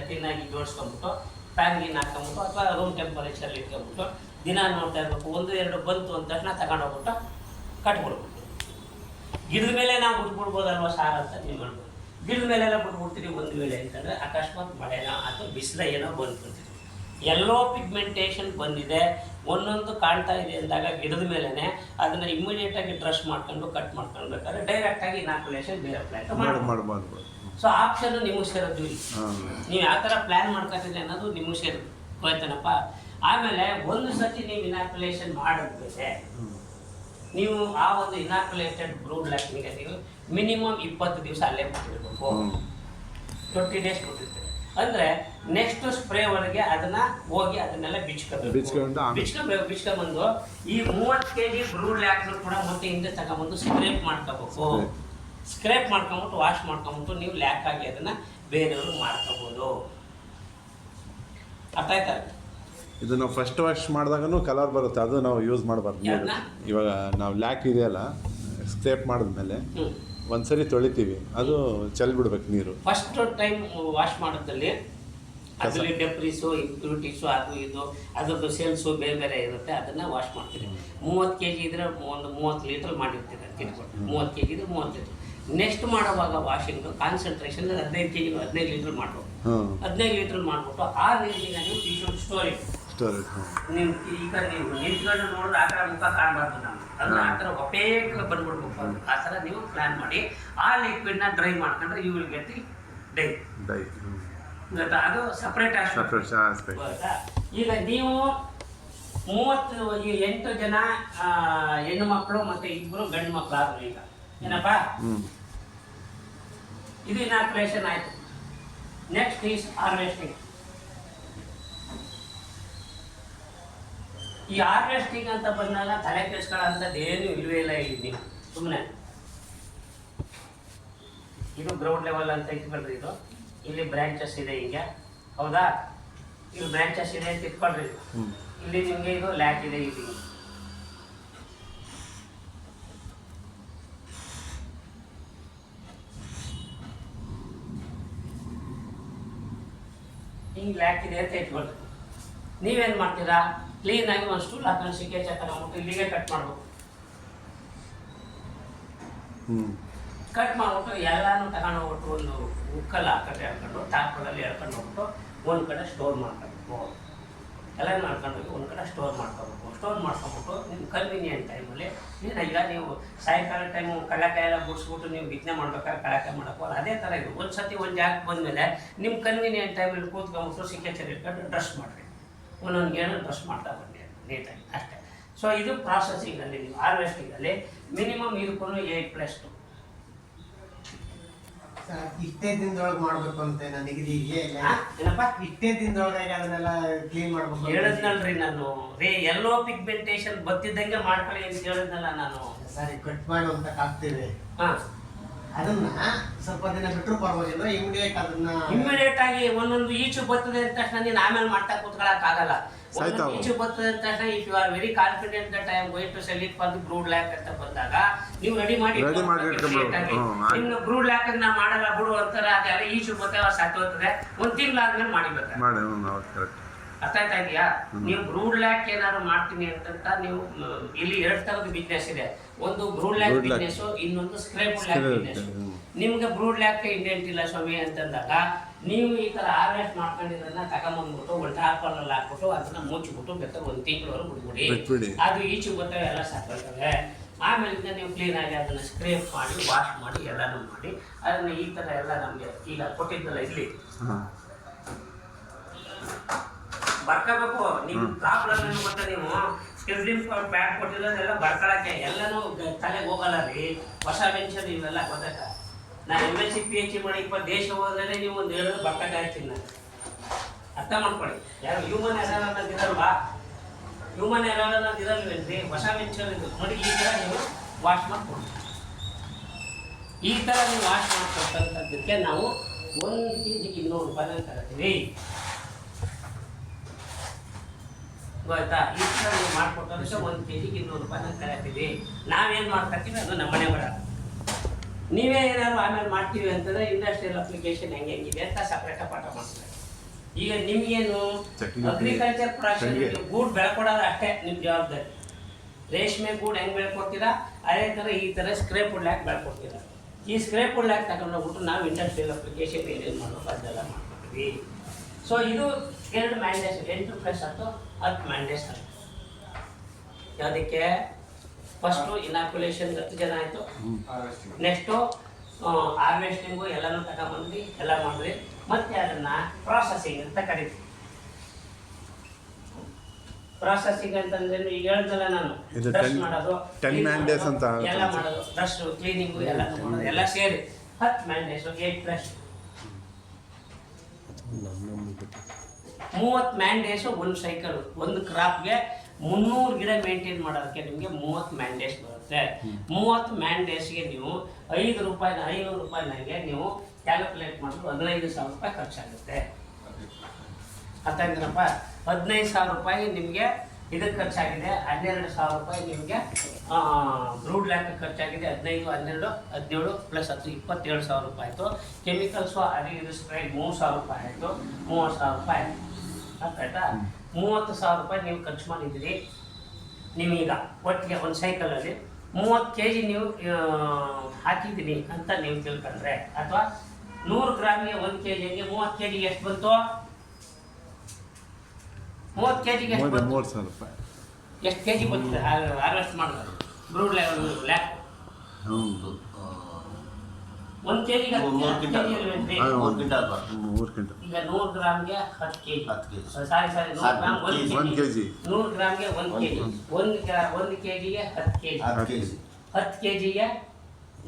ಕ್ಲೀನಾಗಿ ಜೋಡಿಸ್ಕೊಂಬಿಟ್ಟು ಫ್ಯಾನ್ಗಿನ್ ಹಾಕ್ಕೊಂಬಿಟ್ಟು ಅಥವಾ ರೂಮ್ ಟೆಂಪರೇಚರಲ್ಲಿ ಇಟ್ಕೊಂಬಿಟ್ಟು ದಿನ ನೋಡ್ತಾ ಇರಬೇಕು. 1-2 ಬಂತು ಅಂದ ತಕ್ಷಣ ತಗೊಂಡೋಗ್ಬಿಟ್ಟು ಕಟ್ಬಿಡ್ಬೇಕು. ಗಿಡದ ಮೇಲೆ ನಾವು ಬಿಟ್ಬಿಡ್ಬೋದಲ್ವ ಸಾರ್ ಅಂತ ನೀವು ಮಾಡ್ಬೋದು. ಗಿಡದ ಮೇಲೆಲ್ಲ ಬಿಟ್ಬಿಡ್ತೀರಿ ಒಂದು ವೇಳೆ ಅಂತಂದರೆ ಅಕಸ್ಮಾತ್ ಮಳೆನೋ ಅಥವಾ ಬಿಸಿಲ ಏನೋ ಬಂದ್ಬಿಡ್ತೀರಿ, ಎಲ್ಲೋ ಪಿಗ್ಮೆಂಟೇಷನ್ ಬಂದಿದೆ, ಒಂದೊಂದು ಕಾಣ್ತಾ ಇದೆ ಅಂದಾಗ ಗಿಡದ ಮೇಲೇ ಅದನ್ನು ಇಮಿಡಿಯೇಟಾಗಿ ಡ್ರೆಸ್ ಮಾಡ್ಕೊಂಡು ಕಟ್ ಮಾಡ್ಕೊಳ್ಬೇಕಾದ್ರೆ ಡೈರೆಕ್ಟಾಗಿ ಇನಾಕ್ಯುಲೇಷನ್ ಬೇರೆ ಪ್ಲಾಂಟ್ ಮಾಡಬಾರ್ದು. ಸೊ ಆಪ್ಷನ್ ನಿಮಗೆ ಸೇರೋದು ಇಲ್ಲ. ನೀವು ಯಾವ ಥರ ಪ್ಲ್ಯಾನ್ ಮಾಡ್ಕೊತಿದ್ರೆ ಅನ್ನೋದು ನಿಮಗೆ ಸೇರೋದು, ಹೋಯ್ತಾನಪ್ಪ. ಆಮೇಲೆ ಒಂದು ಸತಿ ನೀವು ಇನಾಕ್ಯುಲೇಷನ್ ಮಾಡಿದ್ಮೇಲೆ ನೀವು ಆ ಒಂದು ಇನಾಕ್ಯುಲೇಟೆಡ್ ಬ್ರೂಡ್ ಲ್ಯಾಕ್ನಿಗೆ ನೀವು ಮಿನಿಮಮ್ 20 ದಿವಸ ಅಲ್ಲೇ ಬಿಟ್ಟಿರ್ಬೇಕು. 20 ಡೇಸ್ ಬಿಟ್ಟಿರ್ತೀರಿ ಅಂದರೆ ನೆಕ್ಸ್ಟ್ ಸ್ಪ್ರೇವರೆಗೆ ಅದನ್ನು ಹೋಗಿ ಅದನ್ನೆಲ್ಲ ಬಿಚ್ಕೊಂಡ್ಬಂದು ಈ 30 kg ಬ್ರೂಡ್ ಲ್ಯಾಕ್ನು ಕೂಡ ಮತ್ತೆ ಹಿಂದೆ ತಗೊಂಬಂದು ಸ್ಪ್ರೇ ಮಾಡ್ಕೋಬೇಕು. ಸ್ಕ್ರೇಪ್ ಮಾಡ್ಕೊಂಬಿಟ್ಟು ವಾಶ್ ಮಾಡ್ಕೊಂಬಿಟ್ಟು ನೀವು ಲ್ಯಾಕ್ ಆಗಿ ಅದನ್ನು ಬೇರೆಯವರು ಮಾಡ್ಕೋಬೋದು. ಅರ್ಥ ಆಯ್ತಾ? ಇದು ನಾವು ಫಸ್ಟ್ ವಾಶ್ ಮಾಡಿದಾಗೂ ಕಲರ್ ಬರುತ್ತೆ, ಅದು ನಾವು ಯೂಸ್ ಮಾಡಬಾರ್ದು. ಇವಾಗ ನಾವು ಲ್ಯಾಕ್ ಇದೆಯಲ್ಲ, ಸ್ಕ್ರೇಪ್ ಮಾಡಿದ್ಮೇಲೆ ಒಂದ್ಸರಿ ತೊಳಿತೀವಿ, ಅದು ಚೆಲ್ಬಿಡ್ಬೇಕು ನೀರು. ಫಸ್ಟ್ ಟೈಮ್ ವಾಶ್ ಮಾಡೋದ್ರಲ್ಲಿ ಅದರಲ್ಲಿ ಡೆಬ್ರಿಸು, ಇಂಪ್ಯೂರಿಟೀಸು, ಅದು ಇದು ಅದ್ರದ್ದು ಸೇಲ್ಸು ಬೇರೆ ಬೇರೆ ಇರುತ್ತೆ, ಅದನ್ನು ವಾಶ್ ಮಾಡ್ತೀವಿ. 30 kg ಇದ್ರೆ ಒಂದು 30 ಲೀಟ್ರ್ ಮಾಡಿರ್ತೀವಿ ತಿಳ್ಕೊಂಡು. 30 kg ಇದ್ರೆ 30 ಲೀಟ್ರ್. ನೆಕ್ಸ್ಟ್ ಮಾಡುವಾಗ ವಾಷಿಂಗು ಕಾನ್ಸಂಟ್ರೇಷನ್ 15 kg 15 ಲೀಟ್ರ್ ಮಾಡಬೇಕು. 15 ಲೀಟ್ರ್ ಮಾಡಿಬಿಟ್ಟು ಆ ನೀರಿನ ನೀವು ಟಿ-ಶರ್ಟ್ ಸ್ಟೋರೇಜ್ ನೀವು ಈಗ ನೀವು ನಿಂತ್ಕೊಂಡು ನೋಡಿದ್ರೆ ಆ ಥರ ಮುಖ ಕಾಣಬಾರ್ದು. ನಾವು ಅದನ್ನ ಆ ಥರ ಒಪೇಕ್ ಬಂದ್ಬಿಡ್ಬೇಕು. ಆ ಥರ ನೀವು ಪ್ಲ್ಯಾನ್ ಮಾಡಿ ಆ ಲಿಕ್ವಿಡ್ನ ಡ್ರೈ ಮಾಡ್ಕೊಂಡ್ರೆ you will get the dye. ಅದು ಸಪ್ರೇಟ್ ಆಸ್ಪೆಕ್ಟ್. ಈಗ ನೀವು 38 ಜನ ಹೆಣ್ಣು ಮಕ್ಕಳು ಮತ್ತು 2 ಗಂಡು ಮಕ್ಕಳು ಆದರು. ಈಗ ಏನಪ್ಪ, ಇದು ಇನಾಕ್ಯುಲೇಷನ್ ಆಯಿತು. Next is harvesting. ಈ ಹಾರ್ವೆಸ್ಟಿಂಗ್ ಅಂತ ಬಂದಾಗ ತಲೆ ಕೆಡಿಸ್ಕೊಳ್ಳೋಂಥದ್ದು ಏನು ಇಲ್ಲವೇ ಇಲ್ಲ. ಇಲ್ಲಿ ನೀವು ಸುಮ್ಮನೆ ಇದು ಗ್ರೌಂಡ್ ಲೆವೆಲ್ ಅಂತ ಇಟ್ಕೊಳ್ರಿ. ಇದು ಇಲ್ಲಿ ಬ್ರಾಂಚಸ್ ಇದೆ ಹಿಂಗೆ, ಹೌದಾ? ಇಲ್ಲಿ ಬ್ರಾಂಚಸ್ ಇದೆ ಅಂತ ಇಟ್ಕೊಳ್ರಿ. ಇಲ್ಲಿ ನಿಮಗೆ ಇದು ಲ್ಯಾಕ್ ಇದೆ. ಇಲ್ಲಿ ಹಿಂಗೆ ಲ್ಯಾಕ್ ಇದೆ ಅಂತ ಇಟ್ಕೊಳ್ರಿ. ನೀವೇನು ಮಾಡ್ತೀರಾ? ಕ್ಲೀನಾಗಿ ಒಂದು ಸ್ಟೂಲ್ ಹಾಕೊಂಡು ಸಿಕ್ಕೆ ತಗೊಂಡ್ಬಿಟ್ಟು ಇಲ್ಲಿಗೆ ಕಟ್ ಮಾಡ್ಬೇಕು. ಕಟ್ ಮಾಡ್ಬಿಟ್ಟು ಎಲ್ಲಾನು ತಗೊಂಡು ಹೋಗ್ಬಿಟ್ಟು ಒಂದು ಉಕ್ಕಲ್ಲಿ ಹಾಕಿ ಹೇಳ್ಕೊಂಡು ಟಾಪ್ಗಳಲ್ಲಿ ಹೇಳ್ಕೊಂಡು ಹೋಗ್ಬಿಟ್ಟು ಒಂದು ಕಡೆ ಸ್ಟೋರ್ ಮಾಡ್ಕೊಬೇಕು. ಎಲ್ಲ ಮಾಡ್ಕೊಂಡೋಗಿ ಒಂದು ಕಡೆ ಸ್ಟೋರ್ ಮಾಡ್ಕೊಬೇಕು. ಸ್ಟೋರ್ ಮಾಡ್ಕೊಂಬಿಟ್ಟು ನಿಮ್ಮ ಕನ್ವೀನಿಯಂಟ್ ಟೈಮಲ್ಲಿ ಈಗ ನೀವು ಸಾಯಂಕಾಲ ಟೈಮು ಕಡಲೆಕಾಯಿ ಎಲ್ಲ ಬಿಡಿಸ್ಬಿಟ್ಟು ನೀವು ಬಿತ್ತನೆ ಮಾಡ್ಬೇಕಾದ್ರೆ ಕಡಲೆಕಾಯಿ ಮಾಡೋಕ್ಕಲ್ಲ, ಅದೇ ಥರ ಇದು. ಒಂದು ಸತಿ ಒಂದು ಜಾಗಕ್ಕೆ ಬಂದಮೇಲೆ ನಿಮ್ಮ ಕನ್ವೀನಿಯಂಟ್ ಟೈಮಲ್ಲಿ ಕೂತ್ಕೊಂಬಿಟ್ಟು ಸಿಕ್ಕೆ ಇಟ್ಕೊಂಡು ಡ್ರೆಸ್ ಮಾಡಿರಿ. ಒಂದೊಂದು ಗೇಣು ಡ್ರೆಸ್ ಮಾಡ್ತಾ ಬನ್ನಿ ನೀಟಾಗಿ, ಅಷ್ಟೇ. ಸೊ ಇದು ಪ್ರಾಸೆಸಿಂಗಲ್ಲಿ ನೀವು ಹಾರ್ವೆಸ್ಟಿಂಗಲ್ಲಿ ಮಿನಿಮಮ್ ಇದಕ್ಕೂ 8+2 ಇಷ್ಟೇ ದಿನದೊಳಗೆ ಮಾಡಬೇಕು ಅಂತ ನನಗೆ ಏನಪ್ಪ, ಇಷ್ಟೇ ದಿನದೊಳಗೆ ಅದನ್ನೆಲ್ಲ ಕ್ಲೀನ್ ಮಾಡಬೇಕು ಹೇಳಿದ್ನಲ್ರಿ ನಾನು. ಎಲ್ಲೋ ಪಿಗ್ಮೆಂಟೇಷನ್ ಬತ್ತಿದ್ದಂಗೆ ಮಾಡ್ಕೊಳ್ಳಿ ಅಂತ ಹೇಳಿದ್ನಲ್ಲ ನಾನು. ಸರಿ, ಕಟ್ ಮಾಡಿ ಅಂತ ಹಾಕ್ತೀವಿ. ಹಾಂ, ಅದನ್ನ ಸ್ವಲ್ಪ ದಿನ ಬಿಟ್ಟರು ಪರವಾಗಿಲ್ಲ, ಇಮಿಡಿಯೇಟ್ ಆಗಿ ಒಂದೊಂದು ಈಚು ಬರ್ತದೆ ಅಂತ ತಕ್ಷಣ ನೀನು ಆಮೇಲೆ ಮಾಡ್ತಾ ಕೂತ್ಕೊಳ್ಳೋಕ್ಕಾಗಲ್ಲ. ಈಚು ಬರ್ತದೆ ಅಂತ ತಕ್ಷಣ if you are very confident that I am going to sell it for the brood lac ಅಂತ ಬಂದಾಗ ನೀವು ರೆಡಿ ಮಾಡಿ ಇನ್ನು ಬ್ರೂಡ್ ಲ್ಯಾಕ್ ನಾ ಮಾಡಲ್ಲ ಬಿಡು ಅಂತಾರೆ. ಅದೆಲ್ಲ ಈಚು ಬರ್ತಾವ ಸಾಕೋತದೆ. 1 ತಿಂಗಳಾದ್ಮೇಲೆ ಮಾಡಿಬೇಕು. ಅರ್ಥ ಆಯ್ತಾ ಇದೆಯಾ? ನೀವು ಬ್ರೂಡ್ ಲ್ಯಾಕ್ ಏನಾದ್ರು ಮಾಡ್ತೀನಿ ಅಂತಂತ ನೀವು ಇಲ್ಲಿ 2 ಥರದ ಬಿಸ್ನೆಸ್ ಇದೆ. ಒಂದು ಬ್ರೂಡ್ ಲ್ಯಾಕ್ ಬಿಸ್ನೆಸ್, ಇನ್ನೊಂದು ಸ್ಕ್ರೇಪ್ ಲ್ಯಾಕ್ ಬಿಸ್ನೆಸ್. ನಿಮ್ಗೆ ಬ್ರೂಡ್ ಲ್ಯಾಕ್ ಇಂಡೆಂಟ್ ಇಲ್ಲ ಸ್ವಾಮಿ ಅಂತಂದಾಗ ನೀವು ಈ ಥರ ಹಾರ್ವೆಸ್ಟ್ ಮಾಡ್ಕೊಂಡಿದ್ದನ್ನ ತಗೊಂಬಂದ್ಬಿಟ್ಟು ಒಂದು ಟಾರ್ಪಲ್ಲಿ ಹಾಕ್ಬಿಟ್ಟು ಅದನ್ನ ಮುಚ್ಚಿಬಿಟ್ಟು ಬೇಕಾದ್ರೆ 1 ತಿಂಗಳವರೆಗೂ ಬಿಟ್ಬಿಡಿ. ಅದು ಈಚು ಬರ್ತವೆ, ಎಲ್ಲ ಸಾಕೋತವೆ. ಆಮೇಲಿಂದ ನೀವು ಕ್ಲೀನಾಗಿ ಅದನ್ನು ಸ್ಕ್ರೇಪ್ ಮಾಡಿ ವಾಶ್ ಮಾಡಿ ಎಲ್ಲನೂ ಮಾಡಿ ಅದನ್ನು ಈ ಥರ ಎಲ್ಲ ನಮಗೆ ಈಗ ಕೊಟ್ಟಿದ್ದಲ್ಲ ಇಲ್ಲಿ ಬರ್ಕೋಬೇಕು. ನೀವು ಪ್ರಾಬ್ಲಮ್ ಏನು ಗೊತ್ತಾ, ನೀವು ಸ್ಕೆಡ್ಲಿಂಗ್ ಪ್ಯಾಕ್ ಕೊಟ್ಟಿರೋದೆಲ್ಲ ಬರ್ಕೊಳಕ್ಕೆ ಎಲ್ಲನೂ ತಲೆಗೆ ಹೋಗಲ್ಲ ರೀ. ಹೊಸ ವೆಂಚರ್ ಇವೆಲ್ಲ ಗೊತ್ತಾಗ. ನಾನು MSc PhD ಮಾಡಿ 20 ದೇಶ ಹೋದ್ರೆ ನೀವು ಒಂದು ಹೇಳೋದು ಬರ್ಕೊಳ್ತೀನಿ ನಾನು. ಅರ್ಥ ಮಾಡ್ಕೊಳ್ಳಿ. ಯಾರು ಹ್ಯೂಮನ್ ಎರರ್ ಅನ್ನೋದು ಇರಲ್ವಾ? ಹ್ಯೂಮನ್ ಎರರ್ ಅನ್ನೋದು ಇರಲ್ವೇನ್ರಿ? ಹೊಸ ವೆಂಚರ್ ಇದು ನೋಡಿ. ಈ ಥರ ನೀವು ವಾಶ್ ಮಾಡ್ಕೊಂಡು ಈ ಥರ ನೀವು ವಾಶ್ ಮಾಡ್ಕೊಳ್ತಕ್ಕಂಥದ್ದಕ್ಕೆ ನಾವು 1 kg 200 ರೂಪಾಯಿ ತಗೋತೀವಿ. ಗೊತ್ತಾ? ಈ ಥರ ನೀವು ಮಾಡ್ಕೊಟ್ಟೋದಕ್ಕೆ 1 kg 200 ರೂಪಾಯಿ ತಗೋತೀವಿ. ನಾವೇನು ಮಾಡ್ಕೊತೀವಿ ಅದು ನಮ್ಮ ಮನೆ ಬರೋದು. ನೀವೇ ಏನಾದ್ರು ಆಮೇಲೆ ಮಾಡ್ತೀವಿ ಅಂತಂದರೆ ಇಂಡಸ್ಟ್ರಿಯಲ್ ಅಪ್ಲಿಕೇಶನ್ ಹೆಂಗಿದೆ ಅಂತ ಸಪ್ರೇಟ ಪಾಠ ಮಾಡ್ತಾರೆ. ಈಗ ನಿಮಗೇನು ಅಗ್ರಿಕಲ್ಚರ್ ಪ್ರೊಡಕ್ಷನ್ ಗೂಡ್ ಬೆಳ್ಕೊಡೋದು ಅಷ್ಟೇ ನಿಮ್ಮ ಜವಾಬ್ದಾರಿ. ರೇಷ್ಮೆ ಗೂಡ್ ಹೆಂಗೆ ಬೆಳ್ಕೊಡ್ತೀರಾ ಅದೇ ಥರ ಈ ಥರ ಸ್ಕ್ರೇಪ್ ವುಡ್ ಲ್ಯಾಕ್ ಬೆಳ್ಕೊಡ್ತೀರಾ. ಈ ಸ್ಕ್ರೇಪ್ ವುಡ್ ಲ್ಯಾಕ್ ತಗೊಂಡೋಗ್ಬಿಟ್ಟು ನಾವು ಇಂಡಸ್ಟ್ರಿಯಲ್ ಅಪ್ಲಿಕೇಶನ್ ಏನೇನು ಮಾಡಬೇಕು ಅದೆಲ್ಲ ಮಾಡ್ಕೊತೀವಿ. ಸೊ ಇದು 2 ಮ್ಯಾಂಡೇಸ್, 8+10 10 ಮ್ಯಾಂಡೇಸ್ ಆಯಿತು. ಯಾವುದಕ್ಕೆ? ಫಸ್ಟು ಇನಾಕ್ಯುಲೇಷನ್ 10 ಜನ ಆಯಿತು. ನೆಕ್ಸ್ಟು ಹಾರ್ವೆಸ್ಟಿಂಗು ಎಲ್ಲನೂ ತಗೊಂಡ್ಬಂದ್ವಿ, ಎಲ್ಲ ಮಾಡಿದ್ವಿ. ಮತ್ತೆ ಅದನ್ನು ಪ್ರಾಸೆಸಿಂಗ್ ಅಂತ ಕರಿತೀವಿ. ಪ್ರಾಸೆಸಿಂಗ್ ಅಂತಂದ್ರೆ ಈಗ ಹೇಳ್ದಲ್ಲ ನಾನು, ಬ್ರಷ್ ಮಾಡೋದು ಎಲ್ಲ ಮಾಡೋದು, ಬ್ರಷ್ ಕ್ಲೀನಿಂಗು ಎಲ್ಲ ಮಾಡೋದು ಎಲ್ಲ ಸೇರಿ 10 ಮ್ಯಾಂಡೇಸು. 8+. 30 ಮ್ಯಾಂಡೇಸು ಒಂದು ಸೈಕಲ್. ಒಂದು ಕ್ರಾಪ್ಗೆ 300 ಗಿಡ ಮೇಂಟೈನ್ ಮಾಡೋದಕ್ಕೆ ನಿಮಗೆ 30 ಮ್ಯಾಂಡೇಸ್ ಬರುತ್ತೆ. 30 ಮ್ಯಾಂಡೇಸ್ಗೆ ನೀವು ರೂಪಾಯಿನ 500 ರೂಪಾಯಿ ನನಗೆ ನೀವು ಕ್ಯಾಲ್ಕುಲೇಟ್ ಮಾಡಿದ್ರು 15,000 ರೂಪಾಯಿ ಖರ್ಚಾಗುತ್ತೆ. ಅರ್ಥ ಆಯ್ತೇನಪ್ಪ? 15,000 ರೂಪಾಯಿ ನಿಮಗೆ ಇದಕ್ಕೆ ಖರ್ಚಾಗಿದೆ. 12,000 ರೂಪಾಯಿ ನಿಮಗೆ ಬ್ರೂಡ್ ಲ್ಯಾಕ್ ಖರ್ಚಾಗಿದೆ. 15, 12, 17 ಪ್ಲಸ್ 10 27,000 ರೂಪಾಯಿ ಆಯಿತು. ಕೆಮಿಕಲ್ಸು ಅದು ಇದು ಸ್ಪ್ರೇ 3,000 ರೂಪಾಯಿ ಆಯಿತು. 30,000 ರೂಪಾಯಿ ಆಯಿತು. ಅರ್ಥ ಆಯ್ತಾ? 30,000 ರೂಪಾಯಿ ನೀವು ಖರ್ಚು ಮಾಡಿದ್ದೀರಿ. ನೀವೀಗ ಒಟ್ಟಿಗೆ ಒಂದು ಸೈಕಲಲ್ಲಿ 30 kg ನೀವು ಹಾಕಿದ್ದೀನಿ ಅಂತ ನೀವು ತಿಳ್ಕೊಂಡ್ರೆ, ಅಥವಾ 100 ಗ್ರಾಮ್ಗೆ 1 kgಗೆ 30 kg ಎಷ್ಟು ಬಂತು? 30 kgಗೆ ಎಷ್ಟು ಬಂತು? 3,000 ರೂಪಾಯಿ. ಎಷ್ಟು kg ಬರ್ತದೆ ಹಾರ್ವೆಸ್ಟ್ ಮಾಡೋದು ಬ್ರೂಡ್ ಲ್ಯಾಕ್? 1 kgಗೆ 3 ಕ್ವಿಂಟಲ್. ಈಗ 100 ಗ್ರಾಮ್ಗೆ 10 kg. ಸಾರಿ 100 gram 1 kg. 100 ಗ್ರಾಮ್ಗೆ 1 kg. 1 kgಗೆ 10 kg. 10 kgಗೆ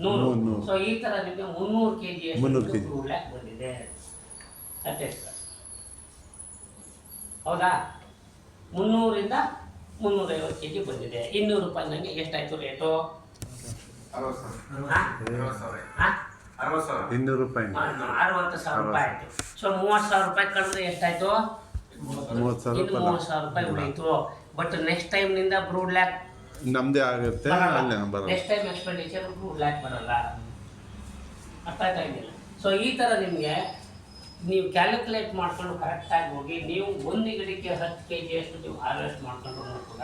100. So ಈ ಥರ ನಿಮಗೆ 300 kg ಬ್ರೂಡ್ ಲ್ಯಾಕ್ ಬಂದಿದೆ. ಅಷ್ಟೇ ಹೌದಾ? 300ರಿಂದ 350 kg ಬಂದಿದೆ. 200 ರೂಪಾಯಿ ನನಗೆ ಎಷ್ಟಾಯ್ತು ರೇಟು? 200 ರೂಪಾಯಿ. 60,000 ರೂಪಾಯಿ ಆಯ್ತು. ಸೊ 30,000 ರೂಪಾಯಿ ಕಳೆದ್ರೆ ಎಷ್ಟಾಯ್ತು? 30,000 ರೂಪಾಯಿ ಉಳಿಯಿತು. ಬಟ್ ನೆಕ್ಸ್ಟ್ ಟೈಮ್ ನಿಂದ ಬ್ರೂಡ್ ಲ್ಯಾಕ್ ನಮ್ದೇ ಆಗುತ್ತೆ. Next time expenditure brood lac ಬರಲ್ಲ. ಅರ್ಥ ಆಯ್ತಾ ಇದೆಯಲ್ಲ? ಸೊ ಈ ಥರ ನಿಮಗೆ ನೀವು ಕ್ಯಾಲ್ಕುಲೇಟ್ ಮಾಡ್ಕೊಂಡು ಕರೆಕ್ಟಾಗಿ ಹೋಗಿ ನೀವು ಒಂದು ಗಿಡಕ್ಕೆ 10 kg ಅಷ್ಟು ನೀವು ಹಾರ್ವೆಸ್ಟ್ ಮಾಡ್ಕೊಂಡ್ರು ಕೂಡ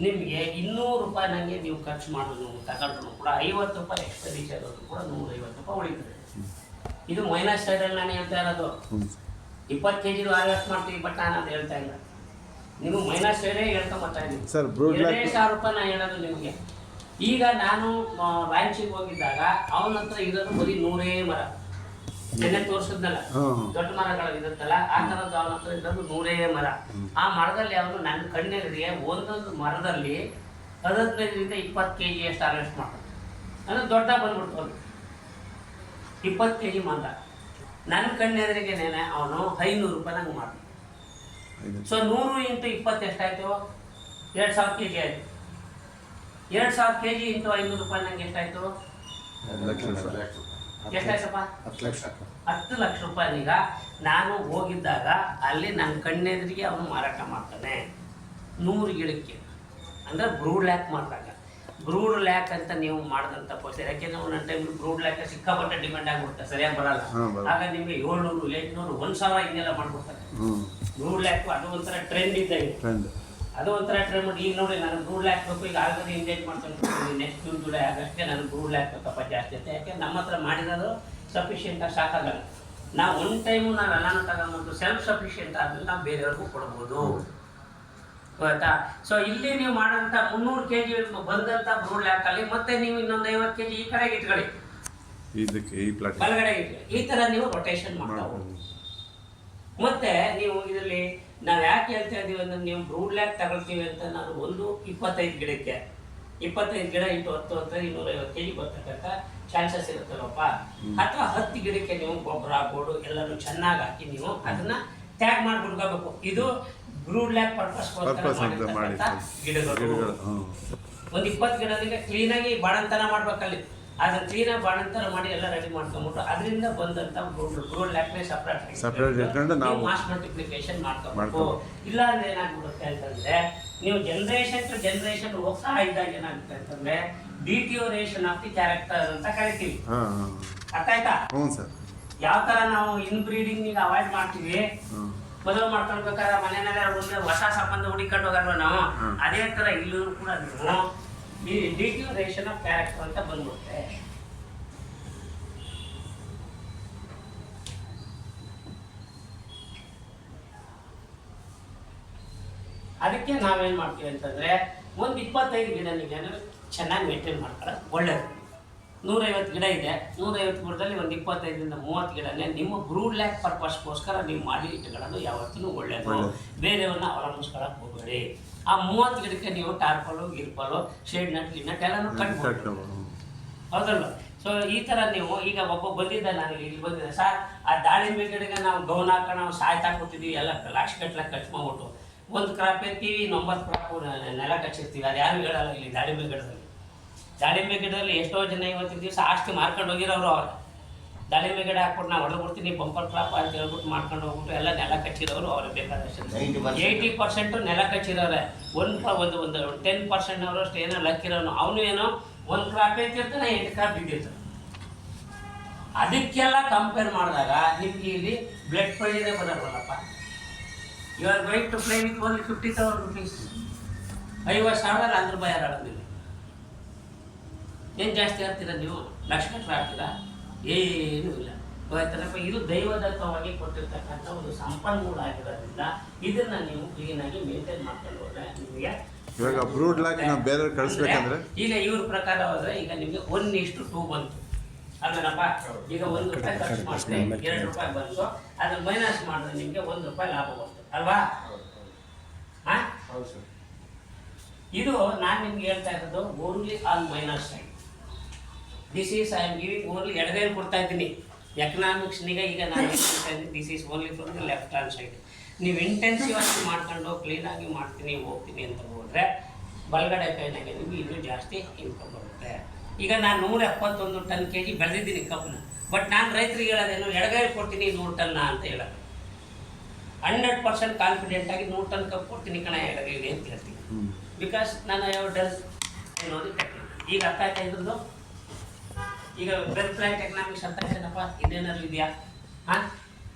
ನಿಮಗೆ 200 ರೂಪಾಯಿ ನನಗೆ ನೀವು ಖರ್ಚು ಮಾಡೋದು ತಗೊಂಡ್ರು ಕೂಡ 50 ರೂಪಾಯಿ ಎಕ್ಸ್ಪೆಂಡಿಚರ್ ಕೂಡ 150 ರೂಪಾಯಿ ಉಳಿತದೆ. ಇದು ಮೈನಸ್ ಸೈಡಲ್ಲಿ ನಾನು ಹೇಳ್ತಾ ಇರೋದು. 20 kg ಹಾರ್ವೆಸ್ಟ್ ಮಾಡ್ತೀವಿ, ಬಟ್ ನಾನು ಅದು ಹೇಳ್ತಾ ಇಲ್ಲ. ನೀವು ಮೈನಸ್ ಸೈಡೇ ಹೇಳ್ಕೊಂಬತ್ತಾ ಇದ್ದೀನಿ. 2,500 ರೂಪಾಯಿ ನಾನು ಹೇಳೋದು ನಿಮಗೆ. ಈಗ ನಾನು ರಾಂಚಿಗೆ ಹೋಗಿದ್ದಾಗ ಅವನ ಹತ್ರ ಇರೋದು ಬರೀ 100 ಮರ. ನೆನ್ನೆ ತೋರಿಸಿದ್ನಲ್ಲ ದೊಡ್ಡ ಮರಗಳಿರುತ್ತಲ್ಲ, ಆ ಥರದ್ದು ಅವನ ಹತ್ರ ಇರೋದು 100 ಮರ. ಆ ಮರದಲ್ಲಿ ಅವನು ನನ್ನ ಕಣ್ಣೆರಿಗೆ ಒಂದೊಂದು ಮರದಲ್ಲಿ 15ರಿಂದ 20 kg ಅಷ್ಟು ಹಾರ್ವೆಸ್ಟ್ ಮಾಡ್ತಾನೆ. ಅಂದರೆ ದೊಡ್ಡ ಬಂದ್ಬಿಡ್ತು ಅದು 20 kg ಮರ. ನನ್ನ ಕಣ್ಣೆದರಿಗೆ ಅವನು 500 ರೂಪಾಯಿ ನಂಗೆ ಮಾಡ್ತಾನೆ. ಸೊ 100 × 20 ಎಷ್ಟಾಯ್ತು? 2,000 kg ಆಯಿತು. 2,000 kg × 500 ರೂಪಾಯಿ ನಂಗೆ ಎಷ್ಟಾಯ್ತು? ಎಷ್ಟಾಯ್ತಪ್ಪ? 10 ಲಕ್ಷ ರೂಪಾಯಿ. ಈಗ ನಾನು ಹೋಗಿದ್ದಾಗ ಅಲ್ಲಿ ನನ್ನ ಕಣ್ಣೆದುರಿಗೆ ಅವನು ಮಾರಾಟ ಮಾಡ್ತಾನೆ 100 ಗಿಡಕ್ಕೆ. ಅಂದರೆ ಬ್ರೂಡ್ ಲ್ಯಾಕ್ ಮಾಡಿದಾಗ ಬ್ರೂಡ್ ಲ್ಯಾಕ್ ಅಂತ ನೀವು ಮಾಡಿದಂಥ ಪೋಸ್ಟ್. ಯಾಕೆಂದ್ರೆ ಒಂದೊಂದು ಟೈಮ್ ಬ್ರೂಡ್ ಲ್ಯಾಕ್ ಸಿಕ್ಕಾಪಟ್ಟೆ ಡಿಮ್ಯಾಂಡ್ ಆಗಿಬಿಡುತ್ತೆ, ಸರಿಯಾಗಿ ಬರಲ್ಲ. ಆಗ ನಿಮಗೆ 700, 800, 1,000 ಹಿಂಗೆಲ್ಲ ಮಾಡ್ಬಿಡ್ತಾರೆ ಬ್ರೂಡ್ ಲ್ಯಾಕ್. ಅದು ಒಂಥರ ಟ್ರೆಂಡ್ ಇದ್ದಂಗೆ. ಅದು ಒಂಥರ ಟ್ರೆಂಡ್ ಮಾಡಿ ಈಗ ನೋಡಿ ನನಗೆ ಬ್ರೂಡ್ ಲ್ಯಾಕ್ ಬೇಕು. ಈಗ ಆಲ್ರೆಡಿ ಎಂಗೇಜ್ ಮಾಡ್ಕೊಂಡು ನೆಕ್ಸ್ಟ್ ಜೂನ್ ಜುಲೈ ಆಗಸ್ಟ್ಗೆ ನನಗೆ ಬ್ರೂಡ್ ಲ್ಯಾಕ್ ಬೇಕಪ್ಪ ಜಾಸ್ತಿ ಅಂತ. ಯಾಕೆ ನಮ್ಮ ಹತ್ರ ಮಾಡಿರೋದು ಸಫಿಷಿಯೆಂಟಾಗಿ ಸಾಕಾಗಲ್ಲ. ನಾವು ಒಂದು ಟೈಮು ನಾವು ಎಲ್ಲನೂ ತಗೊಂಡ್ಬಿಟ್ಟು ಸೆಲ್ಫ್ ಸಫಿಷಿಯೆಂಟ್ ಆದಮೇಲೆ ನಾವು ಬೇರೆಯವ್ರಿಗೂ ಕೊಡ್ಬೋದು, ಗೊತ್ತಾ? ಸೊ ಇಲ್ಲಿ ನೀವು ಮಾಡೋಂಥ 300 kg ಬಂದಂಥ ಬ್ರೂಡ್ ಲ್ಯಾಕಲ್ಲಿ ಮತ್ತೆ ನೀವು ಇನ್ನೊಂದು 50 kg ಈ ಕಡೆಗೆ ಇಟ್ಕೊಳ್ಳಿ, ಬಲಗಡೆ ಇಟ್ಕೊಳ್ಳಿ. ಈ ಥರ ನೀವು ರೊಟೇಷನ್ ಮಾಡ್ಬೋದು. ಮತ್ತೆ ನೀವು ಇದರಲ್ಲಿ ನಾವು ಯಾಕೆ ಹೇಳ್ತಾ ಇದ್ದೀವಿ ಅಂದ್ರೆ, ನೀವು ಬ್ರೂಡ್ ಲ್ಯಾಕ್ ತಗೊಳ್ತೀವಿ ಅಂತ ನಾನು 25 ಗಿಡಕ್ಕೆ 25 ಗಿಡ × 10 ಅಂತ 250 kg ಬರ್ತಕ್ಕಂಥ ಚಾನ್ಸಸ್ ಇರುತ್ತಲ್ಲಪ್ಪ. ಅಥವಾ 10 ಗಿಡಕ್ಕೆ ನೀವು ಗೊಬ್ಬರ ಗೋಡು ಎಲ್ಲರೂ ಚೆನ್ನಾಗಿ ಹಾಕಿ ನೀವು ಅದನ್ನ ಟ್ಯಾಗ್ ಮಾಡಿ ಬಿಡ್ಕೋಬೇಕು. ಇದು ಬ್ರೂಡ್ ಲ್ಯಾಕ್ ಪರ್ಪಸ್ಗೋಸ್ಕರ ಮಾಡಿರ್ತಕ್ಕಂಥ ಗಿಡಗಳು. ಒಂದು 20 ಗಿಡಗಳಿಗೆ ಕ್ಲೀನಾಗಿ ಬಾಣಂತನ ಮಾಡ್ಬೇಕಲ್ಲಿ. ಅದನ್ನ ಕ್ಲೀನಾಗಿ ಬಾಣಂತರ ಮಾಡಿ ಎಲ್ಲ ರೆಡಿ ಮಾಡ್ಕೊಂಡ್ಬಿಟ್ಟು ಅದರಿಂದ ಬಂದಂಥ ಬ್ರೂಡ್ ಲ್ಯಾಕ್ನೇ ಸಪ್ರೇಟ್ ಇಟ್ಕೊಂಡು ನಾವು ಮಾಸ್ ಮಲ್ಟಿಪ್ಲಿಕೇಶನ್ ಮಾಡ್ಕೋಬೇಕು. ಇಲ್ಲ ಅಂದ್ರೆ ಏನಾಗ್ಬಿಡುತ್ತೆ ಅಂತಂದ್ರೆ, ನೀವು ಜನರೇಷನ್ ಟು ಜನರೇಷನ್ ಹೋಗ್ತಾ ಇದ್ದಾಗ ಏನಾಗುತ್ತೆ ಅಂತಂದ್ರೆ ಡಿಟ್ಯೂರೇಷನ್ ಆಫ್ ದಿ ಕ್ಯಾರೆಕ್ಟರ್ ಅಂತ ಕರಿತೀವಿ. ಅರ್ಥ ಆಯ್ತಾ? ಯಾವ ತರ ನಾವು ಇನ್ಬ್ರೀಡಿಂಗ್ ಈಗ ಅವಾಯ್ಡ್ ಮಾಡ್ತೀವಿ, ಮದುವೆ ಮಾಡ್ಕೊಳ್ಬೇಕಾದ್ರೆ ಮನೆಯಲ್ಲೇ ಒಂದು ಹೊಸ ಸಂಬಂಧ ಹುಡುಕೊಂಡು ಹೋಗಲ್ವ ನಾವು, ಅದೇ ತರ ಇಲ್ಲೂ ಕೂಡ ನೀವು ಈ ಡಿಟ್ಯೂರೇಷನ್ ಆಫ್ ಕ್ಯಾರೆಕ್ಟರ್ ಅಂತ ಬಂದ್ಬಿಡುತ್ತೆ. ಅದಕ್ಕೆ ನಾವೇನು ಮಾಡ್ತೀವಿ ಅಂತಂದರೆ, ಒಂದು 25 ಗಿಡ ನೀವು ಚೆನ್ನಾಗಿ ಮೇಂಟೈನ್ ಮಾಡ್ತಾರೆ ಒಳ್ಳೆಯದು. 150 ಗಿಡ ಇದೆ, 150 ಗಿಡದಲ್ಲಿ ಒಂದು 25ರಿಂದ 30 ಗಿಡನೇ ನಿಮ್ಮ ಬ್ರೂಡ್ ಲ್ಯಾಕ್ ಪರ್ಪಸ್ಗೋಸ್ಕರ ನೀವು ಮಾಡಿ ಇಟ್ಕೊಳ್ಳೋದು ಯಾವತ್ತೂ ಒಳ್ಳೆಯದು. ಬೇರೆಯವ್ರನ್ನ ಅವಲಂಬಿಸ್ಕೊಳಕ್ಕೆ ಹೋಗಬೇಡಿ. ಆ 30 ಗಿಡಕ್ಕೆ ನೀವು ಟಾರ್ಪಲು ಗಿರ್ಪಲು ಶೇಡ್ ನಟ್ ಗಿನ್ನಟ್ ಎಲ್ಲನೂ ಕಟ್ಬೋದು, ಹೌದಲ್ವ? ಸೊ ಈ ಥರ ನೀವು ಈಗ ಒಬ್ಬ ಬಂದಿದ್ದ, ನಾನು ಇಲ್ಲಿ ಬಂದಿದ್ದೆ ಸರ್, ಆ ದಾಳಿಂಬೆ ಗಿಡಕ್ಕೆ ನಾವು ಗೌನ್ ಹಾಕೊಂಡು ನಾವು ಸಾಯ್ತಾ ಕೂತಿದ್ವಿ, ಎಲ್ಲ ಲಕ್ಷ ಗಟ್ಟಲೆ ಖರ್ಚು ಮಾಡ್ಬಿಟ್ಟು ಒಂದು ಕ್ರಾಪ್ ಎತ್ತೀವಿ, 9 ಕ್ರಾಪ್ ನೆಲ ಕಚ್ಚಿರ್ತೀವಿ. ಅದು ಯಾರು ಹೇಳಲ್ಲ ಇಲ್ಲಿ ದಾಳಿಂಬೆ ಗಿಡದಲ್ಲಿ. ದಾಳಿಂಬೆ ಗಿಡದಲ್ಲಿ ಎಷ್ಟೋ ಜನ ಇವತ್ತಿನ ದಿವಸ ಆಸ್ತಿ ಮಾರ್ಕೊಂಡು ಹೋಗಿರೋರು ಅವ್ರು. ದಾಳಿಂಬೆ ಗಿಡ ಹಾಕ್ಬಿಟ್ಟು ನಾವು ಹೊಡೆದ್ಬಿಡ್ತೀನಿ ಬಂಪರ್ ಕ್ರಾಪ್ ಅಂತ ಹೇಳ್ಬಿಟ್ಟು ಮಾಡ್ಕೊಂಡು ಹೋಗ್ಬಿಟ್ಟು ಎಲ್ಲ ನೆಲ ಕಚ್ಚಿರೋರು ಅವ್ರಿಗೆ ಬೇಕಾದಷ್ಟು 80% ನೆಲ ಕಚ್ಚಿರೋರೆ. ಒಂದು 10% ಅವರಷ್ಟು ಏನೋ ಲಕ್ಕಿರೋನು ಅವನು ಏನೋ ಒಂದು ಕ್ರಾಪ್ ಎತ್ತಿರ್ತಾನೆ 8 ಕ್ರಾಪ್ ಬಿದ್ದಿರ್ತಾನೆ. ಅದಕ್ಕೆಲ್ಲ ಕಂಪೇರ್ ಮಾಡಿದಾಗ ನಿಮ್ಗೆ ಇಲ್ಲಿ ಬ್ಲಡ್ ಪ್ರೆಷರೇ ಬರೋಲ್ಲಪ್ಪ. You are going to play with only 50,000 rupees. 50,000 ₹100 ಆಡೋದಿಲ್ಲ. ಏನು ಜಾಸ್ತಿ ಆಗ್ತೀರಾ ನೀವು? ಲಕ್ಷಗಟ್ಟಲೆ ಆಗ್ತೀರಾ? ಏನೂ ಇಲ್ಲ. ಆಯ್ತನಪ್ಪ, ಇದು ದೈವದತ್ತವಾಗಿ ಕೊಟ್ಟಿರ್ತಕ್ಕಂಥ ಒಂದು ಸಂಪನ್ಮೂಲ ಆಗಿರೋದ್ರಿಂದ ಇದನ್ನ ನೀವು ಕ್ಲೀನಾಗಿ ಮೇಂಟೈನ್ ಮಾಡ್ಕೊಂಡು ಹೋದ್ರೆ ನಿಮಗೆ ಇವಾಗ ಬ್ರೂಡ್ ಲಾಗಿ ನಾವು ಬೇರೆ ಕಳಿಸ್ಬೇಕಂದ್ರೆ ಈಗ ಇವ್ರ ಪ್ರಕಾರ ಹೋದ್ರೆ ಈಗ ನಿಮಗೆ 1:2 ಬಂತು ಅಲ್ವೇನಪ್ಪ. ಈಗ ₹1 ಖರ್ಚು ಮಾಡಿದ್ರೆ ₹2 ಬಂತು, ಅದನ್ನ ಮೈನಸ್ ಮಾಡಿದ್ರೆ ನಿಮಗೆ ₹1 ಲಾಭ ಬಂತು ಅಲ್ವಾ? ಹಾಂ, ಇದು ನಾನು ನಿಮ್ಗೆ ಹೇಳ್ತಾ ಇರೋದು only on minus side. This is I am giving only ಎಡಗೈಲಿ ಕೊಡ್ತಾ ಇದ್ದೀನಿ ಎಕನಾಮಿಕ್ಸ್ನಿಗೆ. ಈಗ ನಾನು ಹೇಳ್ತಾ ಇದ್ದೀನಿ this is only from the left hand side. ನೀವು ಇಂಟೆನ್ಸಿವ್ ಆಗಿ ಮಾಡ್ಕೊಂಡು ಕ್ಲೀನಾಗಿ ಮಾಡ್ತೀನಿ ಹೋಗ್ತೀನಿ ಅಂತ ಹೋದರೆ ಬಲಗಡೆ ಕೈನಾಗೆ ನಿಮಗೆ ಇನ್ನೂ ಜಾಸ್ತಿ ಇನ್ಕಮ್ ಬರುತ್ತೆ. ಈಗ ನಾನು 171 ಟನ್ kg ಬೆಳೆದಿದ್ದೀನಿ ಕಬ್ಬನ್ನ. ಬಟ್ ನಾನು ರೈತರಿಗೆ ಹೇಳೋದೇನು, ಎಡಗೈಲಿ ಕೊಡ್ತೀನಿ 100 ಟನ್ನ ಅಂತ ಹೇಳೋದು. 100% ಕಾನ್ಫಿಡೆಂಟ್ ಆಗಿ 100 ಟನ್ ಕಬ್ಬು ಕೊಡ್ತೀನಿ ಕಣ ಎಡಗೈಲಿ ಅಂತ ಹೇಳ್ತೀನಿ. ಬಿಕಾಸ್ ನಾನು ಯಾವ ಡಸ್ ಅನ್ನೋದು ಕಟ್ತೀನಿ. ಈಗ ಅರ್ಥ ಆಯ್ತಾ ಇದ್ರದ್ದು? ಈಗ ವೆಲ್ ಪ್ಲಾಂಟ್ ಎಕನಾಮಿಕ್ಸ್ ಅರ್ಥ ಆಯ್ತೇನಪ್ಪ? ಇದೇನಾದ್ರು ಇದೆಯಾ? ಹಾಂ,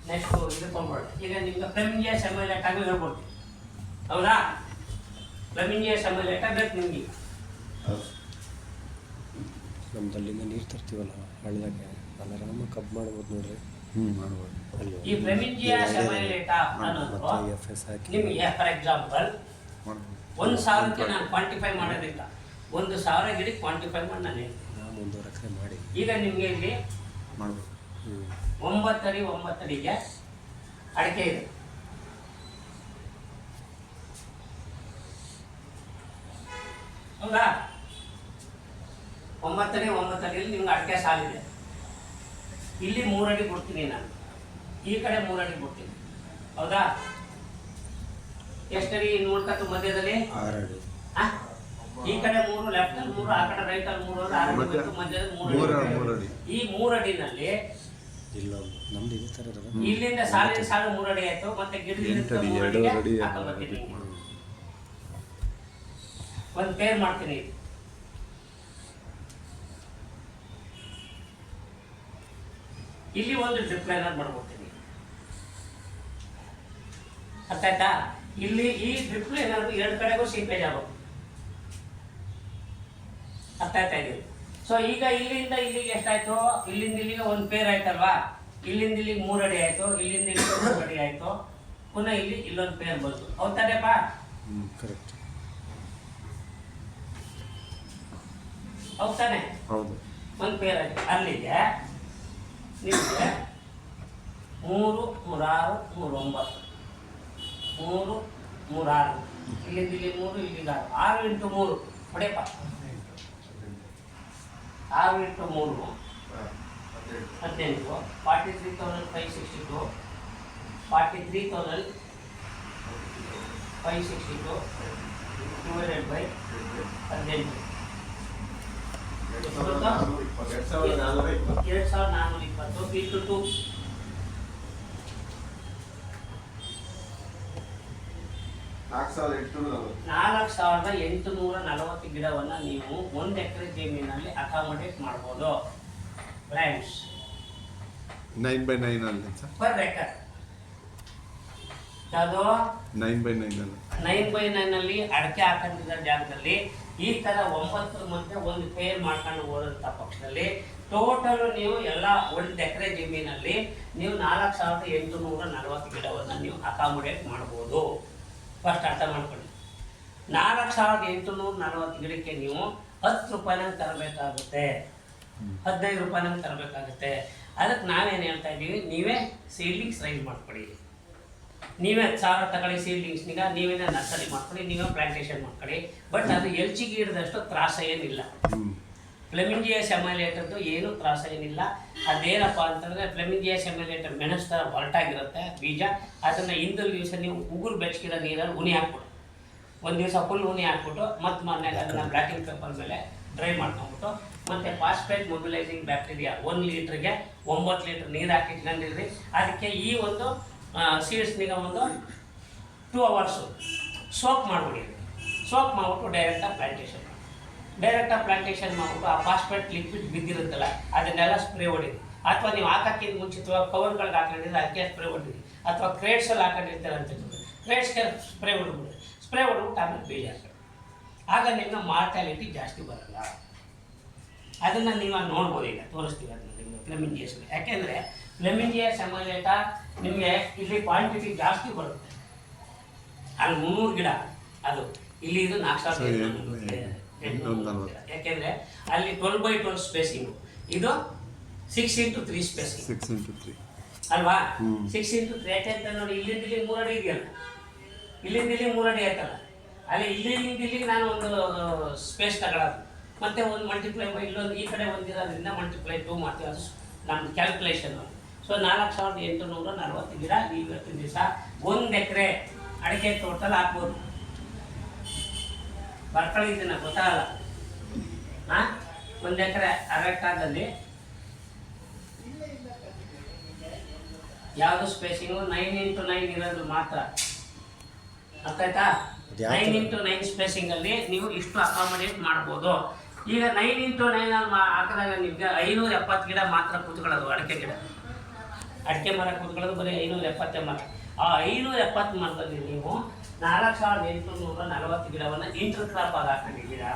ನೆಕ್ಸ್ಟು ಇದಕ್ಕೊಂಡ್ಬಿಡೋಣ. ಈಗ ನಿಮ್ಗೆ ಫ್ಲೆಮಿಂಜಿಯಾ ಸೆಮೈಲೇಟ್ ಆಗಿ ಹೇಳ್ಕೊಡ್ತೀನಿ, ಹೌದಾ? ಫ್ಲೆಮಿಂಜಿಯಾ ಸೆಮೈಲೇಟ್ ಬೇಕು ನಿಮಗೆ. ನಮ್ದಲ್ಲಿಂದ ನೀರು ತರ್ತೀವಲ್ಲ ಹಳ್ಳದಾಗೆ, ಆರಾಮ ಕಬ್ಬು ಮಾಡ್ಬೋದು ನೋಡ್ರಿ. ಮಾಡ್ಬೋದು. ಅಲ್ಲಿ ಈ ಫ್ಲೆಮಿಂಜಿಯಾ ಸೆಮೈಲೇಟಾ ಅನ್ನೋದು ನಿಮಗೆ ಫಾರ್ ಎಕ್ಸಾಂಪಲ್ 1,000ಕ್ಕೆ ನಾನು ಕ್ವಾಂಟಿಫೈ ಮಾಡೋದಿಲ್ಲ, 1,000 ಗಿಡಕ್ಕೆ ಕ್ವಾಂಟಿಫೈ ಮಾಡಿ ನಾನು ಹೇಳ್ತೀನಿ. 1.5 ಎಕರೆ ಮಾಡಿ ಈಗ ನಿಮಗೆ ಇಲ್ಲಿ ಮಾಡ್ಬೋದು. 9 ಅಡಿ 9 ಅಡಿಗೆ ಅಡಿಕೆ ಇದೆ. ಹೌದಾ? 9 ಅಡಿ 9 ಅಡಿಯಲ್ಲಿ ನಿಮ್ಗೆ ಅಡಿಕೆ ಸಾಲಿದೆ. ಇಲ್ಲಿ 3 ಅಡಿ ಕೊಡ್ತೀನಿ ನಾನು, ಈ ಕಡೆ 3 ಅಡಿ ಕೊಡ್ತೀನಿ. ಹೌದಾ? ಎಷ್ಟಡಿ ನೋಡ್ಕತ್ತು ಮಧ್ಯದಲ್ಲಿ? 6 ಅಡಿ. ಈ ಕಡೆ 3, ಲೆಫ್ಟ್ ಅಲ್ಲಿ 3, ಆ ಕಡೆ ರೈಟ್ ಅಲ್ಲಿ 3, 6 ಅಡಿ, ಮಧ್ಯದಲ್ಲಿ 3 ಅಡಿ. ಈ 3 ಅಡಿನಲ್ಲಿ ಇಲ್ಲ ನಮ್ದು ಇದೇ ಥರ ಇಲ್ಲಿಂದ ಸಾಲಿನ ಸಾಲು 3 ಅಡಿ ಆಯ್ತು, ಮತ್ತೆ ಗಿಡದಿಂದ 3 ಅಡಿ ಹಾಕೊಂಡ್ಬರ್ತೀನಿ. ಒಂದು ಪೇರ್ ಮಾಡ್ತೀನಿ. ಇಲ್ಲಿ ಒಂದು ಡ್ರಿಪ್ ಲೈನರ್ ಮಾಡ್ಕೊಡ್ತೀನಿ. ಅರ್ಥ ಆಯ್ತಾ? ಇಲ್ಲಿ ಈ ಡ್ರಿಪ್ ಲೈನರ್ 2 ಕಡೆಗೂ ಸೀಪೇಜ್ ಆಗೋದು. ಅರ್ಥ ಆಯ್ತಾ ಇದೆ? ಸೊ ಈಗ ಇಲ್ಲಿಂದ ಇಲ್ಲಿಗೆ ಎಷ್ಟಾಯ್ತು? ಇಲ್ಲಿಂದ ಇಲ್ಲಿಗೆ ಒಂದು ಪೇರ್ ಆಯ್ತಲ್ವಾ? ಇಲ್ಲಿಂದ ಇಲ್ಲಿಗೆ 3 ಅಡಿ ಆಯ್ತು, ಇಲ್ಲಿಂದ ಇಲ್ಲಿಗೆ 3 ಅಡಿ ಆಯ್ತು, ಪುನಃ ಇಲ್ಲಿ ಇಲ್ಲೊಂದು ಪೇರ್ ಬಂತು. ಹೌದಾನೇಪ್ಪ? ಕರೆಕ್ಟ್. ಹೌದಾನೆ? ಹೌದು. ಒಂದು ಪೇರ್ ಆಯ್ತು. ಅಲ್ಲಿಗೆ ನಿಮಗೆ 3, 3, 6, 3, 9, 3, 3, 6, ಇಲ್ಲಿಂದ ಇಲ್ಲಿ 3, ಇಲ್ಲಿಂದ 6 into 3 ಹೊಡೆಯಪ್ಪ. 6 into 3 18, 43,562, 43,562 divided by 18. 2,420 into 2 4,840 ಗಿಡವನ್ನು ನೀವು 1 ಎಕರೆ ಜಮೀನಲ್ಲಿ ಅಕಾಮಡೇಟ್ ಮಾಡ್ಬೋದು. ಪ್ಲಾಂಟ್ಸ್ 9x9 ಅಲ್ಲಿ ಸರ್. ಪರ್ ಎಕರ್ ಅದು 9x9 ಅಲ್ಲಿ 9x9 ಅಲ್ಲಿ ಅಡಿಕೆ ಹಾಕೊಂಡಿದ್ದ ಜಾಗದಲ್ಲಿ ಈ ತರ 9 ಮಧ್ಯೆ ಒಂದು ಪೇರ್ ಮಾಡ್ಕೊಂಡು ಹೋದಂಥ ಪಕ್ಷದಲ್ಲಿ ಟೋಟಲ್ ನೀವು ಎಲ್ಲ 1 ಎಕರೆ ಜಮೀನಲ್ಲಿ ನೀವು 4,840 ಗಿಡವನ್ನು ನೀವು ಅಕಾಮಡೇಟ್ ಮಾಡ್ಬೋದು. ಫಸ್ಟ್ ಅರ್ಥ ಮಾಡ್ಕೊಳ್ಳಿ. 4,840 ಗಿಡಕ್ಕೆ ನೀವು 10 ರೂಪಾಯಿನಂಗೆ ತರಬೇಕಾಗುತ್ತೆ, 15 ರೂಪಾಯಿನಂಗೆ ತರಬೇಕಾಗುತ್ತೆ. ಅದಕ್ಕೆ ನಾವೇನು ಹೇಳ್ತಾ ಇದ್ದೀವಿ, ನೀವೇ ಸೀಡ್ಲಿಂಗ್ಸ್ ರೈಸ್ ಮಾಡ್ಕೊಳ್ಳಿ, ನೀವೇ 10,000 ತಗೊಳ್ಳಿ ಸೀಡ್ಲಿಂಗ್ಸ್ನಿಗ, ನೀವೇ ನರ್ಸರಿ ಮಾಡ್ಕೊಳ್ಳಿ, ನೀವೇ ಪ್ಲಾಂಟೇಶನ್ ಮಾಡ್ಕೊಳ್ಳಿ. ಬಟ್ ಅದು ಎಲ್ಚಿಗೆ ಹಿಡಿದಷ್ಟು ತ್ರಾಸ ಏನಿಲ್ಲ. ಫ್ಲೆಮಿಂಜಿಯಾ ಸೆಮೈಲೇಟರ್ದು ಏನು ತ್ರಾಸ ಏನಿಲ್ಲ. ಅದೇನಪ್ಪ ಅಂತಂದರೆ ಫ್ಲೆಮಿಂಜಿಯಾ ಸೆಮೈಲೇಟರ್ ಮೆಣಸು ಥರ ಹೊರಟಾಗಿರುತ್ತೆ ಬೀಜ. ಅದನ್ನು ಹಿಂದೊಂದು ದಿವಸ ನೀವು ಉಗುರು ಬೆಚ್ಚಗಿರೋ ನೀರಲ್ಲಿ ಉನಿ ಹಾಕ್ಬಿಟ್ಟು, ಒಂದು ದಿವಸ ಫುಲ್ ಉನಿ ಹಾಕ್ಬಿಟ್ಟು ಮತ್ತೆ ಮನೆಯಾಗ ಅದನ್ನು ಬ್ಲ್ಯಾಕಿಂಗ್ ಪೇಪರ್ ಮೇಲೆ ಡ್ರೈ ಮಾಡ್ಕೊಂಬಿಟ್ಟು ಮತ್ತು ಫಾಸ್ಫೇಟ್ ಮೊಬಿಲೈಸಿಂಗ್ ಬ್ಯಾಕ್ಟೀರಿಯಾ 1 ಲೀಟ್ರಿಗೆ 9 ಲೀಟ್ರ್ ನೀರು ಹಾಕಿ ಇಟ್ಕೊಂಡಿದ್ರಿ. ಅದಕ್ಕೆ ಈ ಒಂದು ಸೀಡ್ಸ್ನಿಗೆ ಒಂದು 2 ಅವರ್ಸು ಸೋಕ್ ಮಾಡಿಬಿಡಿ. ಸೋಕ್ ಮಾಡಿಬಿಟ್ಟು ಡೈರೆಕ್ಟಾಗಿ ಪ್ಲಾಂಟೇಷನ್ ಮಾಡಿಬಿಟ್ಟು ಆ ಫಾಸ್ಫೇಟ್ ಲಿಕ್ವಿಡ್ ಬಿದ್ದಿರುತ್ತಲ್ಲ ಅದನ್ನೆಲ್ಲ ಸ್ಪ್ರೇ ಹೊಡೀರಿ. ಅಥವಾ ನೀವು ಹಾಕೋಕ್ಕಿಂತ ಮುಂಚಿತವಾಗಿ ಕವರ್ಗಳಿಗೆ ಹಾಕೊಂಡಿದ್ರೆ ಅದಕ್ಕೆ ಸ್ಪ್ರೇ ಹೊಡೀರಿ. ಅಥವಾ ಕ್ರೇಟ್ಸಲ್ಲಿ ಹಾಕೊಂಡಿರ್ತಾರೆ ಅಂತ ಕ್ರೇಟ್ಸ್ಗೆ ಸ್ಪ್ರೇ ಹೊಡ್ಬಿಟ್ಟು ಆಮೇಲೆ ಬೀಜ ಹಾಕಿ. ಆಗ ನಿಮ್ಮ ಮಾರ್ಟಾಲಿಟಿ ಜಾಸ್ತಿ ಬರಲ್ಲ. ಅದನ್ನು ನೀವು ನೋಡ್ಬೋದು. ಈಗ ತೋರಿಸ್ತೀವಿ ಅದನ್ನು ನಿಮಗೆ ಫ್ಲೆಮಿಂಜಿಯಸ್ಗೆ. ಯಾಕೆಂದರೆ ಫ್ಲೆಮಿಂಜಿಯಸ್ ಎಮೈಲೇಟ ನಿಮಗೆ ಇಲ್ಲಿ ಕ್ವಾಂಟಿಟಿ ಜಾಸ್ತಿ ಬರುತ್ತೆ. ಅಲ್ಲಿ 300 ಗಿಡ, ಅದು ಇಲ್ಲಿ ಇದು 4,840. ಯಾಕೆಂದರೆ ಅಲ್ಲಿ 12x12 ಸ್ಪೇಸಿಂಗು, ಇದು 6x3 ಸ್ಪೇಸಿಂಗ್. 6x3 ಅಲ್ವಾ? 6x3. ಯಾಕೆಂತ ನೋಡಿ, ಇಲ್ಲಿಂದ ಇಲ್ಲಿ 3 ಅಡಿ ಇದೆಯಲ್ಲ, ಇಲ್ಲಿಂದ ಇಲ್ಲಿ 3 ಅಡಿ ಆಯ್ತಲ್ಲ, ಅಲ್ಲಿ ಇಲ್ಲಿಗೆ ನಾನು ಒಂದು ಸ್ಪೇಸ್ ತಗೊಳ್ಳೋದು, ಮತ್ತು ಒಂದು ಮಲ್ಟಿಪ್ಲೈ ಬೈ ಇಲ್ಲೊಂದು ಈ ಕಡೆ ಒಂದಿರೋದ್ರಿಂದ ಮಲ್ಟಿಪ್ಲೈ 2 ಮಾಡ್ತೀವಿ. ಅದು ನಮ್ಮದು ಕ್ಯಾಲ್ಕುಲೇಷನ್. ಸೊ 4,840 ಗಿಡ ನೀವು ಇವತ್ತಿನ ದಿವಸ 1 ಎಕರೆ ಅಡಿಕೆ ತೋಟದಲ್ಲಿ ಹಾಕ್ಬೋದು. ಬರ್ಕೊಳ್ಳಿದ್ದೀನಿ ಗೊತ್ತಾಗಲ್ಲ. 1 ಎಕರೆ ಅರೆಕಾದಲ್ಲಿ ಯಾವುದು ಸ್ಪೇಸಿಂಗು 9x9 ಇರೋದು ಮಾತ್ರ. ಅರ್ಥ ಆಯ್ತಾ? 9x9 ಸ್ಪೇಸಿಂಗಲ್ಲಿ ನೀವು ಇಷ್ಟು ಅಕಾಮಡೇಟ್ ಮಾಡ್ಬೋದು. ಈಗ 9x9 ಹಾಕಿದಾಗ ನಿಮಗೆ 570 ಗಿಡ ಮಾತ್ರ ಕೂತ್ಕೊಳ್ಳೋದು. ಅಡಿಕೆ ಮರ ಕೂತ್ಕೊಳ್ಳೋದು ಬರೀ 570 ಮರ. ಆ 570 ಮರದಲ್ಲಿ ನೀವು 4,840 ಗಿಡವನ್ನು ಇಂಟರ್ ಕ್ರಾಪ್ ಆಗಿ ಹಾಕೊಂಡಿದ್ದೀರಾ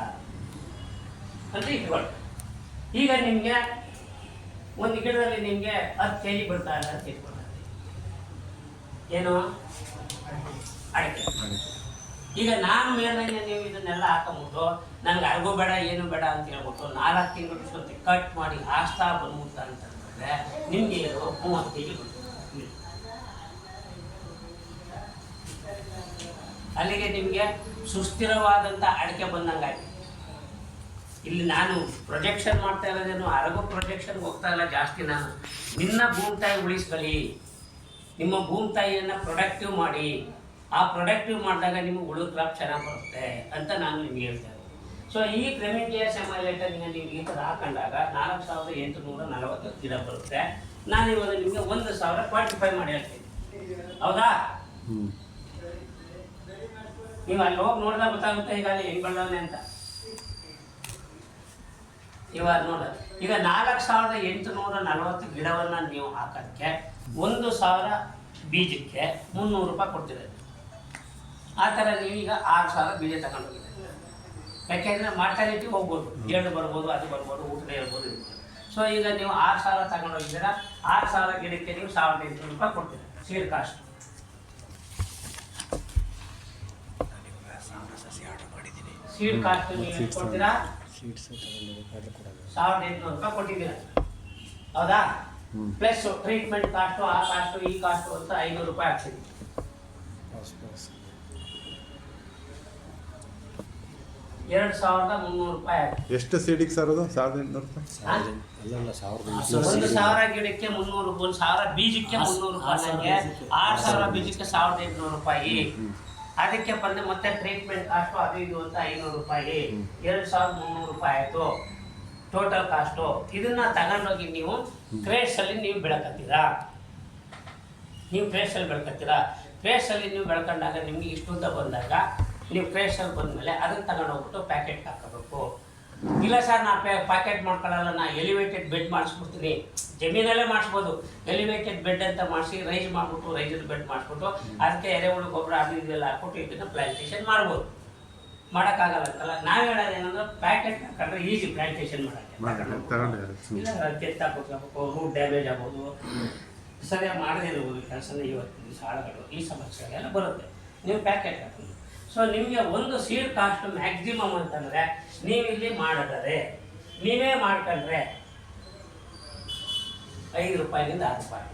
ಅಂತ ಇಟ್ಕೊಳ್ಳಿ. ಈಗ ನಿಮಗೆ ಒಂದು ಗಿಡದಲ್ಲಿ ನಿಮಗೆ 10 kg ಬಿಡ್ತಾ ಇಲ್ಲ ಅಂತ ಇಟ್ಕೊಳ್ಳಿ. ಏನು ಅಡಿಕೆ. ಈಗ ನಾನು ಮೇಲ್ದಂಗೆ ನೀವು ಇದನ್ನೆಲ್ಲ ಹಾಕೊಂಬಿಟ್ಟು ನನಗೆ ಅರ್ಗೋ ಬೇಡ ಏನು ಬೇಡ ಅಂತ ಹೇಳ್ಬಿಟ್ಟು 4 ತಿಂಗಳು ಜೊತೆ ಕಟ್ ಮಾಡಿ ಆಸ್ತಾ ಬಂದ್ಬಿಡ್ತಾ ಅಂತಂದರೆ ನಿಮಗೆ ಇದು 30 kg ಬರುತ್ತೆ. ಅಲ್ಲಿಗೆ ನಿಮಗೆ ಸುಸ್ಥಿರವಾದಂಥ ಅಡಿಕೆ ಬಂದಂಗಾಯ್ತು. ಇಲ್ಲಿ ನಾನು ಪ್ರೊಜೆಕ್ಷನ್ ಮಾಡ್ತಾ ಇರೋದೇನು ಅರಗೋ ಪ್ರೊಜೆಕ್ಷನ್ಗೆ ಹೋಗ್ತಾ ಇಲ್ಲ ಜಾಸ್ತಿ. ನಾನು ನಿನ್ನ ಭೂಮಿತಾಯಿ ಉಳಿಸ್ಕೊಳ್ಳಿ, ನಿಮ್ಮ ಭೂಮಿತಾಯಿಯನ್ನು ಪ್ರೊಡಕ್ಟಿವ್ ಮಾಡಿ. ಆ ಪ್ರೊಡಕ್ಟಿವ್ ಮಾಡಿದಾಗ ನಿಮಗೆ ಉಳಿದ ಕ್ರಾಪ್ ಚೆನ್ನಾಗಿ ಬರುತ್ತೆ ಅಂತ ನಾನು ನಿಮ್ಗೆ ಹೇಳ್ತಾ ಇದ್ದೀನಿ. ಸೊ ಈ ಫ್ಲೆಮಿಂಜಿಯಸ್ ಎಮೈಲೇಟನ್ನು ನೀವು ಈ ಥರ ಹಾಕೊಂಡಾಗ 4,840 ಗಿಡ ಬರುತ್ತೆ. ನಾನು ಇವಾಗ ನಿಮಗೆ 1,000 ಕ್ವಾಂಟಿಫೈ ಮಾಡಿ ಹೇಳ್ತೀನಿ. ಹೌದಾ? ನೀವು ಅಲ್ಲಿ ಹೋಗಿ ನೋಡಿದಾಗ ಗೊತ್ತಾಗುತ್ತೆ ಈಗ ಅಲ್ಲಿ ಹೆಂಗೆ ಬೆಳೆದವನೆ ಅಂತ. ಇವಾಗ ನೋಡೋದು, ಈಗ 4,840 ಗಿಡವನ್ನು ನೀವು ಹಾಕೋದಕ್ಕೆ 1,000 ಬೀಜಕ್ಕೆ 300 ರೂಪಾಯಿ ಕೊಡ್ತೀರ. ಆ ಥರ ನೀವೀಗ 6,000 ಬೀಜ ತಗೊಂಡೋಗಿದ್ದೀರಿ. ಯಾಕೆಂದರೆ ಮಾರ್ಟಾಲಿಟಿ ಹೋಗ್ಬೋದು, 7 ಬರ್ಬೋದು, ಅದು ಬರ್ಬೋದು, ಊಟದ ಇರ್ಬೋದು, ಇರ್ಬೋದು. ಸೊ ಈಗ ನೀವು 6,000 ತಗೊಂಡೋಗಿದ್ದೀರಾ. 6,000 ಗಿಡಕ್ಕೆ ನೀವು 1,800 ರೂಪಾಯಿ ಕೊಡ್ತೀರ ಸೀಡ್ ಕಾಸ್ಟ್. ಸೀಡ್ ಕಾಸ್ಟ್ ನೀವು ಕೊಡ್ತೀರಾ 1,800 ರೂಪಾಯಿ ಕೊಟ್ಟಿದ್ದೀರ. ಹೌದಾ? ಪ್ಲಸ್ ಟ್ರೀಟ್ಮೆಂಟ್ ಕಾಸ್ಟು, ಆ ಕಾಸ್ಟು, ಈ ಕಾಸ್ಟು ಅಂತ 500 ರೂಪಾಯಿ ಹಾಕ್ಸಿದ್ವಿ. 2,300 ರೂಪಾಯಿ ಆಯ್ತು. ಎಷ್ಟು ಸೀಡಿಗೆ ಸರ್ ಅದು? 1,800 ರೂಪಾಯಿ. 1,000 ಗಿಡಕ್ಕೆ 300, 1,000 ಬೀಜಕ್ಕೆ 300 ರೂಪಾಯಿ. ನನಗೆ 6,000 ಬೀಜಕ್ಕೆ 1,800 ರೂಪಾಯಿ. ಅದಕ್ಕೆ ಬಂದು ಮತ್ತೆ ಟ್ರೀಟ್ಮೆಂಟ್ ಕಾಸ್ಟು ಅದು ಇದು ಅಂತ 500 ರೂಪಾಯಿ. 2,300 ರೂಪಾಯಿ ಆಯಿತು ಟೋಟಲ್ ಕಾಸ್ಟು. ಇದನ್ನ ತಗೊಂಡೋಗಿ ನೀವು ಕ್ರೇಟ್ಸಲ್ಲಿ ನೀವು ಬೆಳ್ಕೊತೀರಾ. ಕ್ರೇಟ್ಸಲ್ಲಿ ನೀವು ಬೆಳ್ಕೊಂಡಾಗ ನಿಮಗೆ ಇಷ್ಟು ಉದ್ದ ಬಂದಾಗ ನೀವು ಕ್ರೇಟ್ಸಲ್ಲಿ ಬಂದಮೇಲೆ ಅದನ್ನು ತಗೊಂಡೋಗ್ಬಿಟ್ಟು ಪ್ಯಾಕೆಟ್ ಹಾಕೋಬೇಕು. ಇಲ್ಲ ಸರ್ ನಾ ಪ್ಯಾಕೆಟ್ ಮಾಡ್ಕೊಳ್ಳಲ್ಲ, ನಾ ಎಲಿವೇಟೆಡ್ ಬೆಡ್ ಮಾಡಿಸ್ಬಿಡ್ತೀನಿ. ಜಮೀನಲ್ಲೇ ಮಾಡಿಸ್ಬೋದು. ಎಲಿವೇಟೆಡ್ ಬೆಡ್ ಅಂತ ಮಾಡಿಸಿ ರೈಸ್ ಮಾಡಿಬಿಟ್ಟು ರೈಸರ್ ಬೆಡ್ ಮಾಡಿಸ್ಬಿಟ್ಟು ಅದಕ್ಕೆ ಎರೆಹುಳು ಗೊಬ್ಬರ ಅದು ಇದೆಲ್ಲ ಹಾಕ್ಬಿಟ್ಟು ಇದನ್ನು ಪ್ಲಾಂಟೇಷನ್ ಮಾಡ್ಬೋದು. ಮಾಡೋಕ್ಕಾಗಲ್ಲ ಅಂತಲ್ಲ. ನಾವು ಹೇಳೋದೇನಂದ್ರೆ ಪ್ಯಾಕೆಟ್ ಹಾಕೊಂಡ್ರೆ ಈಸಿ ಪ್ಲಾಂಟೇಷನ್ ಮಾಡೋಕ್ಕೆ. ಇಲ್ಲ ಕೆತ್ತಾಕ್ಬಿಟ್ಬೇಕು, ರೂಟ್ ಡ್ಯಾಮೇಜ್ ಆಗ್ಬೋದು, ಸರಿಯಾಗಿ ಮಾಡದೇ ಇರ್ಬೋದು ಕೆಲಸನ. ಇವತ್ತು ಸಾಲಗಳು ಈ ಸಮಸ್ಯೆಗಳೆಲ್ಲ ಬರುತ್ತೆ ನೀವು ಪ್ಯಾಕೆಟ್ ಹಾಕೊಂಡು. ಸೊ ನಿಮಗೆ ಒಂದು ಸೀಡ್ ಕಾಸ್ಟ್ ಮ್ಯಾಕ್ಸಿಮಮ್ ಅಂತಂದರೆ ನೀವಿಲ್ಲಿ ಮಾಡಿದರೆ ನೀವೇ ಮಾಡ್ಕೊಂಡ್ರೆ 5 ರೂಪಾಯಿಯಿಂದ 6 ರೂಪಾಯಿ.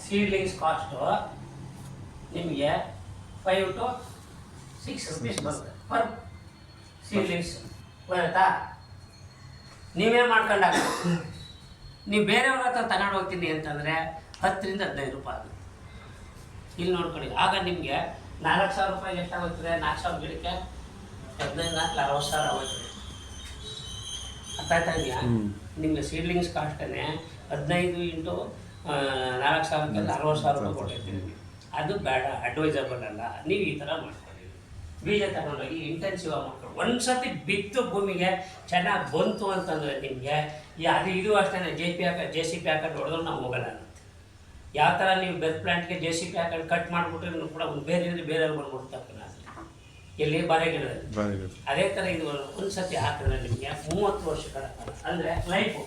ಸೀಡ್ಲಿಂಗ್ಸ್ ಕಾಸ್ಟು ನಿಮಗೆ 5 to 6 rupees ಬರುತ್ತೆ ಪರ್ ಸೀಡ್ಲಿಂಗ್ಸ್. ಬರುತ್ತಾ? ನೀವೇ ಮಾಡ್ಕೊಂಡಾಗ ನೀವು ಬೇರೆಯವ್ರ ಹತ್ರ ತಗೊಂಡು ಹೋಗ್ತೀನಿ ಅಂತಂದರೆ 10 ರಿಂದ 15 ರೂಪಾಯಿ. ಇಲ್ಲಿ ನೋಡ್ಕೊಳ್ಳಿ. ಆಗ ನಿಮಗೆ 4,000 ರೂಪಾಯಿಗೆ ಎಷ್ಟಾಗುತ್ತದೆ? 4,000 ಗಿಡಕ್ಕೆ 15,4 60,000 ಆಗುತ್ತೆ. ಅರ್ಥ ಆಯ್ತಾ ಇದೆಯಾ? ನಿಮಗೆ ಸೀಡ್ಲಿಂಗ್ಸ್ ಕಾಸ್ಟೇ 15 ಇಂಟು 4,000 60,000 ರೂಪಾಯಿ ಕೊಟ್ಟಿರ್ತೀವಿ. ಅದು ಬೇಡ, ಅಡ್ವೈಸಬಲ್ ಅಲ್ಲ. ನೀವು ಈ ಥರ ಮಾಡ್ಕೊಳ್ಳಿ. ಬೀಜ ತಗೊಂಡೋಗಿ ಇಂಟೆನ್ಸಿವ್ ಆಗಿ ಮಾಡ್ಕೊಳ್ಳಿ. ಒಂದು ಸತಿ ಬಿತ್ತು ಭೂಮಿಗೆ ಚೆನ್ನಾಗಿ ಬಂತು ಅಂತಂದರೆ ನಿಮಗೆ ಅದು ಇದು ಅಷ್ಟೇ. JCP ಹಾಕೊಂಡು ಹೊಡೆದ್ರು ನಾವು ಹೋಗಲ್ಲ ಅನ್ನತ್ತೆ. ಯಾವ ಥರ ನೀವು ಬೆರ್ ಪ್ಲಾಂಟ್ಗೆ JCP ಹಾಕೊಂಡು ಕಟ್ ಮಾಡಿಬಿಟ್ರೆ ಕೂಡ ಒಂದು ಬೇರೆ ಬಂದ್ಬಿಡ್ತಕ್ಕ ಎಲ್ಲಿ ಬಾರೆ ಗಿಡದಲ್ಲಿ. ಅದೇ ಥರ ಇದು ಒಂದು ಸತಿ ಹಾಕಿದ್ರೆ ನಿಮಗೆ 30 ವರ್ಷಗಳ ಕಾಲ ಅಂದರೆ ಲೈಫು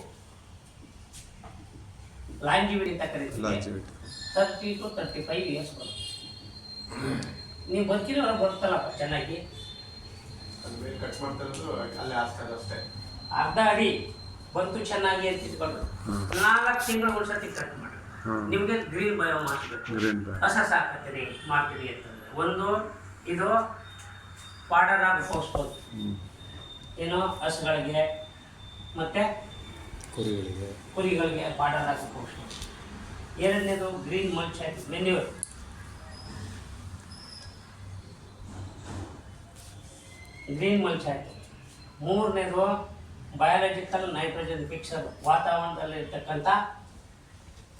ಲಾಂಜಿವಿಟಿ ಅಂತ ಕರೀತೀವಿ. 30 to 35 ಇಯರ್ಸ್ ಬರುತ್ತೆ. ನೀವು ಬದುಕಿರೋ ಬರುತ್ತಲ್ಲಪ್ಪ ಚೆನ್ನಾಗಿ. ಅರ್ಧ ಅಡಿ ಬಂತು ಚೆನ್ನಾಗಿ ಅಂತ ಇಟ್ಕೊಂಡ್ರು 4 ತಿಂಗಳು ಒಂದ್ಸತಿ ಕಟ್ ಮಾಡಿ ನಿಮಗೆ ಗ್ರೀನ್ ಬಯೋ ಮಾಡ್ಬೇಕು. ಹೊಸ ಸಾಕತ್ತೀನಿ ಮಾಡ್ತೀನಿ ಅಂತಂದ್ರೆ ಒಂದು ಇದು ಪಾಡರ್ ಆಗಿ ಹೋಗ್ಬೋದು. ಏನೋ ಹಸುಗಳಿಗೆ ಮತ್ತು ಕುರಿಗಳಿಗೆ ಪಾಡರ್ ಆಗಿ ಹೋಗ್ಬೋದು. ಎರಡನೇದು ಗ್ರೀನ್ ಮಲ್ಚ್ ಆಯ್ತು, ಮೆನ್ಯೂರ್. ಗ್ರೀನ್ ಮಲ್ಚ್ ಆಯಿತು. ಮೂರನೇದು ಬಯಾಲಜಿಕಲ್ ನೈಟ್ರೋಜನ್ ಫಿಕ್ಸರ್. ವಾತಾವರಣದಲ್ಲಿ ಇರ್ತಕ್ಕಂಥ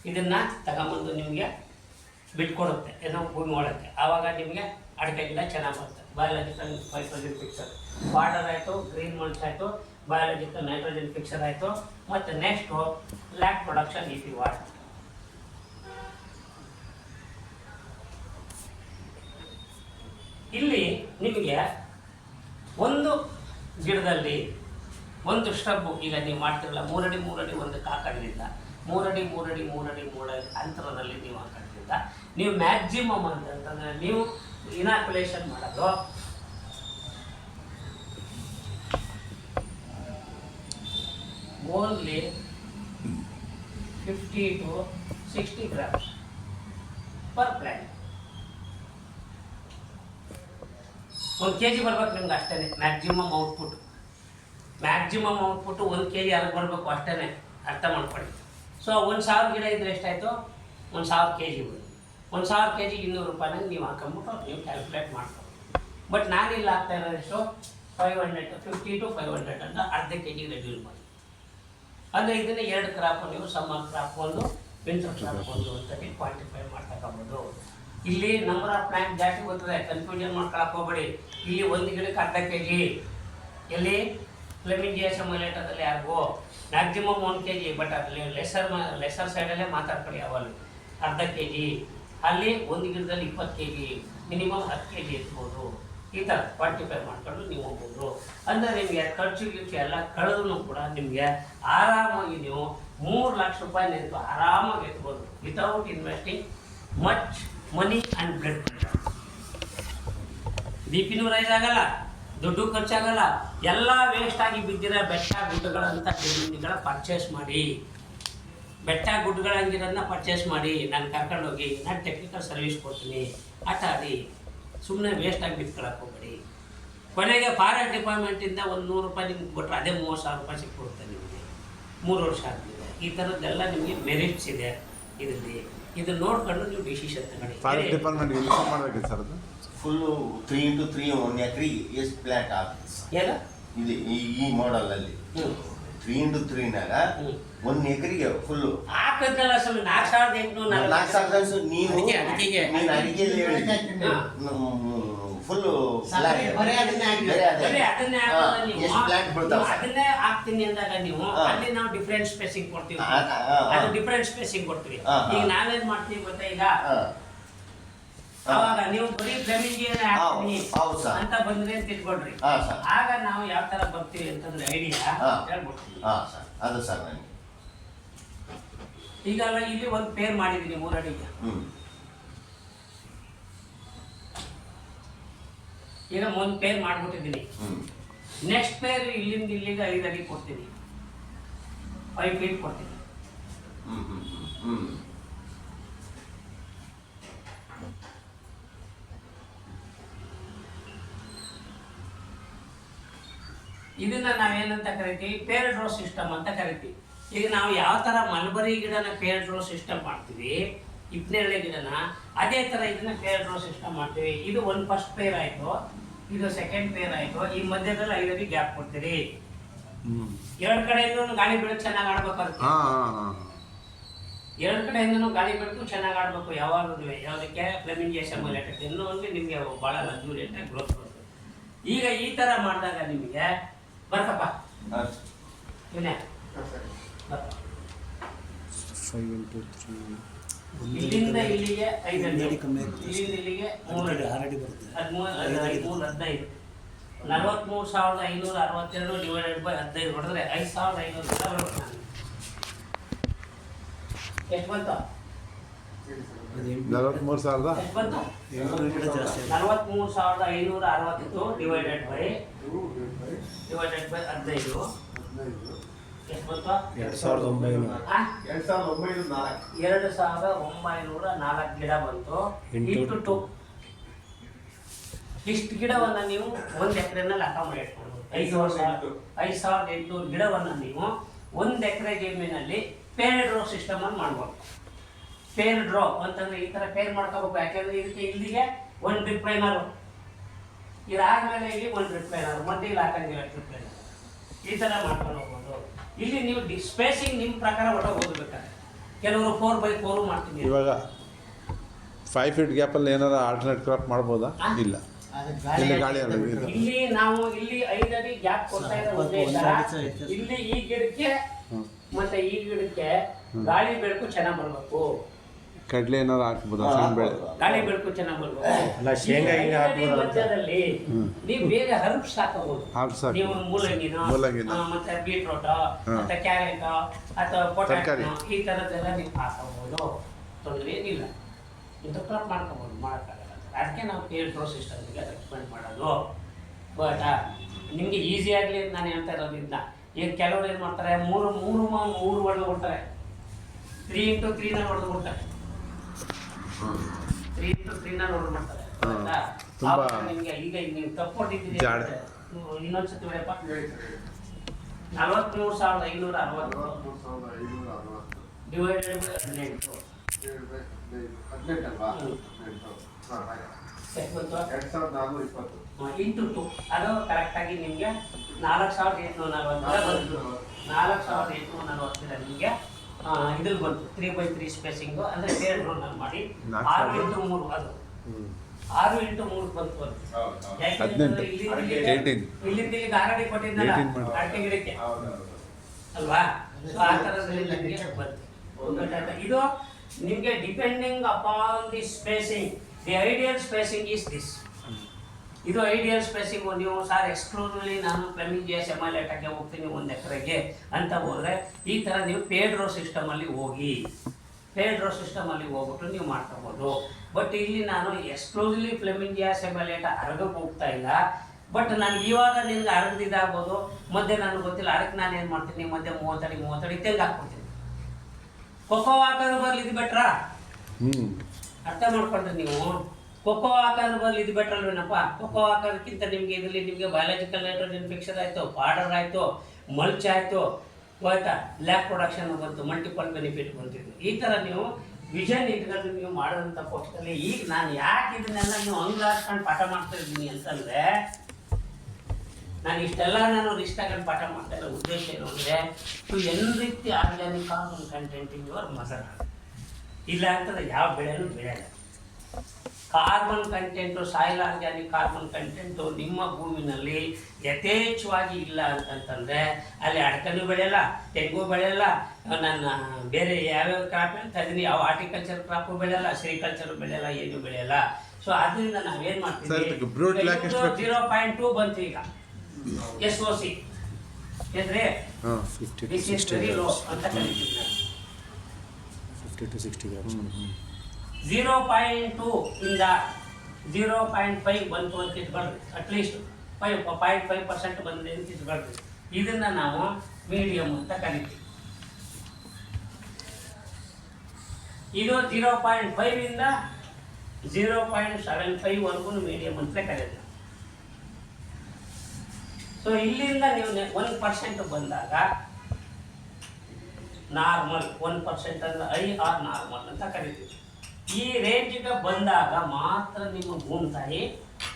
ಇದನ್ನು ತಗೊಂಬಂದು ನಿಮಗೆ ಬಿಟ್ಕೊಡುತ್ತೆ ಏನೋ ಭೂಮಿ ಒಳಕ್ಕೆ. ಆವಾಗ ನಿಮಗೆ ಅಡಿಕೆ ಗಿಡ ಚೆನ್ನಾಗಿ ಬರುತ್ತೆ. ಬಯಾಲಜಿಕಲ್ ನೈಟ್ರೋಜನ್ ಫಿಕ್ಸರ್ ವಾಟರ್ ಆಯಿತು, ಗ್ರೀನ್ ಮಲ್ಚ್ ಆಯಿತು, ಬಯಾಲಜಿಕಲ್ ನೈಟ್ರೋಜನ್ ಫಿಕ್ಸರ್ ಆಯಿತು. ಮತ್ತು next lac production EP water. ಇಲ್ಲಿ ನಿಮಗೆ ಒಂದು ಗಿಡದಲ್ಲಿ ಒಂದು ಸ್ಟಬ್ಬು ಈಗ ನೀವು ಮಾಡ್ತಿರಲ್ಲ 3 ಅಡಿ 3 ಅಡಿ ಒಂದಕ್ಕೆ ಹಾಕೋದ್ರಿಂದ 3 ಅಡಿ 3 ಅಡಿ 3 ಅಡಿ 3 ಅಡಿ ಅಂತರದಲ್ಲಿ ನೀವು ಹಾಕೋದ್ರಿಂದ ನೀವು ಮ್ಯಾಕ್ಸಿಮಮ್ ಅಂತಂದರೆ ನೀವು ಇನಾಕ್ಯುಲೇಷನ್ ಮಾಡೋದು only 50 to 60 grams per plant. 1 kg ಬರ್ಬೇಕು ನಿಮ್ಗೆ ಅಷ್ಟೇ ಮ್ಯಾಕ್ಸಿಮಮ್ ಔಟ್ಪುಟ್. 1 kg ಯಾರಿಗೆ ಬರಬೇಕು ಅಷ್ಟೇ, ಅರ್ಥ ಮಾಡ್ಕೊಳ್ಳಿ. ಸೊ 1,000 ಗಿಡ ಇದ್ರೆ ಎಷ್ಟಾಯಿತು? 1,000 kg ಬರುತ್ತೆ. 1,000 kg 200 ರೂಪಾಯಿನಾಗ ನೀವು ಹಾಕೊಂಬಿಟ್ಟು ನೀವು ಕ್ಯಾಲ್ಕುಲೇಟ್ ಮಾಡ್ಕೊಳ್ಳಿ. ಬಟ್ ನಾನಿಲ್ಲಿ ಆಗ್ತಾ ಇರೋದೆಷ್ಟು 500 50 to 500 ಅಂತ ಅರ್ಧ kg ರೆಡ್ಯೂಸ್ ಮಾಡಿ. ಅಂದರೆ ಇದನ್ನು 2 ಕ್ರಾಪ್ ನೀವು ಸಮ್ಮರ್ ಕ್ರಾಪ್ ಒಂದು, ವಿಂಟರ್ ಕ್ರಾಪ್ ಒಂದು ಅಂತೇಳಿ ಕ್ವಾಂಟಿಫೈ ಮಾಡ್ತಕ್ಕಂಬೋದು. ಇಲ್ಲಿ ನಂಬರ್ ಆಫ್ ಪ್ಲಾಂಟ್ ಜಾಸ್ತಿ ಬರ್ತದೆ, ಕನ್ಫ್ಯೂಷನ್ ಮಾಡ್ಕೊಳಕ್ಕೆ ಹೋಗಬೇಡಿ. ಇಲ್ಲಿ ಒಂದು ಗಿಡಕ್ಕೆ ಅರ್ಧ kg. ಎಲ್ಲಿ ಫ್ಲೆಮಿಂಜಿಯಾ ಸಮುಲೇಟದಲ್ಲಿ ಯಾರಿಗೂ ಮ್ಯಾಕ್ಸಿಮಮ್ 1 kg. ಬಟ್ ಅಲ್ಲಿ ಲೆಸರ್ ಸೈಡಲ್ಲೇ ಮಾತಾಡ್ಕೊಳ್ಳಿ. ಯಾವಾಗಲೂ ಅರ್ಧ kg. ಅಲ್ಲಿ ಒಂದು ಗಿಡದಲ್ಲಿ 20 kg, ಮಿನಿಮಮ್ 10 kg ಎತ್ಬೋದು. ಈ ಥರ ಕ್ವಾಂಟಿಫೈ ಮಾಡ್ಕೊಂಡು ನೀವು ಹೋಗ್ಬೋದು. ಅಂದರೆ ನಿಮಗೆ ಖರ್ಚು ಎಲ್ಲ ಕಳೆದ್ರೂ ಕೂಡ ನಿಮಗೆ ಆರಾಮಾಗಿ ನೀವು 3 ಲಕ್ಷ ರೂಪಾಯಿ ನಿಂತು ಆರಾಮಾಗಿ ಎತ್ಬೋದು without investing much money and blood pressure. BP rise ಆಗಲ್ಲ, ದುಡ್ಡು ಖರ್ಚಾಗಲ್ಲ. ಎಲ್ಲ ವೇಸ್ಟಾಗಿ ಬಿದ್ದಿರೋ ಬೆಟ್ಟ ಗುಡ್ಡಗಳಂತ ಜಮೀನುಗಳ ಪರ್ಚೇಸ್ ಮಾಡಿ, ಬೆಟ್ಟ ಗುಡ್ಡಗಳಂಗಿರೋದನ್ನ ಪರ್ಚೇಸ್ ಮಾಡಿ ನಾನು ಕರ್ಕೊಂಡೋಗಿ ನಾನು ಟೆಕ್ನಿಕಲ್ ಸರ್ವಿಸ್ ಕೊಡ್ತೀನಿ. ಆಟ ಆಡಿ ಸುಮ್ಮನೆ ವೇಸ್ಟಾಗಿ ಬಿತ್ಕೊಳಕ್ಕೆ ಹೋಗಬೇಡಿ. ಕೊನೆಗೆ ಫಾರೆಸ್ಟ್ ಡಿಪಾರ್ಟ್ಮೆಂಟಿಂದ ಒಂದು 100 ರೂಪಾಯಿ ನಿಮ್ಗೆ ಕೊಟ್ಟರೆ ಅದೇ 30,000 ರೂಪಾಯಿ ಸಿಕ್ಬಿಡುತ್ತೆ ನಿಮಗೆ 3 ವರ್ಷ ಆದಮೇಲೆ. ಈ ಥರದ್ದೆಲ್ಲ ನಿಮಗೆ ಮೆರಿಟ್ಸ್ ಇದೆ ಇದರಲ್ಲಿ. ಇದು ನೋಡ್ಕೊಂಡು ನೀವು ಡಿಸಿಷನ್ ತಗೊಳ್ಳಿ. ಫಾರೆಸ್ಟ್ ಡಿಪಾರ್ಟ್ಮೆಂಟ್ ಇನ್ಫಾರ್ಮ್ ಮಾಡಬೇಕಿತ್ತು ಸರ್. ಅದು ಫುಲ್ಲು 3 into 3 1 ಎಕರೆಗೆ ಎಷ್ಟು ಪ್ಲಾಟ್ ಆಗುತ್ತೆ ಏನು ಇದು ಈ ಮಾಡಲಲ್ಲಿ 3 into 3ನಾಗ 1 ಎಕರೆಗೆ ಫುಲ್ಲು ಹಾಕಿದ್ನಲ್ಲ ಸ್ವಾಮಿ 4,800 ನೀನು ಅಡಿಕೆಯಲ್ಲಿ ಹೇಳಿ ಫುಲ್ಲು ಎಷ್ಟು ಪ್ಲಾಂಟ್ ಬಿಡ್ತಾವೆ ಅದನ್ನೇ ಹಾಕ್ತೀನಿ ಅಂದಾಗ ನೀವು ಅಲ್ಲಿ ನಾವು ಡಿಫ್ರೆಂಟ್ ಸ್ಪೇಸಿಂಗ್ ಕೊಡ್ತೀವಿ. ಅದು ಡಿಫ್ರೆಂಟ್ ಸ್ಪೇಸಿಂಗ್ ಕೊಡ್ತೀವಿ. ಈಗ ನಾವೇನ್ ಮಾಡ್ತೀವಿ ಗೊತ್ತಾ, ಈಗ ಅವಾಗ ನೀವು ಬರೀ ಫ್ಲೆಮಿಂಜಿಯನ್ ಹಾಕ್ತೀನಿ ಅಂತ ಬಂದ್ರೆ ಅಂತ ಇಟ್ಕೊಳ್ರಿ. ಆಗ ನಾವು ಯಾವ ತರ ಬರ್ತೀವಿ ಅಂತಂದ್ರೆ ಐಡಿಯಾ ಹೇಳ್ಬಿಡ್ತೀವಿ. ಅದು ಸರ್ ನನಗೆ ಈಗಲ್ಲ ಇಲ್ಲಿ ಒಂದು ಪೇರ್ ಮಾಡಿದೀನಿ 3 ಅಡಿಗೆ. ಈಗ ಒಂದು ಪೇರ್ ಮಾಡ್ಬಿಟ್ಟಿದ್ದೀನಿ. ನೆಕ್ಸ್ಟ್ ಪೇರ್ ಇಲ್ಲಿಂದ ಇಲ್ಲಿಗೆ 5 ಅಡಿ ಕೊಡ್ತೀನಿ, 5 ಫೀಟ್ ಕೊಡ್ತೀನಿ. ಇದನ್ನ ನಾವೇನಂತ ಕರಿತೀವಿ, ಪೇರ್ಡ್ ರೋ ಸಿಸ್ಟಮ್ ಅಂತ ಕರಿತೀವಿ. ಈಗ ನಾವು ಯಾವ ಥರ ಮಲ್ಬರಿ ಗಿಡನ ಪೇರ್ಡ್ ರೋ ಸಿಸ್ಟಮ್ ಮಾಡ್ತೀವಿ, ಹಿಪ್ಪನೇರಳೆ ಗಿಡನ ಅದೇ ಥರ ಇದನ್ನ ಪೇರ್ ರೋ ಸಿಸ್ಟಮ್ ಮಾಡ್ತೀವಿ. ಇದು ಒಂದು ಫಸ್ಟ್ ಪೇರ್ ಆಯಿತು, ಇದು ಸೆಕೆಂಡ್ ಪೇರ್ ಆಯಿತು. ಈ ಮಧ್ಯದಲ್ಲಿ 5 ಅಡಿ ಗ್ಯಾಪ್ ಕೊಡ್ತೀರಿ. ಎರಡು ಕಡೆಯಿಂದ ಗಾಳಿ ಬೆಳಕು ಚೆನ್ನಾಗಿ ಆಡ್ಬೇಕಾಗುತ್ತೆ. ಎರಡು ಕಡೆಯಿಂದನೂ ಗಾಳಿ ಬೆಳಕು ಚೆನ್ನಾಗಿ ಆಡಬೇಕು ಯಾವಾಗಲೂ. ಯಾವುದಕ್ಕೆ ಫ್ಲೆಮಿಂಗೇಷನ್ ಮೇಲೆ ಇನ್ನೂ ಒಂದು ನಿಮಗೆ ಭಾಳ ಲಗ್ಜೂರಿಯಂಟಾಗಿ ಗ್ರೋತ್ ಬರುತ್ತೆ. ಈಗ ಈ ಥರ ಮಾಡಿದಾಗ ನಿಮಗೆ ಬರ್ಕಪ್ಪ ಇವನೇ 5 into 3 ಇಲ್ಲಿಂದ ಇಲ್ಲಿಗೆ 5 ಅಡಿ, ಇಲ್ಲಿಂದ ಇಲ್ಲಿಗೆ 3 ಅಡಿ, 6 ಅಡಿ ಬರುತ್ತೆ. 13, 15 43,562 ಡಿವೈಡೆಡ್ ಬೈ 15 ಹೊಡೆದ್ರೆ 5,500 ಗಿಡ ಬರುತ್ತೆ. ಎಷ್ಟು ಬಂತು? 43,000 ಎಷ್ಟು ಬಂತು? 43,000 43,560 ಡಿವೈಡೆಡ್ ಬೈ 15 ಎಷ್ಟು ಬಂತು? 2,900 ಆ? 2,904 2,904 ಗಿಡ ಬಂತು. Into ಇಂಟು 2 ಇಷ್ಟು ಗಿಡವನ್ನು ನೀವು 1 ಎಕರೆನಲ್ಲಿ ಅಕಾಮಡೇಟ್ ಮಾಡ್ಬೋದು. 5,800 ಗಿಡವನ್ನು ನೀವು 1 ಎಕರೆ ಜಮೀನಲ್ಲಿ ಪೇರ್ಡ್ ರೋ ಸಿಸ್ಟಮ್ ಅನ್ನು ಮಾಡ್ಬೋದು. ಪೇರ್ಡ್ ರೋ ಅಂತಂದ್ರೆ ಈ ಥರ ಪೇರ್ ಮಾಡ್ಕೋಬೇಕು. ಯಾಕೆಂದ್ರೆ ಇದಕ್ಕೆ ಇಲ್ಲಿಗೆ 1 ಡ್ರಿಪ್ ಲೈನರು, ಇದಾದ್ಮೇಲೆ ಇಲ್ಲಿ 1 ಡ್ರಿಪ್ ಲೈನರು, ಮತ್ತೆ ಇಲ್ಲಿ ಹಾಕಂಗಿಲ್ಲ ಡ್ರಿಪ್ ಲೈನರ್. ಈ ಥರ ಮಾಡ್ಕೊಂಡು ಹೋಗ್ಬೋದು. ಇಲ್ಲಿ ನೀವು ಸ್ಪೇಸಿಂಗ್ ನಿಮ್ಮ ಪ್ರಕಾರ ಒಳಗೆ ಓದಬೇಕಾದ್ರೆ ಕೆಲವರು 4x4 ಮಾಡ್ತೀನಿ. ಇವಾಗ 5 feet ಗ್ಯಾಪಲ್ಲಿ ಏನಾರ ಆಲ್ಟರ್ನೇಟ್ ಕ್ರಾಪ್ ಮಾಡ್ಬೋದಾ? ಇಲ್ಲ, ಇಲ್ಲಿ ಗಾಳಿ ಅಲ್ಲ ಇದು. ಇಲ್ಲಿ ನಾವು ಇಲ್ಲಿ 5 ಅಡಿ ಗ್ಯಾಪ್ ಕೊಡ್ತಾ ಇರೋ ಉದ್ದೇಶ ಇಲ್ಲಿ ಈ ಗಿಡಕ್ಕೆ ಮತ್ತೆ ಈ ಗಿಡಕ್ಕೆ ಗಾಳಿ ಬೆಳಕು ಚೆನ್ನಾಗಿ ಬರ್ಬೇಕು. ಕಡ್ಲೆ ಏನಾರ ಹಾಕ್ಬೋದಾ? ಸಣ್ಣ ಬೆಳೆ ಗಾಳಿ ಬೆಳಕು ಚೆನ್ನಾಗಿ ಬರ್ಬೇಕು. ಅಲ್ಲ, ಶೇಂಗಾ ಹಿಂಗೆ ಈ ಹಾಕ್ಬೋದಲ್ಲ. ಮಧ್ಯದಲ್ಲಿ ನೀವು ಬೇರೆ ಹರ್ಬ್ಸ್ ಹಾಕಬಹುದು. ಹರ್ಬ್ಸ್ ಹಾಕ್ಬೋದು. ನೀವು ಮೂಲಂಗಿನ ಮತ್ತೆ ಬೀಟ್ರೋಟ್ ಮತ್ತೆ ಕ್ಯಾರೆಟ್ ಅಥವಾ ತರಕಾರಿ. ಪೊಟ್ಯಾಟೊ ಈ ತರದೆಲ್ಲ ನೀವು ಹಾಕಬಹುದು. ತೊಂದರೆ ಏನಿಲ್ಲ, ಇಂಥ ಕ್ರಾಪ್ ಮಾಡ್ಕೋಬಹುದು, ಮಾಡೋಕ್ಕಾಗಲ್ಲ. ಅದಕ್ಕೆ ನಾವು ಪೇರ್ಡ್ ರೋ ಸಿಸ್ಟಮ್ಗೆ ರೆಕಮೆಂಡ್ ಮಾಡೋದು. ಬಟ್ ನಿಮಗೆ ಈಸಿ ಆಗಲಿ ಅಂತ ನಾನು ಹೇಳ್ತಾ ಇರೋದ್ರಿಂದ ಈಗ ಕೆಲವರು ಏನು ಮಾಡ್ತಾರೆ, ಮೂರು ಹೊಡೆದು ಕೊಡ್ತಾರೆ. 3 into 3 ಹೊಡೆದು ಕೊಡ್ತಾರೆ. 3 into 3 ಹೊಡೆದು ಮಾಡ್ತಾರೆ. ತುಂಬಾ ನಿಮಗೆ ಈಗ ನೀವು ತಪ್ಪೊಟ್ಟಿದ್ದೀರಿ. ಜಾಡ. ಇನ್ನೊಂದ್ಸತಿ ಹೊಡೆಯಪ್ಪ. 43,560 ಡಿವೈಡೆಡ್ ಬೈ 18 ಇಂಟು 2 ಅದು ಕರೆಕ್ಟಾಗಿ ನಿಮಗೆ 4,840 4,840 ನಿಮಗೆ ಇದ್ರಲ್ಲಿ ಬಂತು. 3x3 ಸ್ಪೇಸಿಂಗು ಅಂದರೆ ಪೇರ್ಡ್ ರೋನಲ್ಲಿ ಮಾಡಿ 6 into 3 ಅದು 6 into 3 ಬಂತು. ಯಾಕೆಂದ್ರೆ ಇಲ್ಲಿಂದ ಇಲ್ಲಿಗೆ 6 ಅಡಿ ಕೊಟ್ಟಿದ್ದಲ್ಲ ಅಡಿಕೆ ಗಿಡಕ್ಕೆ ಅಲ್ವಾ? ಸೊ ಆ ಥರದಲ್ಲಿ ನಿಮಗೆ ಬಂತು. ಇದು ನಿಮಗೆ depending upon the spacing, the ideal spacing is this. ಇದು ಐಡಿಯಲ್ ಸ್ಪೇಸಿಂಗು. ನೀವು ಸರ್ ಎಕ್ಸ್ಕ್ಲೂಸಿವ್ಲಿ ನಾನು ಫ್ಲೆಮಿಂಜಿಯಾ ಸೆಮಾಲೆಟಾಗೆ ಹೋಗ್ತೀನಿ 1 ಎಕರೆಗೆ ಅಂತ ಹೋದರೆ ಈ ಥರ ನೀವು ಪೇರ್ಡ್ ರೋ ಸಿಸ್ಟಮಲ್ಲಿ ಹೋಗಿ, ಪೇರ್ಡ್ ರೋ ಸಿಸ್ಟಮಲ್ಲಿ ಹೋಗ್ಬಿಟ್ಟು ನೀವು ಮಾಡ್ಕೋಬೋದು. ಬಟ್ ಇಲ್ಲಿ ನಾನು ಎಕ್ಸ್ಕ್ಲೂಸಿವ್ಲಿ ಫ್ಲೆಮಿಂಜಿಯಾ ಸೆಮಾಲೆಟಾ ಅರಗಕ್ಕೆ ಹೋಗ್ತಾ ಇಲ್ಲ. ಬಟ್ ನಾನು ಇವಾಗ ನಿನ್ಗೆ ಅರಗದಿದ್ದಾಗ್ಬೋದು, ಮಧ್ಯೆ ನನಗೆ ಗೊತ್ತಿಲ್ಲ. ಅದಕ್ಕೆ ನಾನು ಏನು ಮಾಡ್ತೀನಿ, ಮಧ್ಯೆ 30 ಅಡಿ ತೆಂಗು ಹಾಕ್ಕೊಡ್ತೀನಿ. ಕೊಕ್ಕೋ ಹಾಕೋದು ಬರಲಿ ಇದು ಬೆಟ್ರಾ? ಅರ್ಥ ಮಾಡ್ಕೊಂಡ್ರಿ ನೀವು. ಕೊಕ್ಕೋ ಹಾಕೋದು ಬರಲಿ ಇದು ಬೆಟ್ರಲ್ವೇನಪ್ಪ? ಕೊಕ್ಕೋ ಹಾಕೋದಕ್ಕಿಂತ ನಿಮಗೆ ಇದರಲ್ಲಿ ನಿಮಗೆ ಬಯಾಲಜಿಕಲ್ ನೈಟ್ರೋಜನ್ ಫಿಕ್ಸರ್ ಆಯಿತು, ಪಾಡರ್ ಆಯಿತು, ಮಲ್ಚ್ ಆಯಿತು, ಆಯ್ತಾ, ಲ್ಯಾಬ್ ಪ್ರೊಡಕ್ಷನ್ ಬಂತು, ಮಲ್ಟಿಪಲ್ ಬೆನಿಫಿಟ್ ಬಂತಿದ್ದು. ಈ ಥರ ನೀವು ವಿಷನ್ ಇಟ್ಕೊಂಡು ನೀವು ಮಾಡೋದಂಥ ಪಕ್ಷದಲ್ಲಿ ಈಗ ನಾನು ಯಾಕೆ ಇದನ್ನೆಲ್ಲ ನೀವು ಅಂಗ್ಲಾಸ್ಕೊಂಡು ಪಾಠ ಮಾಡ್ತಾ ಇದ್ದೀನಿ ಅಂತಂದರೆ, ನಾನು ಇಷ್ಟೆಲ್ಲ ರಿಸ್ಕ್ ತಗೊಂಡು ಪಾಠ ಮಾಡ್ತಾ ಇರೋ ಉದ್ದೇಶ ಏನು ಅಂದರೆ to enrich the organic carbon content in your mother. ಇಲ್ಲ ಅಂತಂದರೆ ಯಾವ ಬೆಳೆನೂ ಬೆಳೆಯಲ್ಲ. Carbon content, soil organic carbon content ನಿಮ್ಮ ಭೂಮಿನಲ್ಲಿ ಯಥೇಚ್ಛವಾಗಿ ಇಲ್ಲ ಅಂತಂತಂದರೆ ಅಲ್ಲಿ ಅಡಕೆನೂ ಬೆಳೆಯಲ್ಲ, ತೆಂಗು ಬೆಳೆಯಲ್ಲ, ನನ್ನ ಬೇರೆ ಯಾವ್ಯಾವ ಕ್ರಾಪ್ ಹೇಳ್ತಾ ಇದ್ದೀನಿ, ಯಾವ ಆರ್ಟಿಕಲ್ಚರ್ ಕ್ರಾಪು ಬೆಳೆಯಲ್ಲ, ಸೆರಿಕಲ್ಚರು ಬೆಳೆಯಲ್ಲ, ಏನು ಬೆಳೆಯಲ್ಲ. ಸೊ ಅದರಿಂದ ನಾವೇನು ಮಾಡ್ತೀವಿ, 0.2 ಬಂತು ಈಗ SOC ಅಂದರೆ ದಿಸ್ ಇಸ್ ವೆರಿ ಲೋ ಅಂತ ಕರಿತೀವಿ ನಾವು. 50 to 60 grams. 0.2 ಇಂದ 0.5 ಬಂತು ಅಂತ ಇಟ್ಕೊಳ್ರಿ. ಅಟ್ಲೀಸ್ಟ್ 0.5% ಬಂದಿದೆ ಅಂತ ಇಟ್ಕೊಳ್ರಿ. ಇದನ್ನು ನಾವು ಮೀಡಿಯಮ್ ಅಂತ ಕರಿತೀವಿ. ಇದು 0.5 ಇಂದ 0.75 ಮೀಡಿಯಮ್ ಅಂತ ಕರೀತೀವಿ. ಸೊ ಇಲ್ಲಿಂದ ನೀವು 1% ಬಂದಾಗ ನಾರ್ಮಲ್ 1% ಅಂದರೆ ಐ ಆರ್ ನಾರ್ಮಲ್ ಅಂತ ಕರಿತೀವಿ. ಈ ರೇಂಜ್ಗೆ ಬಂದಾಗ ಮಾತ್ರ ನಿಮ್ಮ ಭೂಮಿ ತಾಯಿ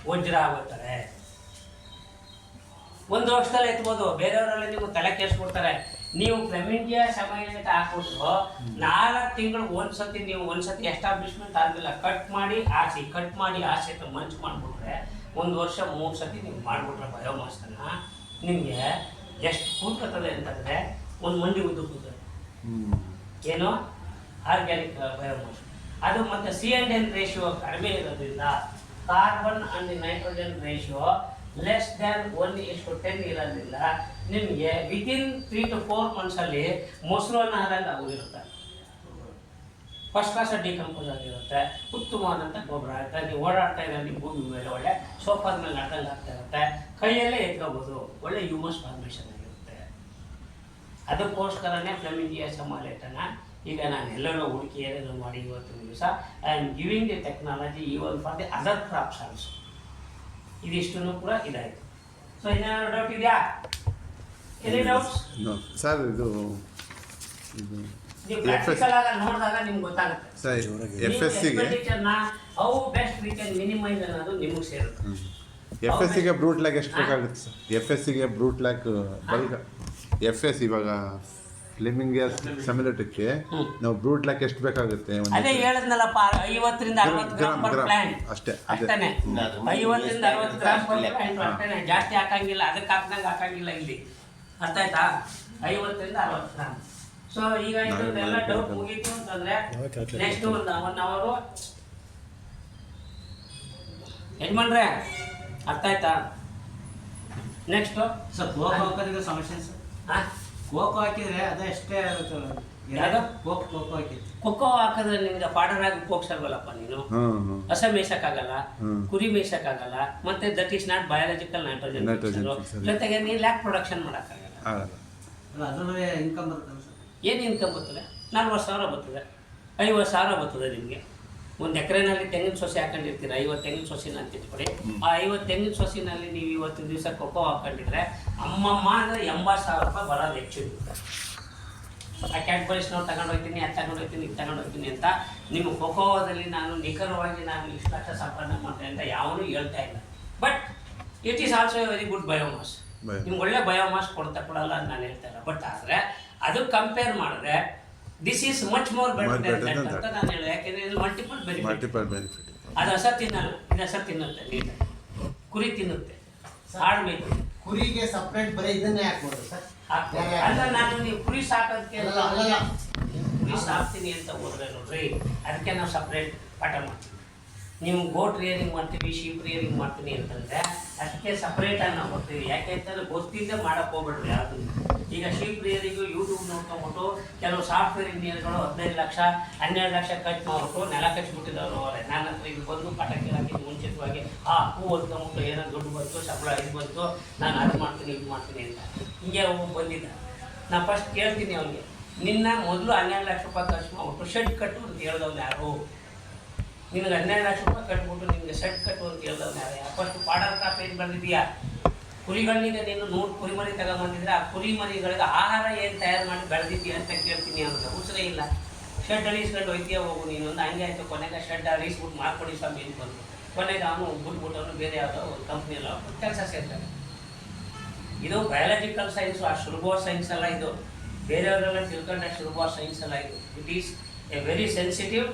ವಜ್ರ ಆಗುತ್ತಾರೆ. ಒಂದು ವರ್ಷದಲ್ಲಿ ಎತ್ಬೋದು, ಬೇರೆಯವರೆಲ್ಲ ನೀವು ತಲೆ ಕೆಡಿಸ್ಕೊಡ್ತಾರೆ. ನೀವು ಫ್ಲೆಮಿಂಜಿಯಾ ಸಮಯಕ್ಕೆ ಹಾಕ್ಬಿಟ್ಟು 4 ತಿಂಗಳು ಒಂದ್ಸತಿ ಎಸ್ಟಾಬ್ಲಿಷ್ಮೆಂಟ್ ಆದ್ಮೇಲೆ ಕಟ್ ಮಾಡಿ ಆಸೆ ಮಂಚ್ ಮಾಡಿಬಿಟ್ರೆ 1 ವರ್ಷ 3 ಸತಿ ನೀವು ಮಾಡಿಬಿಟ್ರೆ ಬಯೋಮಾಸನ್ನ ನಿಮಗೆ ಎಷ್ಟು ಕೂತ್ಕೊತದೆ ಅಂತಂದರೆ ಒಂದು ಮಂಡಿ ಉದ್ದು ಕೂತದೆ. ಏನು ಆರ್ಗ್ಯಾನಿಕ್ ಬಯೋಮಾಸ್ ಅದು. ಮತ್ತು C/N ರೇಷಿಯೋ ಕಡಿಮೆ ಇರೋದ್ರಿಂದ carbon and nitrogen ratio less than 1:10 ಇರೋದ್ರಿಂದ ನಿಮಗೆ ವಿತಿನ್ 3 to 4 ಮಂತ್ಸಲ್ಲಿ ಮೊಸರನ್ನ ಆದಂಗೆ ಆಗೋದಿರುತ್ತೆ. ಫಸ್ಟ್ ಕ್ಲಾಸ್ ಡಿಕಂಪೋಸ್ ಆಗಿರುತ್ತೆ, ಉತ್ತಮವಾದಂಥ ಗೊಬ್ಬರ ಆಗುತ್ತೆ. ನೀವು ಓಡಾಡ್ತಾ ಇದ್ರೆ ನಿಮ್ಮ ಭೂಮಿ ಮೇಲೆ ಒಳ್ಳೆ ಸೋಫಾದ ಮೇಲೆ ನಡ್ದಂಗೆ ಆಗ್ತಾ ಇರುತ್ತೆ, ಕೈಯಲ್ಲೇ ಎತ್ಕೋಬೋದು, ಒಳ್ಳೆ ಹ್ಯೂಮಸ್ ಫಾರ್ಮೇಷನ್ ಆಗಿರುತ್ತೆ. ಅದಕ್ಕೋಸ್ಕರನೇ ಫ್ಲೆಮಿಂಜಿಯಾ ಸಮಾಲೇಟನ ಈಗ ನಾನು ಎಲ್ಲರೂ ಹುಡುಕಿ ಏನೇನು ಮಾಡಿ ಇವತ್ತು ದಿವಸ I am giving the technology even for the other crops also. ಇದಿಷ್ಟನ್ನು ಕೂಡ ಇದಾಯಿತು. ಸೊ ಏನಾದ್ರು ಡೌಟ್ ಇದೆಯಾ? Any doubts? ಸರ್ ಇದು ನೀವು ಪ್ರಾಕ್ಟಿಕಲ್ ಆಗಿ ನೋಡಿದಾಗ ನಿಮ್ಗೆ ಗೊತ್ತಾಗುತ್ತೆ. ಸರ್ FSCಗೆ how best we can minimise ಅನ್ನೋದು ನಿಮಗೆ ಸೇರುತ್ತೆ. FSCಗೆ ಬ್ರೂಟ್ ಲ್ಯಾಕ್ ಎಷ್ಟು ಬೇಕಾಗುತ್ತೆ ಸರ್? FSCಗೆ ಬ್ರೂಟ್ ಲ್ಯಾಕ್ ಬಲ್ಗ FS ಇವಾಗ ಫ್ಲೆಮಿಂಜಿಯಾ ಸಮಿಲೇಟಕ್ಕೆ ನಾವು ಬ್ರೂಟ್ ಲ್ಯಾಕ್ ಎಷ್ಟು ಬೇಕಾಗುತ್ತೆ? ಅದೇ ಹೇಳಿದ್ನಲ್ಲಪ್ಪ, 50 ರಿಂದ 60 ಗ್ರಾಮ್ ಪರ್ ಪ್ಲಾಂಟ್ ಅಷ್ಟೇ. 50 ರಿಂದ 60 ಗ್ರಾಮ್ ಪರ್ ಪ್ಲಾಂಟ್ ಅಷ್ಟೇ, ಜಾಸ್ತಿ ಹಾಕಂಗಿಲ್ಲ. ಅದಕ್ಕೆ ಹಾಕಂಗಿಲ್ಲ ಇಲ್ಲಿ, ಅರ್ಥ ಆಯ್ತಾ? 50 ರಿಂದ 60 ಗ್ರಾಮ್. ಸೊ ಈಗ ಇದೆಲ್ಲ ಡೌಟ್ ಮುಗೀತು ಅಂತಂದ್ರೆ ನೆಕ್ಸ್ಟ್ ಒಂದು 1 ಅವರ್ ಯಜಮಾನ್ರೆ, ಅರ್ಥ ಆಯ್ತಾ? ನೆಕ್ಸ್ಟ್ ಸರ್ ಕೋಕೋ ಹಾಕೋದ್ರೆ ಸಮಸ್ಯೆ ಸರ್. ಕೋಕೋ ಹಾಕಿದ್ರೆ ಅದೇ ಅಷ್ಟೇ ಆಗುತ್ತೆ. ಯಾವುದು? ಕೋಕೋ ಹಾಕಿದ್ರೆ ಕೊಕ್ಕೋ ಹಾಕಿದ್ರೆ ನಿಮ್ಗೆ ಪಾಡರ್ ಆಗಿ ಹೋಗ್ಸಲ್ವಲ್ಲಪ್ಪ ನೀನು. ಹಸ ಮೇಯ್ಸಕ್ಕಾಗಲ್ಲ, ಕುರಿ ಮೇಯ್ಸಕ್ಕಾಗಲ್ಲ, ಮತ್ತೆ that is not biological nitrogen. ಜೊತೆಗೆ ನೀನು ಲ್ಯಾಕ್ ಪ್ರೊಡಕ್ಷನ್ ಮಾಡೋಕ್ಕಾಗಲ್ಲ. ಅದರಲ್ಲೂ ಇನ್ಕಮ್ ಬರುತ್ತಲ್ಲ ಸರ್? ಏನು ಇನ್ಕಮ್ ಬರ್ತದೆ? 40,000 ಬರ್ತದೆ, 50,000 ಬರ್ತದೆ ನಿಮಗೆ. 1 ಎಕರೆನಲ್ಲಿ ತೆಂಗಿನ ಸೊಸೆ ಹಾಕೊಂಡಿರ್ತೀರ, 50 ತೆಂಗಿನ ಸೊಸಿನ ಅಂತ ಇಟ್ಕೊಡಿ. ಆ 50 ತೆಂಗಿನ ಸೊಸಿನಲ್ಲಿ ನೀವು ಇವತ್ತು ದಿವಸ ಕೊಕ್ಕೋ ಹಾಕೊಂಡಿದ್ರೆ ಅಮ್ಮಮ್ಮ ಅಂದರೆ 80,000 ರೂಪಾಯಿ ಬರೋದು ಹೆಚ್ಚು. ಆ ಕ್ಯಾಡ್ಬರೀಸ್ನವ್ರು ತಗೊಂಡೋಗ್ತೀನಿ, ಅದು ತಗೊಂಡೋಗ್ತೀನಿ, ಇದು ತಗೊಂಡೋಗ್ತೀನಿ ಅಂತ ನಿಮ್ಮ ಕೊಕೋದಲ್ಲಿ ನಾನು ನಿಖರವಾಗಿ ನಾನು ಇಷ್ಟು ಲಕ್ಷ ಸಂಪಾದನೆ ಮಾಡ್ತೇನೆ ಅಂತ ಯಾವನು ಹೇಳ್ತಾ ಇಲ್ಲ. But it is also A very good biomass. ನಿಮ್ಗೆ ಒಳ್ಳೆ ಬಯೋಮಾಸ್ ಕೊಡಲ್ಲ ಅಂತ ನಾನು ಹೇಳ್ತಾ ಇಲ್ಲ. ಬಟ್ ಆದರೆ ಅದು ಕಂಪೇರ್ ಮಾಡಿದ್ರೆ this is much more better ಅಂತ ನಾನು ಹೇಳಿ. ಯಾಕೆಂದರೆ ಇದು ಮಲ್ಟಿಪಲ್ ಬೆನಿಫಿಟ್. ಅದು ಹಸ ತಿನ್ನಲ್ಲ, ಇದು ಹಸ ತಿನ್ನುತ್ತೆ, ನೀರು ಕುರಿ ತಿನ್ನುತ್ತೆ, ಆಡು ಮೇಯ್ತು. ಕುರಿಗೆ ಸಪ್ರೇಟ್ ಬರೀ ಇದನ್ನೇ ಹಾಕ್ಬೋದು ಸರ್? ಅಲ್ಲ, ನಾನು ನೀವು ಕುರಿ ಸಾಕೋದಕ್ಕೆ ಕುರಿ ಸಾಕ್ತೀನಿ ಅಂತ ಹೋದ್ರೆ ನೋಡ್ರಿ, ಅದಕ್ಕೆ ನಾವು ಸಪ್ರೇಟ್ ಪಾಠ ಮಾಡ್ತೀವಿ. ನೀವು ಗೋಟ್ ರಿಯರಿಂಗ್ ಮಾಡ್ತೀವಿ, ಶೀಪ್ ರಿಯರಿಂಗ್ ಮಾಡ್ತೀನಿ ಅಂತಂದರೆ ಅದಕ್ಕೆ ಸಪ್ರೇಟಾಗಿ ನಾವು ಬರ್ತೀವಿ. ಯಾಕೆ ಅಂತಂದರೆ ಗೊತ್ತಿದ್ದೇ ಮಾಡೋಕ್ಕೆ ಹೋಗ್ಬೇಡ್ರಿ ಯಾವುದು. ಈಗ ಶೀಪ್ ರಿಯರಿಂಗು ಯೂಟ್ಯೂಬ್ ನೋಡ್ಕೊಂಬಿಟ್ಟು ಕೆಲವು ಸಾಫ್ಟ್ವೇರ್ ಇಂಜಿನಿಯರ್ಗಳು 15 ಲಕ್ಷ 12 ಲಕ್ಷ ಖರ್ಚು ಮಾಡಿಬಿಟ್ಟು ನೆಲ ಕಚ್ಚಿಬಿಟ್ಟಿದ್ದವರು ಅವರೇ. ನನ್ನ ಹತ್ರ ಇಲ್ಲಿ ಬಂದು ಪಾಠ ಕೇಳೋಕ್ಕೆ ಮುಂಚಿತವಾಗಿ ಹೂ ಹೊತ್ಕೊಂಬಿಟ್ಟು ಏನೋ ದುಡ್ಡು ಬಂತು, ಸಂಬಳ ಇದು ಬಂತು, ನಾನು ಅದು ಮಾಡ್ತೀನಿ ಇದು ಮಾಡ್ತೀನಿ ಅಂತ ಹಿಂಗೆ ಬಂದಿದ್ದ. ನಾನು ಫಸ್ಟ್ ಕೇಳ್ತೀನಿ ಅವ್ನಿಗೆ, ನಿನ್ನ ಮೊದಲು 12 ಲಕ್ಷ ರೂಪಾಯಿ ಖರ್ಚು ಮಾಡ್ಬಿಟ್ಟು ಶೆಡ್ ಕಟ್ಟು ಅಂತ ಹೇಳ್ದವ್ನು ಯಾರು? ನಿನಗೆ 12 ಲಕ್ಷ ರೂಪಾಯಿ ಕಟ್ಬಿಟ್ಟು ನಿನಗೆ ಶೆಡ್ ಕಟ್ಟು ಅಂತ ಹೇಳ್ದವ್ನು ಯಾರು? ಫಸ್ಟ್ ಪಾಡರ್ ಕ್ರಾಪ್ ಏನು ಬಂದಿದೆಯಾ? ಕುರಿಗಳಿಂದ ನೀನು 100 ಕುರಿಮರಿ ತಗೊಂಬಂದಿದ್ರೆ ಆ ಕುರಿಮರಿಗಳಿಗೆ ಆಹಾರ ಏನು ತಯಾರು ಮಾಡಿ ಬೆಳೆದಿದ್ದೀಯ ಅಂತ ಕೇಳ್ತೀನಿ. ಅವ್ರಿಗೆ ಉಸಿರೇ ಇಲ್ಲ. ಶೆಡ್ ಅಳಿಸ್ಕೊಂಡು ಹೋಯ್ತೀಯ ಹೋಗು ನೀನು ಒಂದು. ಹಂಗೆ ಆಯಿತು, ಕೊನೆಗೆ ಶೆಡ್ ಅಳಿಸ್ಬಿಟ್ಟು ಮಾಡ್ಕೊಡಿ ಸ್ವಾಮಿ ಅಂತ ಬಂದು ಕೊನೆಗೆ ಅವನು ಬಿಟ್ಬಿಟ್ಟು ಅವನು ಬೇರೆ ಯಾವುದೋ ಒಂದು ಕಂಪ್ನಿಯಲ್ಲ ಕೆಲಸ ಸೇರ್ತಾನೆ. ಇದು ಬಯಾಲಜಿಕಲ್ ಸೈನ್ಸು, ಆ ಸುಲಭವಾದ ಸೈನ್ಸ್ ಅಲ್ಲ ಇದು. ಬೇರೆಯವರೆಲ್ಲ ತಿಳ್ಕೊಂಡ ಸುಲಭವಾದ ಸೈನ್ಸ್ ಅಲ್ಲ ಇದು. It is A very sensitive.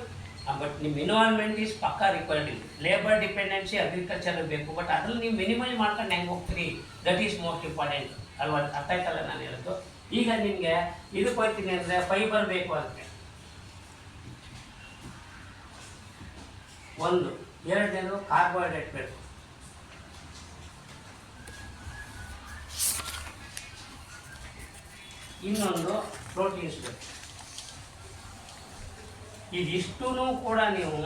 But ನಿಮ್ಮ ಇನ್ವಾಲ್ವ್ಮೆಂಟ್ ಈಸ್ ಪಕ್ಕಾ ರಿಕ್ವೈರ್ಡ್. ಇಲ್ಲ ಲೇಬರ್ ಡಿಪೆಂಡೆನ್ಸಿ ಅಗ್ರಿಕಲ್ಚರ್ ಬೇಕು, ಬಟ್ ಅದ್ರಲ್ಲಿ ನೀವು ಮಿನಿಮೈಸ್ ಮಾಡ್ಕೊಂಡು ಹೆಂಗೆ ಹೋಗ್ತೀರಿ, ದಟ್ ಈಸ್ ಮೋಸ್ಟ್ ಇಂಪಾರ್ಟೆಂಟ್ ಅಲ್ವಾ? ಅರ್ಥ ಆಯ್ತಲ್ಲ ನಾನು ಹೇಳೋದು. ಈಗ ನಿಮಗೆ ಇದಕ್ಕೆ ಹೋಗ್ತೀನಿ ಅಂದರೆ ಫೈಬರ್ ಬೇಕು ಅದಕ್ಕೆ. 1 2ನೇದು ಕಾರ್ಬೋಹೈಡ್ರೇಟ್ ಬೇಕು. ಇನ್ನೊಂದು ಪ್ರೋಟೀನ್ಸ್ ಬೇಕು. ಇದಿಷ್ಟೂ ಕೂಡ ನೀವು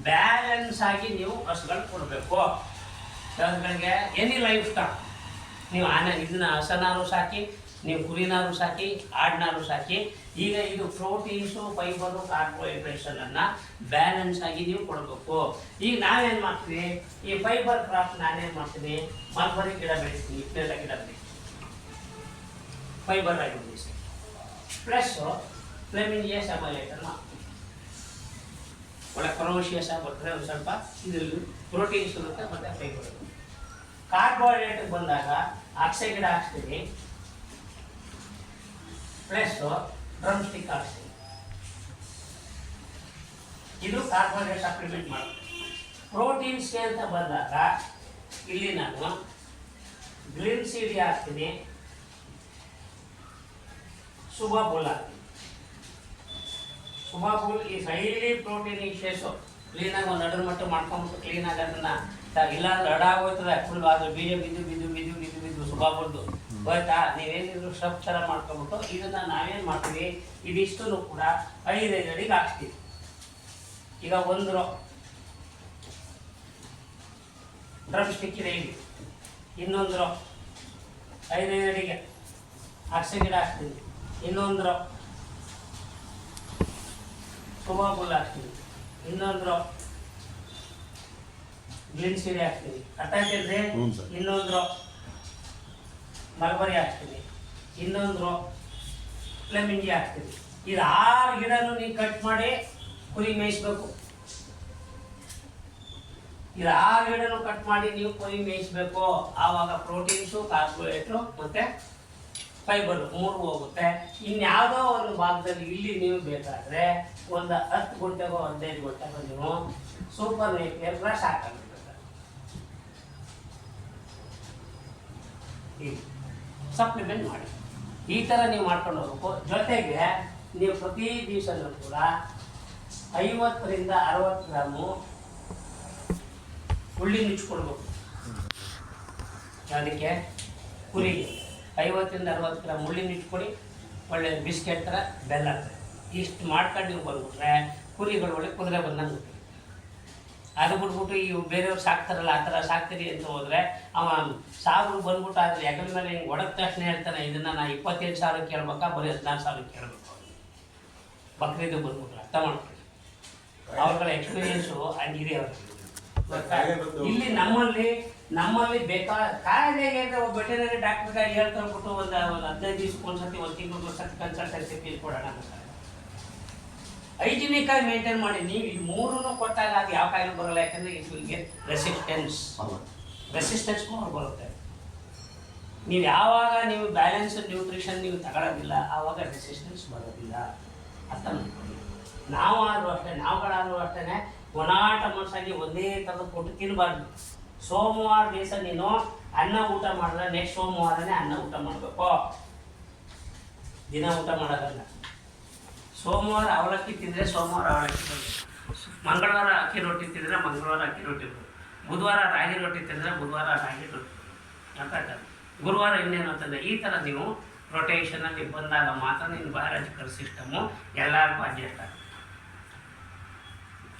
ಬ್ಯಾಲೆನ್ಸ್ ಆಗಿ ನೀವು ಹಸುಗಳು ಕೊಡಬೇಕು. ಹಸುಗಳಿಗೆ ಎನಿ ಲೈಫ್ ಸ್ಟಾಕ್, ನೀವು ಇದನ್ನ ಹಸನಾರು ಸಾಕಿ, ನೀವು ಕುರಿನಾರು ಸಾಕಿ, ಆಡಿನಾರು ಸಾಕಿ. ಈಗ ಇದು ಪ್ರೋಟೀನ್ಸು, ಫೈಬರು, ಕಾರ್ಬೋಹೈಡ್ರೇಟ್ಸನ್ನು ಬ್ಯಾಲೆನ್ಸ್ ಆಗಿ ನೀವು ಕೊಡಬೇಕು. ಈಗ ನಾವೇನು ಮಾಡ್ತೀವಿ, ಈ ಫೈಬರ್ ಕ್ರಾಪ್ ನಾನೇನು ಮಾಡ್ತೀನಿ, ಮಲ್ಬರಿ ಗಿಡ ಬೆಳೆಸ್ತೀನಿ, ಇಪ್ಪೆಲ್ಲ ಗಿಡ ಬೆಳೆಸ್ತೀನಿ, ಫೈಬರ್ ಆಗಿ ಬೆಳೆಸಿ ಪ್ಲಸ್ಸು ಫ್ಲೆಮಿಂಜಿಯಾ ಸಮಾಲೇಟನ್ನು ಒಳ್ಳೆ ಕ್ರೋಶಿಯಸ್ ಆಗಿ ಬರ್ತದೆ, ಒಂದು ಸ್ವಲ್ಪ ಇದರಲ್ಲಿ ಪ್ರೋಟೀನ್ಸ್ ಇರುತ್ತೆ ಮತ್ತು ಫೈಬರ್ ಇರುತ್ತೆ. ಕಾರ್ಬೋಹೈಡ್ರೇಟ್ಗೆ ಬಂದಾಗ ಅಗಸೆ ಗಿಡ ಹಾಕ್ಸ್ತೀನಿ ಪ್ಲಸ್ ಡ್ರಮ್ ಸ್ಟಿಕ್ ಹಾಕ್ಸ್ತೀನಿ. ಇದು ಕಾರ್ಬೋಹೈಡ್ರೇಟ್ ಸಪ್ಲಿಮೆಂಟ್ ಮಾಡುತ್ತೆ. ಪ್ರೋಟೀನ್ಸ್ಗೆ ಅಂತ ಬಂದಾಗ ಇಲ್ಲಿ ನಾನು ಗ್ರೀನ್ ಸೀಡ್ ಹಾಕ್ತೀನಿ, ಸುಬಾಬುಲ್ ಹಾಕ್ತೀನಿ. ಸುಬಾಬುಲ್ ಈ ಹೈಲಿ ಪ್ರೋಟೀನಿಷಿಯಸ್ಸು. ಕ್ಲೀನಾಗಿ ಒಂದು ಅಡ್ರ ಮಟ್ಟ ಮಾಡ್ಕೊಂಬಿಟ್ಟು ಕ್ಲೀನಾಗಿ ಅದನ್ನು ಇಲ್ಲಾಂದ್ರೆ ಅಡಾಗೋಯ್ತದೆ ಫುಲ್. ಅದು ಬೀಜ ಬಿದ್ದು ಸುಬಾಬುಲ್ದು ಗೊತ್ತಾ. ನೀವೇನಿದ್ರು ಸ್ಟಫ್ ಥರ ಮಾಡ್ಕೊಂಬಿಟ್ಟು ಇದನ್ನು ನಾವೇನು ಮಾಡ್ತೀವಿ, ಇದಿಷ್ಟು ಕೂಡ 5 ಅಡಿಗೆ ಹಾಕ್ತೀವಿ. ಈಗ ಒಂದು ಡ್ರಮ್ ಸ್ಟಿಕ್ ಇದೆ, ಇಲ್ಲಿ ಇನ್ನೊಂದು 5 ಅಡಿಗೆ ಅಗಸೆ ಗಿಡ ಹಾಕ್ತೀನಿ, ಇನ್ನೊಂದು ಸುಬಾಬುಲ್ ಹಾಕ್ತೀನಿ, ಇನ್ನೊಂದು ಗ್ರೀನ್ ಸೀಡೆ ಹಾಕ್ತೀನಿ, ಅಟ್ಟಾಕಿದ್ರೆ ಇನ್ನೊಂದು ಮಲ್ಬರಿ ಹಾಕ್ತೀನಿ, ಇನ್ನೊಂದು ಲೆಮಿಂಜಿ ಹಾಕ್ತೀನಿ. ಇದು 6 ಗಿಡನೂ ನೀವು ಕಟ್ ಮಾಡಿ ಕುರಿ ಮೇಯಿಸ್ಬೇಕು. ಇದು 6 ಗಿಡನೂ ಕಟ್ ಮಾಡಿ ನೀವು ಕುರಿ ಮೇಯಿಸ್ಬೇಕು. ಆವಾಗ ಪ್ರೋಟೀನ್ಸು, ಕಾರ್ಬೋಹೈಡ್ರೇಟು ಮತ್ತು ಫೈಬರ್ 3 ಹೋಗುತ್ತೆ. ಇನ್ಯಾವುದೋ ಒಂದು ಭಾಗದಲ್ಲಿ ಇಲ್ಲಿ ನೀವು ಬೇಕಾದರೆ ಒಂದು 10 ಗುಂಟೆಗೋ 15 ಗುಂಟೆಗೋ ನೀವು ಸೂಪರ್ ನೇಪಿಯರ್ ಬ್ರಷ್ ಹಾಕಬೇಕು. ಸಪ್ಲಿಮೆಂಟ್ ಮಾಡಿ ಈ ಥರ ನೀವು ಮಾಡ್ಕೊಂಡು ಹೋಗ್ಬೇಕು. ಜೊತೆಗೆ ನೀವು ಪ್ರತಿ ದಿವಸನೂ ಕೂಡ 50 ರಿಂದ 60 ಗ್ರಾಮು ಉಳ್ಳಿ ನುಚ್ಕೊಡ್ಬೇಕು. ಅದಕ್ಕೆ ಕುರಿಗೆ 50 ರಿಂದ 60 ಗ್ರಾಮ್ ಉಳ್ಳಿ ನುಚ್ಕೊಡಿ, ಒಳ್ಳೆ ಬಿಸ್ಕೆಟ್ ಥರ ಬೆಲ್ಲ ಆಗ್ತದೆ. ಇಷ್ಟು ಮಾಡ್ಕೊಂಡು ನೀವು ಬಂದ್ಬಿಟ್ರೆ ಕುರಿಗಳು ಒಳ್ಳೆ ಕುದುರೆ ಬಂದಂಗೆ. ಅದು ಬಿಟ್ಬಿಟ್ಟು ಈ ಬೇರೆಯವ್ರು ಸಾಕ್ತಾರಲ್ಲ ಆ ಥರ ಸಾಕ್ತೀರಿ ಅಂತ ಹೋದರೆ ಅವ ಸಾಬ್ರು ಬಂದ್ಬಿಟ್ಟು ಆದರೆ ಹೆಗಲ ಮೇಲೆ ಹಿಂಗೆ ಒಡದ ತಕ್ಷಣ ಹೇಳ್ತಾನೆ, ಇದನ್ನು ನಾನು 27,000 ಕೇಳ್ಬೇಕಾ ಬರೀ 14,000 ಕೇಳಬೇಕು. ಬಕ್ರೀದು ಬಂದ್ಬಿಟ್ರೆ ಅರ್ಥ ಮಾಡ್ಕೊಳ್ಳಿ, ಅವ್ರಗಳ ಎಕ್ಸ್ಪೀರಿಯನ್ಸು ಹಂಗಿದೆ ಅವ್ರಿಗೆ. ಇಲ್ಲಿ ನಮ್ಮಲ್ಲಿ ಬೇಕಾದ ಕಾಯಿಲೆಗೆ ಅಂದರೆ ಒಬ್ಬ ವೆಟರ್ನರಿ ಡಾಕ್ಟರ್ಗೆ ಹೇಳ್ಕೊಂಡ್ಬಿಟ್ಟು ಒಂದು 15 ದಿವ್ಸಕ್ಕೆ ಒಂದ್ಸತಿ, ಒಂದು ತಿಂಗಳಿಗೆ ಒಂದ್ಸತಿ ಕನ್ಸಲ್ಟೆನ್ಸಿ ಫೀಸ್ ಕೊಡೋಣ ಅಂತಾರೆ. ಹೈಜಿನಿಕ್ ಆಗಿ ಮೇಂಟೈನ್ ಮಾಡಿ. ನೀವು ಈ 3 ಕೊಟ್ಟಾಗ ಅದು ಯಾವ ಕಾಯಿಲೆ ಬರೋಲ್ಲ, ಯಾಕಂದರೆ it will get resistance power ಬರುತ್ತೆ. ನೀವು ಯಾವಾಗ ನೀವು ಬ್ಯಾಲೆನ್ಸ್ಡ್ ನ್ಯೂಟ್ರಿಷನ್ ನೀವು ತಗೊಳ್ಳೋದಿಲ್ಲ ಆವಾಗ ರೆಸಿಸ್ಟೆನ್ಸ್ ಬರೋದಿಲ್ಲ. ಅರ್ಥ ಮಾಡ್ಕೊಳ್ಳಿ. ನಾವಾದರೂ ಅಷ್ಟೇ, ನಾವುಗಳಾದರೂ ಅಷ್ಟೇ ಒಣಾಟ ಮನಸ್ಸಾಗಿ ಒಂದೇ ಥರದ ಕೊಟ್ಟು ತಿನ್ನಬಾರ್ದು. ಸೋಮವಾರ ದಿವಸ ನೀನು ಅನ್ನ ಊಟ ಮಾಡಿದ್ರೆ ನೆಕ್ಸ್ಟ್ ಸೋಮವಾರನೇ ಅನ್ನ ಊಟ ಮಾಡಬೇಕು, ದಿನ ಊಟ ಮಾಡೋದಲ್ಲ. ಸೋಮವಾರ ಅವಲಕ್ಕಿ ತಿಂದರೆ ಸೋಮವಾರ ಅವಲಕ್ಕಿ ಬರಬೇಕು, ಮಂಗಳವಾರ ಅಕ್ಕಿ ರೊಟ್ಟಿ ತಿಂದರೆ ಮಂಗಳವಾರ ಅಕ್ಕಿ ರೊಟ್ಟಿ ಬರಬೇಕು, ಬುಧವಾರ ರಾಗಿ ರೊಟ್ಟಿ ತಿಂದರೆ ಬುಧವಾರ ರಾಗಿ ರೊಟ್ಟಿ. ಅರ್ಥ ಗುರುವಾರ ಇನ್ನೇನು ಅಂತಂದರೆ ಈ ಥರ ನೀವು ರೊಟೇಷನಲ್ಲಿ ಬಂದಾಗ ಮಾತ್ರ ನಿಮ್ಮ ಬಯಾಲಜಿಕಲ್ ಸಿಸ್ಟಮು ಎಲ್ಲರಿಗೂ ಅಡ್ಜಸ್ಟ್ ಆಗುತ್ತೆ.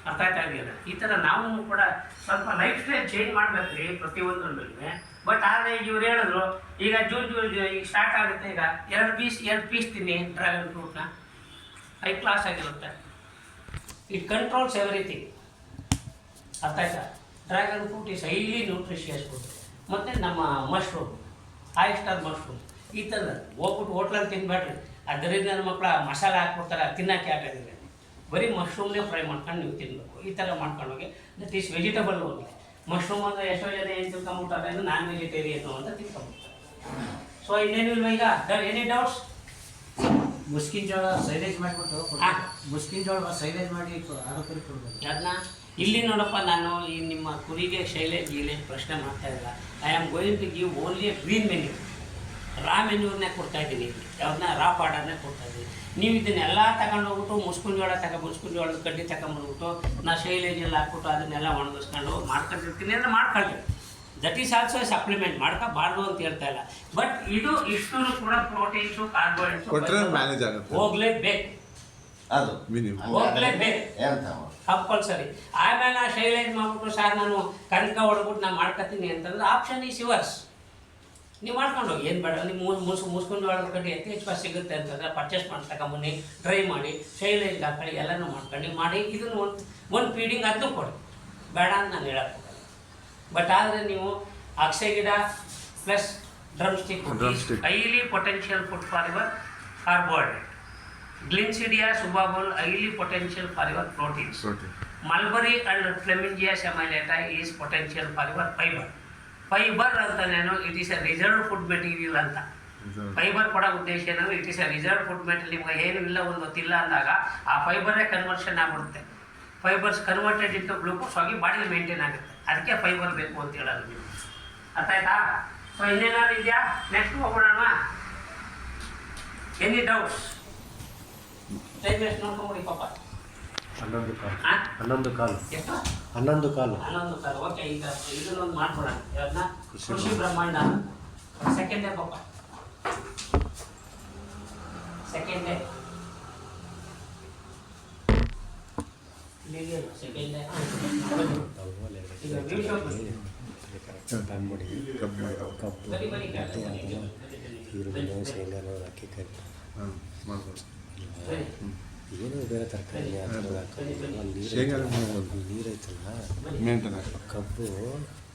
ಅರ್ಥ ಆಯ್ತಾ ಇದೆಯಲ್ಲ. ಈ ಥರ ನಾವು ಕೂಡ ಸ್ವಲ್ಪ ಲೈಫ್ ಸ್ಟೈಲ್ ಚೇಂಜ್ ಮಾಡಬೇಕು ರೀ ಪ್ರತಿಯೊಂದರಲ್ಲಿ. ಬಟ್ ಆದರೆ ಇವ್ರು ಹೇಳಿದ್ರು ಈಗ ಜೂನ್ ಈಗ ಸ್ಟಾರ್ಟ್ ಆಗುತ್ತೆ. ಈಗ 2 ಪೀಸ್ ತಿನ್ನಿ ಡ್ರ್ಯಾಗನ್ ಫ್ರೂಟ್ನ, ಹೈ ಕ್ಲಾಸ್ ಆಗಿರುತ್ತೆ. It controls everything. ಅರ್ಥ ಆಯ್ತಾ. Dragon fruit is highly nutritious food. ಮತ್ತು ನಮ್ಮ ಮಶ್ರೂಮ್, ಆಯಿಸ್ಟರ್ ಮಶ್ರೂಮ್, ಈ ಥರ ಹೋಗ್ಬಿಟ್ಟು ಹೋಟ್ಲಲ್ಲಿ ತಿನ್ಬೇಡ್ರಿ. ಅದರಿಂದ ನನ್ನ ಮಕ್ಕಳ ಮಸಾಲೆ ಹಾಕ್ಬಿಡ್ತಾರೆ, ತಿನ್ನೋಕ್ಕೆ ಆಗೋದಿಲ್ಲ. ಬರೀ ಮಶ್ರೂಮ್ನೇ ಫ್ರೈ ಮಾಡ್ಕೊಂಡು ನೀವು ತಿನ್ನಬೇಕು. ಈ ಥರ ಮಾಡ್ಕೊಂಡೋಗಿ that is vegetable only. Mushroom ಅಂದರೆ ಎಷ್ಟೋ ಜನ ಏನು ತಿಳ್ಕೊಂಬಿಟ್ಟಾರೆ, ನಾನ್ ವೆಜಿಟೇರಿಯನ್ ಅಂತ ತಿಳ್ಕೊಂಬಿಡ್ತಾರೆ. ಸೊ ಇನ್ನೇನಿಲ್ವ ಈಗ ಎನಿ ಡೌಟ್ಸ್? ಮುಸ್ಕಿನ ಜೋಳ ಸೈಲೇಜ್ ಮಾಡಿಬಿಟ್ಟು ಮುಸ್ಕಿನ ಜೋಳ ಸೈಲೇಜ್ ಮಾಡಿ ಆರೋಗ್ಯಕ್ಕೆ ಕೊಡ್ಬೋದು. ಅದನ್ನ ಇಲ್ಲಿ ನೋಡಪ್ಪ, ನಾನು ಈ ನಿಮ್ಮ ಕುರಿಗೆ ಶೈಲೇಜ್ ಪ್ರಶ್ನೆ ಮಾಡ್ತಾ ಇಲ್ಲ. I am going to give only a green manure. Raw ಮೆನ್ಯೂರ್ನೇ ಕೊಡ್ತಾಯಿದ್ದೀನಿ, ಯಾವ್ದನ್ನ ರಾ ಪಾಡರ್ನೇ ಕೊಡ್ತಾಯಿದ್ದೀನಿ. ನೀವು ಇದನ್ನೆಲ್ಲ ತಗೊಂಡೋಗ್ಬಿಟ್ಟು ಮುಸ್ಕಿನ ಜೋಳದ ಕಡ್ಡಿ ತಗೊಂಡ್ಬಂದ್ಬಿಟ್ಟು ನಾ ಶೈಲೇಜ್ ಎಲ್ಲ ಹಾಕ್ಬಿಟ್ಟು ಅದನ್ನೆಲ್ಲ ಒಣಗಿಸ್ಕೊಂಡು ಮಾಡ್ಕೊಂಡಿರ್ತೀನಿ ಅಂದರೆ ಮಾಡ್ಕೊಳ್ಳಿ. That is also supplement. ಮಾಡ್ಕೋಬಾರ್ದು ಅಂತ ಹೇಳ್ತಾ ಇಲ್ಲ. ಬಟ್ ಇದು ಇಷ್ಟು ಕೂಡ ಪ್ರೋಟೀನ್ಸು, ಕಾರ್ಬೋಹೈಡ್ರೇಟ್ಸ್ ಹೋಗ್ಲೇಬೇಕು, ಅದು ಹೋಗ್ಲೇಬೇಕು ಕಂಪಲ್ಸರಿ. ಆಮೇಲೆ ಶೈಲೇಜ್ ಮಾಡ್ಬಿಟ್ಟು ಸರ್ ನಾನು ಕನಕ ಹೊಡ್ಬಿಟ್ಟು ನಾನು ಮಾಡ್ಕೊತೀನಿ ಅಂತಂದ್ರೆ ಆಪ್ಷನ್ ಈಸ್ ಯುವರ್ಸ್. ನೀವು ಮಾಡ್ಕೊಂಡು ಹೋಗಿ, ಏನು ಬೇಡ. ನೀವು ಮುಸ್ಕೊಂಡು ಜೋಳದ ಕಡ್ಡಿ ಹೆಚ್ಚು ಸಿಗುತ್ತೆ ಅಂತಂದರೆ ಪರ್ಚೇಸ್ ಮಾಡಿ ತಗೊಂಬನ್ನಿ, ಡ್ರೈ ಮಾಡಿ ಶೈಲೇಜ್ಗೆ ಹಾಕೊಳ್ಳಿ, ಎಲ್ಲನೂ ಮಾಡ್ಕೊಂಡು ಮಾಡಿ ಇದನ್ನು ಒಂದು ಫೀಡಿಂಗ್ ಅದನ್ನು ಕೊಡಿ, ಬೇಡ ಅಂತ ನಾನು ಹೇಳಕ್ಕೆ. ಬಟ್ ಆದರೆ ನೀವು ಅಗಸೆ ಗಿಡ plus drumstick highly potential food for your carbohydrate. Gliricidia ಸುಬಾಬುಲ್ highly potential for your proteins. Mulberry and flemingia semialata is potential for your fibre. Fibre ಅಂತನೇನು it is a reserve food material ಅಂತ. ಫೈಬರ್ ಕೊಡೋ ಉದ್ದೇಶ ಏನಂದ್ರೆ it is a reserve food material. ನಿಮ್ಗೆ ಏನು ಇಲ್ಲ ಒಂದು ಗೊತ್ತಿಲ್ಲ ಅಂದಾಗ ಆ ಫೈಬರೇ ಕನ್ವರ್ಷನ್ ಆಗ್ಬಿಡುತ್ತೆ. ಫೈಬರ್ಸ್ ಕನ್ವರ್ಟೆಡ್ ಇಂಟು ಗ್ಲೂಕೋಸ್ ಆಗಿ ಬಾಡಿಲಿ ಮೇಂಟೈನ್ ಆಗುತ್ತೆ. ಅದಕ್ಕೆ ಫೈಬರ್ ಬೇಕು ಅಂತ ಹೇಳೋದು ನೀವು. ಅರ್ಥ ಆಯ್ತಾ? ಸೊ ಇನ್ನೇನಾದ್ರು ಇದೆಯಾ? ನೆಕ್ಸ್ಟ್ ಹೋಗೋಣ. Any doubts? ಟೈಮ್ ಎಷ್ಟು ನೋಡ್ಕೊಂಬಿಡಿ ಪಾಪ. 11 ಕಾಲು. ಹಾಂ 11 ಕಾಲು. ಎಷ್ಟು? 11 ಕಾಲು. 11 ಕಾಲು. ಓಕೆ, ಈಗ ಇದನ್ನೊಂದು ಮಾಡ್ಕೊಡೋಣ. ಯಾವ್ದನ್ನ? ಕೃಷಿ ಬ್ರಹ್ಮಾಂಡ. ಸೆಕೆಂಡೇ ಪಾಪ, ಸೆಕೆಂಡೇ ಸೆಕೆಂಡೇ ಈಗ ವಿಡಿಯೋ ಬಂದ್ಬಿಡಿ. ಕಬ್ಬು ಕಬ್ಬು ಬರೀ ಬರೀ ಮತ್ತೆ ಅದೆಲ್ಲ ಈರುಳ್ಳಿ ಶೇಂಗಾನು ಹಾಕಿ ಕರಿ ಹಾಂ ಮಾಡ್ಬೋದು. ಸರಿ. ಏನೋ ಬೇರೆ ತರಕಾರಿ ಆ ಥರದ್ದು ಹಾಕೋದು. ಅಲ್ಲಿ ಶೇಂಗಾ ನೀರು ಐತಲ್ಲ, ಮೇಂಟೈನ್ ಆಗ್ತದೆ. ಕಬ್ಬು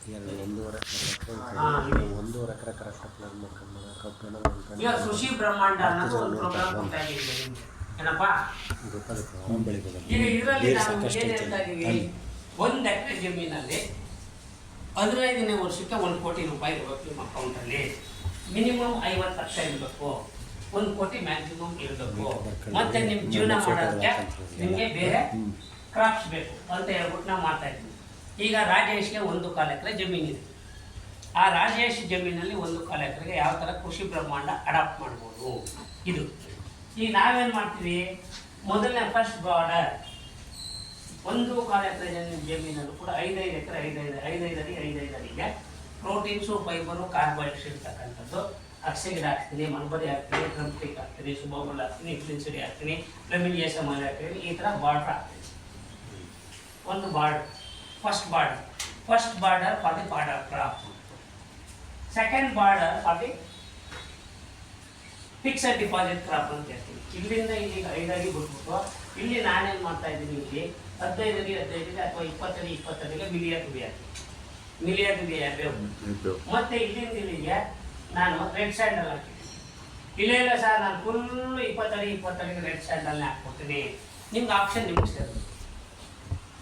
1.5 ಎಕರೆ ಕರೆಕ್ಟಾಗಿ ಪ್ಲಾನ್ ಮಾಡ್ಕೊಂಡು ಕಬ್ಬನ್ನು ಈಗ ಕೃಷಿ ಬ್ರಹ್ಮಾಂಡ ಅನ್ನೋದು ಒಂದು ಪ್ರೋಗ್ರಾಮ್ ಕೊಡ್ತಾ ಇದ್ದೀವಿ ನಿಮ್ಗೆ. ಏನಪ್ಪ? ಗೊತ್ತಾಗುತ್ತೆ, ಆರಾಮ್ ಬೆಳಿಬೋದು. ಈಗ ಇದರಲ್ಲಿ ನೀರು ನಾವು ಸಾಕಷ್ಟು ಏನು ಐತೆ. ಹೇಳ್ತಾ ಇದ್ದೀವಿ, 1 ಎಕರೆ ಜಮೀನಲ್ಲಿ 15ನೇ ವರ್ಷಕ್ಕೆ 1 ಕೋಟಿ ರೂಪಾಯಿ ಇರಬೇಕು ನಿಮ್ಮ ಅಕೌಂಟಲ್ಲಿ. ಮಿನಿಮಮ್ 50 ಲಕ್ಷ ಇರಬೇಕು. 1 ಕೋಟಿ ಮ್ಯಾಕ್ಸಿಮಮ್ ಇರಬೇಕು. ಮತ್ತೆ ನಿಮ್ಮ ಜೀವನ ಮಾಡೋದಕ್ಕೆ ನಿಮಗೆ ಬೇರೆ ಕ್ರಾಪ್ಸ್ ಬೇಕು ಅಂತ ಹೇಳ್ಬಿಟ್ಟು ನಾವು ಮಾಡ್ತಾ ಇದ್ದೀವಿ. ಈಗ ರಾಜೇಶ್ಗೆ 1.25 ಎಕರೆ ಜಮೀನಿದೆ. ಆ ರಾಜೇಶ್ ಜಮೀನಲ್ಲಿ 1.25 ಎಕರೆಗೆ ಯಾವ ಥರ ಕೃಷಿ ಬ್ರಹ್ಮಾಂಡ ಅಡಾಪ್ಟ್ ಮಾಡ್ಬೋದು ಇದು. ಈಗ ನಾವೇನು ಮಾಡ್ತೀವಿ, ಮೊದಲನೇ ಫಸ್ಟ್ ಬಾರ್ಡರ್ 1.25 ಎಕರೆ ಜಮೀನಲ್ಲೂ ಕೂಡ 5 ಎಕರೆ 5 ಅಡಿಗೆ ಪ್ರೋಟೀನ್ಸು, ಫೈಬರು, ಕಾರ್ಬೋಹೈಡ್ರೇಟ್ಸ್ ಇರ್ತಕ್ಕಂಥದ್ದು ಅಗಸೆ ಗಿಡ ಹಾಕ್ತೀನಿ, ಮಲ್ಬರಿ ಹಾಕ್ತೀನಿ, ಡ್ರಮ್ಸ್ಟಿಕ್ ಹಾಕ್ತೀನಿ, ಸುಬೋಗಲ್ ಹಾಕ್ತೀನಿ, ಫ್ಲಿನ್ಸಿಡಿ ಹಾಕ್ತೀನಿ, ಫ್ಲೆಮಿಂಜಿಯಾ ಸೆಮೈಲೇಟಾ ಹಾಕ್ತೀನಿ. ಈ ಥರ ಬಾರ್ಡ್ರ್ ಹಾಕ್ತೀನಿ. ಒಂದು border, first border for the border crop. Second border for the fixed deposit crop ಅಂತ ಹೇಳ್ತೀವಿ. ಇಲ್ಲಿಂದ ಇಲ್ಲಿಗೆ 5 ಅಡಿ ಬಿಟ್ಬಿಟ್ಟು ಇಲ್ಲಿ ನಾನೇನು ಮಾಡ್ತಾ ಇದ್ದೀನಿ, ಇಲ್ಲಿ 15 ಅಡಿ ಅಥವಾ 20 ಅಡಿಗೆ ಮಿಲಿಯ ತುದಿ ಹಾಕ್ತೀನಿ. ಮತ್ತೆ ಇಲ್ಲಿಂದ ಇಲ್ಲಿಗೆ ನಾನು ರೆಡ್ ಸ್ಯಾಂಡಲ್ ಹಾಕಿದ್ದೀನಿ. ಇಲ್ಲ ಸರ್, ನಾನು ಫುಲ್ 20 ಅಡಿಗೆ ರೆಡ್ ಸ್ಯಾಂಡಲ್ನೇ ಹಾಕ್ಕೊಡ್ತೀನಿ. ನಿಮ್ಗೆ ಆಪ್ಷನ್ ನಿಮ್ಗೆ ಸೇರೋದು.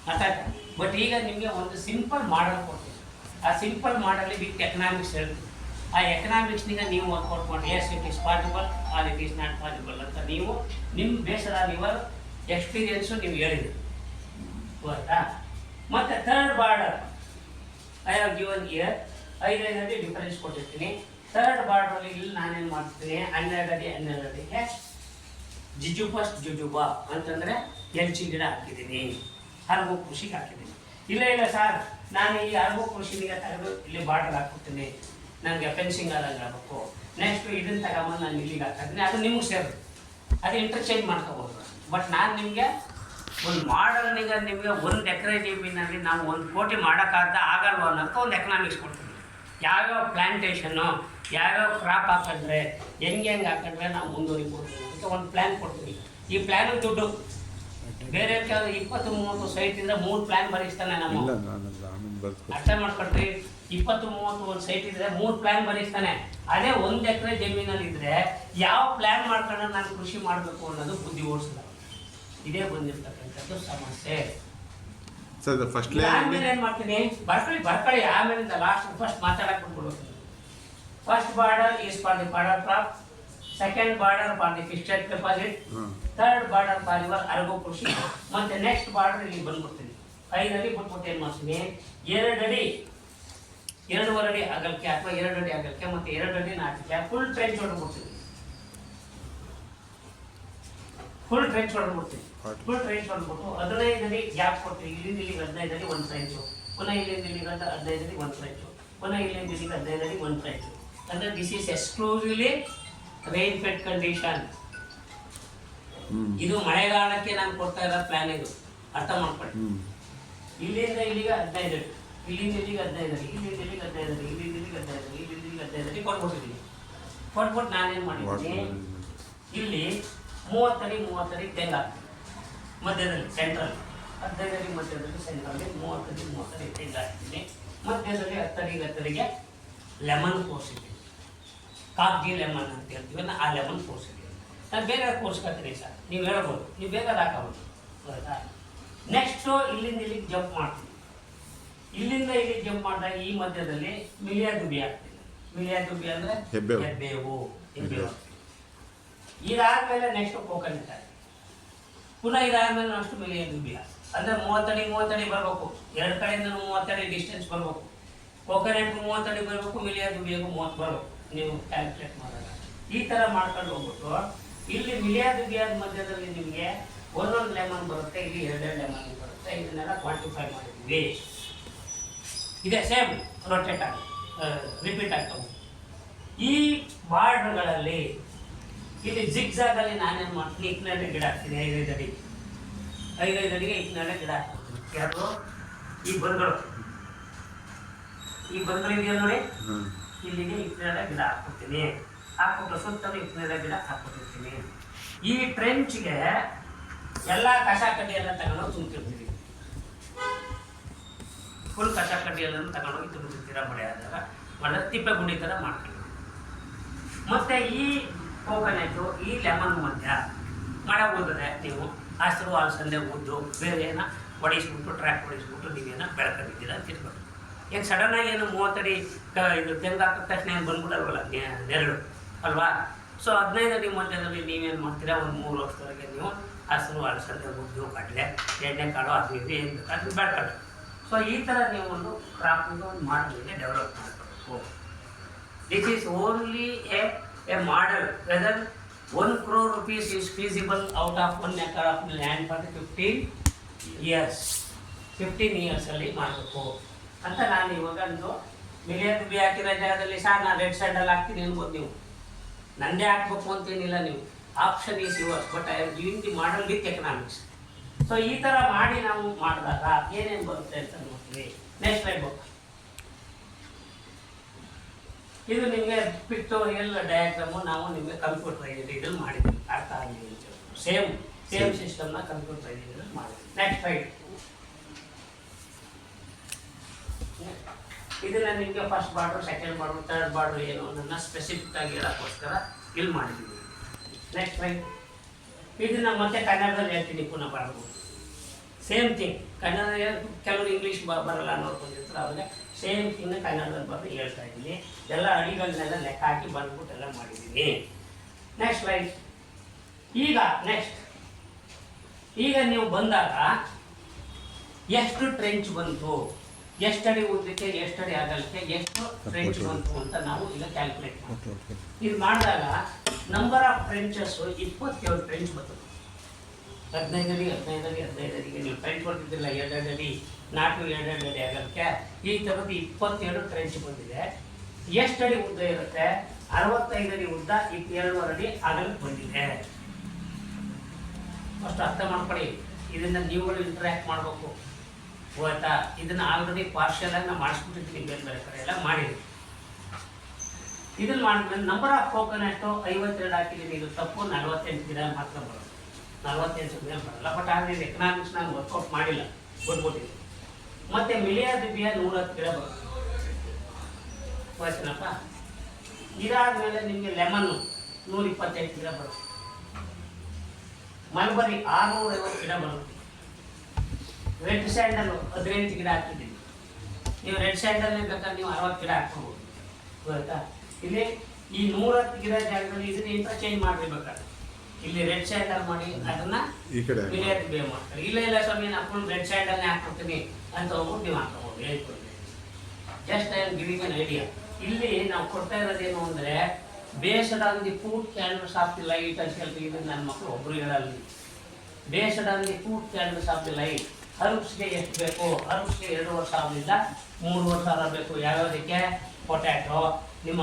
ಅರ್ಥ ಆಯ್ತಾ? ಬಟ್ ಈಗ ನಿಮಗೆ ಒಂದು ಸಿಂಪಲ್ ಮಾಡಲ್ ಕೊಡ್ತೀನಿ. ಆ ಸಿಂಪಲ್ ಮಾಡಲ್ಲಿ ವಿತ್ ಎಕನಾಮಿಕ್ಸ್ ಹೇಳ್ತೀನಿ. ಆ ಎಕನಾಮಿಕ್ಸ್ನಿಗೆ ನೀವು ವರ್ಕೌಟ್ ಮಾಡಿ is it is possible or it is not possible ಅಂತ ನೀವು ನಿಮ್ಮ ಬೇಸರ ಯುವರ್ ಎಕ್ಸ್ಪೀರಿಯನ್ಸು ನೀವು ಹೇಳಿದ್ರಿ. ಗೊತ್ತಾ? ಮತ್ತು third border I have given here 5 ಅಡಿ ಡಿಫರೆನ್ಸ್ ಕೊಟ್ಟಿರ್ತೀನಿ. ಥರ್ಡ್ ಬಾರ್ಡ್ರಲ್ಲಿ ಇಲ್ಲಿ ನಾನೇನು ಮಾಡ್ತೀನಿ, 12 ಅಡಿಗೆ ಜುಜುಬಾ ಅಂತಂದರೆ ಎಲ್ಚಿ ಗಿಡ ಹಾಕಿದ್ದೀನಿ, ಹರಗು ಕೃಷಿಗೆ ಹಾಕಿದ್ದೀನಿ. ಇಲ್ಲ ಸರ್, ನಾನು ಈ ಹರಗು ಕೃಷಿಗೆ ತೆಗೆದು ಇಲ್ಲಿ ಬಾರ್ಡರ್ ಹಾಕ್ಬಿಡ್ತೀನಿ, ನನಗೆ ಫೆನ್ಸಿಂಗ್ ಆದಂಗೆ ಆಗಬೇಕು. ನೆಕ್ಸ್ಟ್ ಇದನ್ನು ತಗೊಂಬಂದು ನಾನು ಇಲ್ಲಿಗೆ ಹಾಕಿದ್ದೀನಿ. ಅದು ನಿಮ್ಗೆ ಸೇರೋದು, ಅದು ಇಂಟರ್ಚೇಂಜ್ ಮಾಡ್ಕೋಬೋದು. ಬಟ್ ನಾನು ನಿಮಗೆ ಒಂದು ಮಾಡಲ್ನಿಗೆ ನಿಮಗೆ 1 ಎಕರೆ ಜಮೀನಲ್ಲಿ ನಾವು 1 ಕೋಟಿ ಆಗಲ್ವ ಅನ್ನೋದಕ್ಕೆ ಒಂದು ಎಕನಾಮಿಕ್ಸ್ ಕೊಡ್ತೀನಿ. ಯಾವ್ಯಾವ ಪ್ಲ್ಯಾಂಟೇಷನ್ನು, ಯಾವ್ಯಾವ ಕ್ರಾಪ್ ಹಾಕಿದ್ರೆ ಹೆಂಗೆ ಹಾಕಿದ್ರೆ ನಾವು ಮುಂದುವರಿಬೋದು ಅಂತ ಒಂದು ಪ್ಲ್ಯಾನ್ ಕೊಡ್ತೀವಿ. ಈ ಪ್ಲ್ಯಾನು ದುಡ್ಡು ಬೇರೆ 20-30 ಸೈಟ್ ಇದ್ರೆ 3 ಪ್ಲ್ಯಾನ್ ಬರೀಸ್ತಾನೆ ನಮ್ಮ. ಅರ್ಥ ಮಾಡ್ಕೊಳ್ತೀವಿ. 20-30 ಒಂದು ಸೈಟ್ ಇದ್ರೆ 3 ಪ್ಲ್ಯಾನ್ ಬರೀಸ್ತಾನೆ. ಅದೇ 1 ಎಕರೆ ಜಮೀನಲ್ಲಿ ಇದ್ರೆ ಯಾವ ಪ್ಲ್ಯಾನ್ ಮಾಡ್ಕೊಂಡು ನಾನು ಕೃಷಿ ಮಾಡಬೇಕು ಅನ್ನೋದು ಬುದ್ಧಿ ಓಡಿಸಲ್ಲ. ಇದೇ ಬಂದಿರ್ತಕ್ಕಂಥದ್ದು ಸಮಸ್ಯೆ. ಆಮೇಲೆ ಏನು ಮಾಡ್ತೀನಿ, ಬರ್ಕೊಳ್ಳಿ ಆಮೇಲಿಂದ ಲಾಸ್ಟ್ ಫಸ್ಟ್ ಮಾತಾಡಕ್ಕೆ ಬಿಟ್ಬಿಡ್ಬೇಕು. First border is for the border crop, second border for the fixed deposit, third border for your ಅರಗು ಕೃಷಿ. ಮತ್ತೆ ನೆಕ್ಸ್ಟ್ ಬಾರ್ಡರ್ ಇಲ್ಲಿ ಬಂದ್ಬಿಡ್ತೀನಿ. 5 ಅಡಿ ಬಿಟ್ಬಿಟ್ಟು ಏನು ಮಾಡ್ತೀನಿ, 2 ಅಡಿ 2.5 ಅಡಿ ಅಗಲಕ್ಕೆ ಅಥವಾ 2 ಅಡಿ ಅಗಲಕ್ಕೆ ಮತ್ತೆ 2 ಅಡಿ ನಾಟಕ್ಕೆ ಫುಲ್ ಟ್ರೆಂಚ್ ಹೊಡೆದ್ಬಿಡ್ತೀನಿ. ಫುಲ್ ಟ್ರೆಂಚ್ ಹೊಡೆದ್ಬಿಟ್ಟು 15 ಅಡಿ ಗ್ಯಾಪ್ ಕೊಡ್ತೀವಿ. ಇಲ್ಲಿಂದ ಇಲ್ಲಿಗೆ 15 ಅಡಿ 1 ಟ್ರೆಂಚು, ಪುನಃ ಇಲ್ಲಿಂದ ಇಲ್ಲಿಗೆ 15 ಅಡಿ 1 ಟ್ರೆಂಚು, ಪುನಃ ಇಲ್ಲಿಂದ ಇಲ್ಲಿಗೆ 15 ಅಡಿ 1 ಟ್ರೆಂಚು. ಅಂದರೆ this is exclusively rain Fed condition. ಇದು ಮಳೆಗಾಲಕ್ಕೆ ನಾನು ಕೊಡ್ತಾ ಇರೋ ಪ್ಲಾನ್. ಇದು ಅರ್ಥ ಮಾಡ್ಕೊಳ್ಳಿ. ಇಲ್ಲಿಂದ ಇಲ್ಲಿಗೆ 15 ಅಡಿ, ಇಲ್ಲಿಂದ ಇಲ್ಲಿಗೆ 15 ಅಡಿ, ಇಲ್ಲಿಂದ ಇಲ್ಲಿಗೆ 15 ಅಡಿ, ಇಲ್ಲಿಂದ ಇಲ್ಲಿಗೆ 15 ಅಡಿ, ಇಲ್ಲಿಂದ ಇಲ್ಲಿಗೆ 15 ಅಡಿ ಕೊಟ್ಬಿಟ್ಟಿದ್ದೀನಿ. ಕೊಟ್ಬಿಟ್ಟು ನಾನೇನು ಮಾಡಿದ್ದೀನಿ, ಇಲ್ಲಿ 30 ಅಡಿ ತೆಂಗು ಹಾಕ್ತೀನಿ ಮಧ್ಯದಲ್ಲಿ, ಸೆಂಟ್ರಲ್ಲಿ 15 ಅಡಿ ಮಧ್ಯದಲ್ಲಿ, ಸೆಂಟ್ರಲ್ಲಿ 30 ಅಡಿ ತೆಂಗು ಹಾಕ್ತೀನಿ. ಮಧ್ಯದಲ್ಲಿ 10 ಅಡಿಗೆ ಲೆಮನ್ ಕೋರ್ಸಿದ್ದೀನಿ. ಕಾಗ್ಜಿ ಲೆಮನ್ ಅಂತ ಹೇಳ್ತೀವಿ, ಆ ಲೆಮನ್ ಕೋರ್ಸಿದ್ದೀನಿ. ನಾನು ಬೇಗ ಕೋರ್ಸ್ಕೊತೀನಿ ಸರ್, ನೀವು ಹೇಳ್ಬೋದು, ನೀವು ಬೇಗ ಹಾಕೋಬೋದು. ಗೊತ್ತಾ? ನೆಕ್ಸ್ಟು ಇಲ್ಲಿಂದ ಇಲ್ಲಿಗೆ ಜಂಪ್ ಮಾಡ್ತೀನಿ. ಇಲ್ಲಿಂದ ಇಲ್ಲಿಗೆ ಜಂಪ್ ಮಾಡಿದಾಗ ಈ ಮಧ್ಯದಲ್ಲಿ ಮಿಲಿಯ ದುಬಿ ಆಗ್ತೀನಿ. ಮಿಲಿಯ ದುಬಿ ಅಂದರೆ ಹೆಬ್ಬೇವು. ಇದಾದ್ಮೇಲೆ ನೆಕ್ಸ್ಟ್ ಕೋಕೋನಟ್ ಆಗಿ ಪುನಃ ಇದಾದ್ಮೇಲೆ ನೆಕ್ಸ್ಟ್ ಮಿಲಿಯ ದುಬಿ ಅಂದರೆ 30 ಅಡಿ ಬರಬೇಕು. ಎರಡು ಕಡೆಯಿಂದ 30 ಅಡಿ ಡಿಸ್ಟೆನ್ಸ್ ಬರಬೇಕು. ಕೋಕೋನಟ್ಗೂ 30 ಅಡಿ ಬರಬೇಕು, ಮಿಲಿಯ ದುಬಿಯಾಗೂ 30 ಬರಬೇಕು. ನೀವು ಕ್ಯಾಲ್ಕುಲೇಟ್ ಮಾಡಿದಾಗ ಈ ಥರ ಮಾಡ್ಕೊಂಡು ಹೋಗ್ಬಿಟ್ಟು ಇಲ್ಲಿ ಮಿಲಿಯ ದುಬಿಯಾದ ಮಧ್ಯದಲ್ಲಿ ನಿಮಗೆ ಒಂದೊಂದು ಲೆಮನ್ ಬರುತ್ತೆ, ಇಲ್ಲಿ 2 ಲೆಮನ್ ಬರುತ್ತೆ. ಇದನ್ನೆಲ್ಲ ಕ್ವಾಂಟಿಫೈ ಮಾಡಿದ್ವಿ. ಇದೆ ಸೇಮ್ ರೊಟೇಟ್ ಆಗಿ ರಿಪೀಟ್ ಆಗ್ತವೆ. ಈ ಬಾರ್ಡ್ರ್ಗಳಲ್ಲಿ ಇಲ್ಲಿ ಜಿಗ್ಜಾಗಲ್ಲಿ ನಾನೇನು ಮಾಡ್ತೀನಿ, ಇಕ್ನಳ್ಳಿ ಗಿಡ ಹಾಕ್ತೀನಿ. 5 ಅಡಿಗೆ ಇಕ್ನಳ್ಳಿ ಗಿಡ ಹಾಕ್ತೀನಿ. ಯಾರು ಈ ಬಂದ್ಗಳು ಇದೆಯಲ್ಲ ನೋಡಿ, ಇಲ್ಲಿಗೆ ಇಕ್ನಳ್ಳಿ ಗಿಡ ಹಾಕ್ಬಿಡ್ತೀನಿ. ಹಾಕ್ಬಿಟ್ಟು ಸುತ್ತಲೂ ಇಕ್ನಳ್ಳಿ ಗಿಡ ಹಾಕ್ಬಿಟ್ಟಿರ್ತೀನಿ. ಈ ಟ್ರೆಂಚ್ಗೆ ಎಲ್ಲ ಕಸ ಕಡ್ಡಿ ಎಲ್ಲ ತಗೊಂಡೋಗಿ ತುಂಬಿರ್ತೀವಿ. ಫುಲ್ ಕಸ ಕಡ್ಡಿ ಎಲ್ಲ ತಗೊಂಡೋಗಿ ತುಂಬಿರ್ತೀರ. ಮಳೆ ಆದಾಗ ಮಳೆ ತಿಪ್ಪೆ ಗುಂಡಿ ಥರ ಮಾಡ್ತೀವಿ. ಮತ್ತು ಈ ಕೋಕೋನಟ್ಟು ಈ ಲೆಮನ್ ಮಧ್ಯ ಮಳೆ ಓದಿದ್ರೆ ನೀವು ಹಸಿರು ಅಲಸಂದೆ ಉದ್ದು ಬೇರೆ ಏನೋ ಹೊಡಿಸ್ಬಿಟ್ಟು ಟ್ರ್ಯಾಕ್ ಹೊಡಿಸ್ಬಿಟ್ಟು ನೀವೇನೋ ಬೆಳ್ಕೊಂಡಿದ್ದೀರ ಅಂತ ಇರ್ಬೋದು. ಏನು ಸಡನ್ನಾಗಿ ಏನು 30 ಅಡಿ ಇದು ತೆಂಗು ಹಾಕಿದ ತಕ್ಷಣ ಏನು ಬಂದ್ಬಿಡಲ್ವಲ್ಲ ನೆರಳು ಅಲ್ವಾ. ಸೊ 15 ಅಡಿ ಮಧ್ಯದಲ್ಲಿ ನೀವೇನು ಮಾಡ್ತೀರಾ, ಒಂದು 3 ವರ್ಷದವರೆಗೆ ನೀವು ಹಸಿರು ಅಲಸಂದೆ ಉದ್ದು ಕಡಲೆ ಎಣ್ಣೆಕಾಳು ಅದು ಇದು ಏನು ಬೇಕು ಅದನ್ನು ಬೆಳ್ಕೊಳ್ಳಿ. ಸೊ ಈ ಥರ ನೀವು ಒಂದು ಕ್ರಾಪಿಂಗ್ ಒಂದು ಮಾಡಲಿಕ್ಕೆ ಡೆವಲಪ್ ಮಾಡಬೇಕು. This is only a model whether 1 crore rupees is feasible out of 1 acre of land for 15 years. 15 yearsಲ್ಲಿ ಮಾಡಬೇಕು ಅಂತ ನಾನು ಇವಾಗ ಒಂದು ಮಿಲಿಯ ದುಬಿ ಹಾಕಿರೋ ಜಾಗದಲ್ಲಿ ನಾನು ರೆಡ್ ಸ್ಯಾಂಡಲ್ ಹಾಕ್ತೀನಿ ಅನ್ಬೋದು. ನೀವು ನಂದೇ ಹಾಕ್ಬೇಕು ಅಂತೇನಿಲ್ಲ, ನೀವು option is yours, but I am giving the model with economics. So ಈ ಥರ ಮಾಡಿ ನಾವು ಮಾಡಿದಾಗ ಏನೇನು ಬರುತ್ತೆ ಅಂತ ನೋಡ್ತೀವಿ. Next line book. ಇದು ನಿಮಗೆ ಪಿಕ್ಟೋರಿಯಲ್ ಡಯಾಗ್ರಾಮು ನಾವು ನಿಮಗೆ ಕಂಪ್ಯೂಟರೈಸ್ಡ್ ಇದ್ರಲ್ಲಿ ಮಾಡಿದ್ವಿ. ಅರ್ಥ ಆಗಲಿ ಅಂತ ಸೇಮ್ ಸಿಸ್ಟಮ್ನ ಕಂಪ್ಯೂಟರೈಸ್ಡ್ ಇದ್ರಲ್ಲಿ ಮಾಡಿದ್ವಿ. Next line. ಇದನ್ನ ನಿಮಗೆ first border, second border, third border ಏನು ನನ್ನ ಸ್ಪೆಸಿಫಿಕ್ ಆಗಿ ಹೇಳೋಕ್ಕೋಸ್ಕರ ಇಲ್ಲಿ ಮಾಡಿದ್ದೀವಿ. Next line. ಇದನ್ನ ಮತ್ತೆ ಕನ್ನಡದಲ್ಲಿ ಹೇಳ್ತೀನಿ ಪುನಃ ಬರ್ಬೋದು. Same thing. ಕನ್ನಡ ಕೆಲವರು ಇಂಗ್ಲೀಷ್ ಬರಲ್ಲ ಅನ್ನೋರು ಬಂದಿರ್ತಾರೆ, ಅವಾಗ ಸೇಮ್ ಥಿಂಗ್ನ ಕನ್ನಡದಲ್ಲಿ ಬರೆದು ಹೇಳ್ತಾ ಇದ್ದೀನಿ. ಎಲ್ಲ ಅಡಿಗಳನ್ನೆಲ್ಲ ಲೆಕ್ಕ ಹಾಕಿ ಬಂದ್ಬಿಟ್ಟು ಎಲ್ಲ ಮಾಡಿದ್ದೀನಿ. Next line. ಈಗ ನೀವು ಬಂದಾಗ ಎಷ್ಟು ಟ್ರೆಂಚ್ ಬಂತು, ಎಷ್ಟಡಿ ಉದ್ದಕ್ಕೆ, ಎಷ್ಟಡಿ ಅಗಲಕ್ಕೆ, ಎಷ್ಟು ಟ್ರೆಂಚ್ ಬಂತು ಅಂತ ನಾವು ಈಗ ಕ್ಯಾಲ್ಕುಲೇಟ್ ಮಾಡ್ತೀವಿ. ಇದು ಮಾಡಿದಾಗ ನಂಬರ್ ಆಫ್ ಟ್ರೆಂಚಸ್ 27 ಟ್ರೆಂಚ್ ಬರ್ತದೆ. 15 ಅಡಿಗೆ ನೀವು ಟ್ರೆಂಚ್ ಬರ್ತಿದ್ದಿಲ್ಲ. 2 ಅಡಿ ನಾಟು 2 ಅಡಿ ಅಗಲಕ್ಕೆ ಈ ಥರದ್ದು 27 ಟ್ರೆಂಚ್ ಬಂದಿದೆ. ಎಷ್ಟಡಿ ಉದ್ದ ಇರುತ್ತೆ? 65 ಅಡಿ ಉದ್ದ, 2 ಅಡಿ ಅಗಲಕ್ಕೆ ಬಂದಿದೆ. ಅಷ್ಟು ಅರ್ಥ ಮಾಡ್ಕೊಳ್ಳಿ. ಇದನ್ನ ನೀವುಗಳು ಇಂಟ್ರ್ಯಾಕ್ಟ್ ಮಾಡಬೇಕು, ಗೊತ್ತಾ? ಇದನ್ನ ಆಲ್ರೆಡಿ ಪಾರ್ಷಿಯಲ್ ಆಗಿ ನಾವು ಮಾಡಿಸ್ಬಿಟ್ಟಿದ್ದೀನಿ, ಬೇರೆ ಕಡೆ ಎಲ್ಲ ಮಾಡಿದ್ವಿ. ಇದನ್ನ ಮಾಡಿದ್ಮೇಲೆ ನಂಬರ್ ಆಫ್ ಕೋಕೋನಟ್ಟು 52 ಹಾಕಿದ್ದೀನಿ. ಇದು ತಪ್ಪು. 48 ಗಿಡ ಮಾತ್ರ ಬರೋದು. 48 ಮೇಲೆ ಬರಲ್ಲ. ಬಟ್ ಆದರೆ ಇದು ಎಕನಾಮಿಕ್ಸ್ ನಾನು ವರ್ಕೌಟ್ ಮಾಡಿಲ್ಲ, ಕೊಟ್ಬಿಟ್ಟಿದ್ದೀನಿ. ಮತ್ತು ಮಿಲಿಯ ದುಬಿಯ 110 ಗಿಡ ಬರುತ್ತೆ. ವಯಸ್ಸಿನಪ್ಪ. ಇದಾದ್ಮೇಲೆ ನಿಮಗೆ ಲೆಮನ್ನು 128 ಗಿಡ ಬರುತ್ತೆ. ಮಲ್ಬರಿ 650 ಗಿಡ ಬರುತ್ತೆ. ರೆಡ್ ಸ್ಯಾಂಡಲ್ 18 ಗಿಡ ಹಾಕಿದ್ದೀನಿ. ನೀವು ರೆಡ್ ಸ್ಯಾಂಡಲ್ ಬೇಕಾದ್ರೆ ನೀವು 60 ಗಿಡ ಹಾಕ್ಬೋದು, ಗೊತ್ತಾ? ಇಲ್ಲಿ ಈ 110 ಗಿಡ ಜಾಗದಲ್ಲಿ ಇದನ್ನ ಇಂಟರ್ಚೇಂಜ್ ಮಾಡಿರ್ಬೇಕಾದ್ರೆ ಇಲ್ಲಿ ರೆಡ್ ಸ್ಯಾಂಡಲ್ ಮಾಡಿ ಅದನ್ನ ಮಿಲಿಯ ದುಬಿ ಮಾಡ್ತಾರೆ. ಇಲ್ಲ ಸ್ವಾಮಿ ನಾನು ರೆಡ್ ಸ್ಯಾಂಡಲ್ನೇ ಹಾಕ್ಕೊಡ್ತೀನಿ ಅಂತ ಹೋಗ್ಬಿಟ್ಟು ನೀವು ಹಾಕೋಬೋದು, ಹೇಳ್ಕೊಡ್ತೀನಿ. Just I am giving an idea. ಇಲ್ಲಿ ನಾವು ಕೊಡ್ತಾ ಇರೋದೇನು ಅಂದರೆ based on the food candles of the light ಅಂತ ಹೇಳ್ತೀವಿ. ಇದನ್ನು ನನ್ನ ಮಕ್ಕಳು ಒಬ್ಬರು ಹೇಳಲ್ಲಿ. Based on the food candles of the light. ಹರ್ಬ್ಸ್ಗೆ ಎಷ್ಟು ಬೇಕು? ಹರ್ಬ್ಸ್ಗೆ 2,500ದಿಂದ 3,500 ಬೇಕು. ಯಾವ್ಯಾವುದಕ್ಕೆ? ಪೊಟ್ಯಾಟೊ, ನಿಮ್ಮ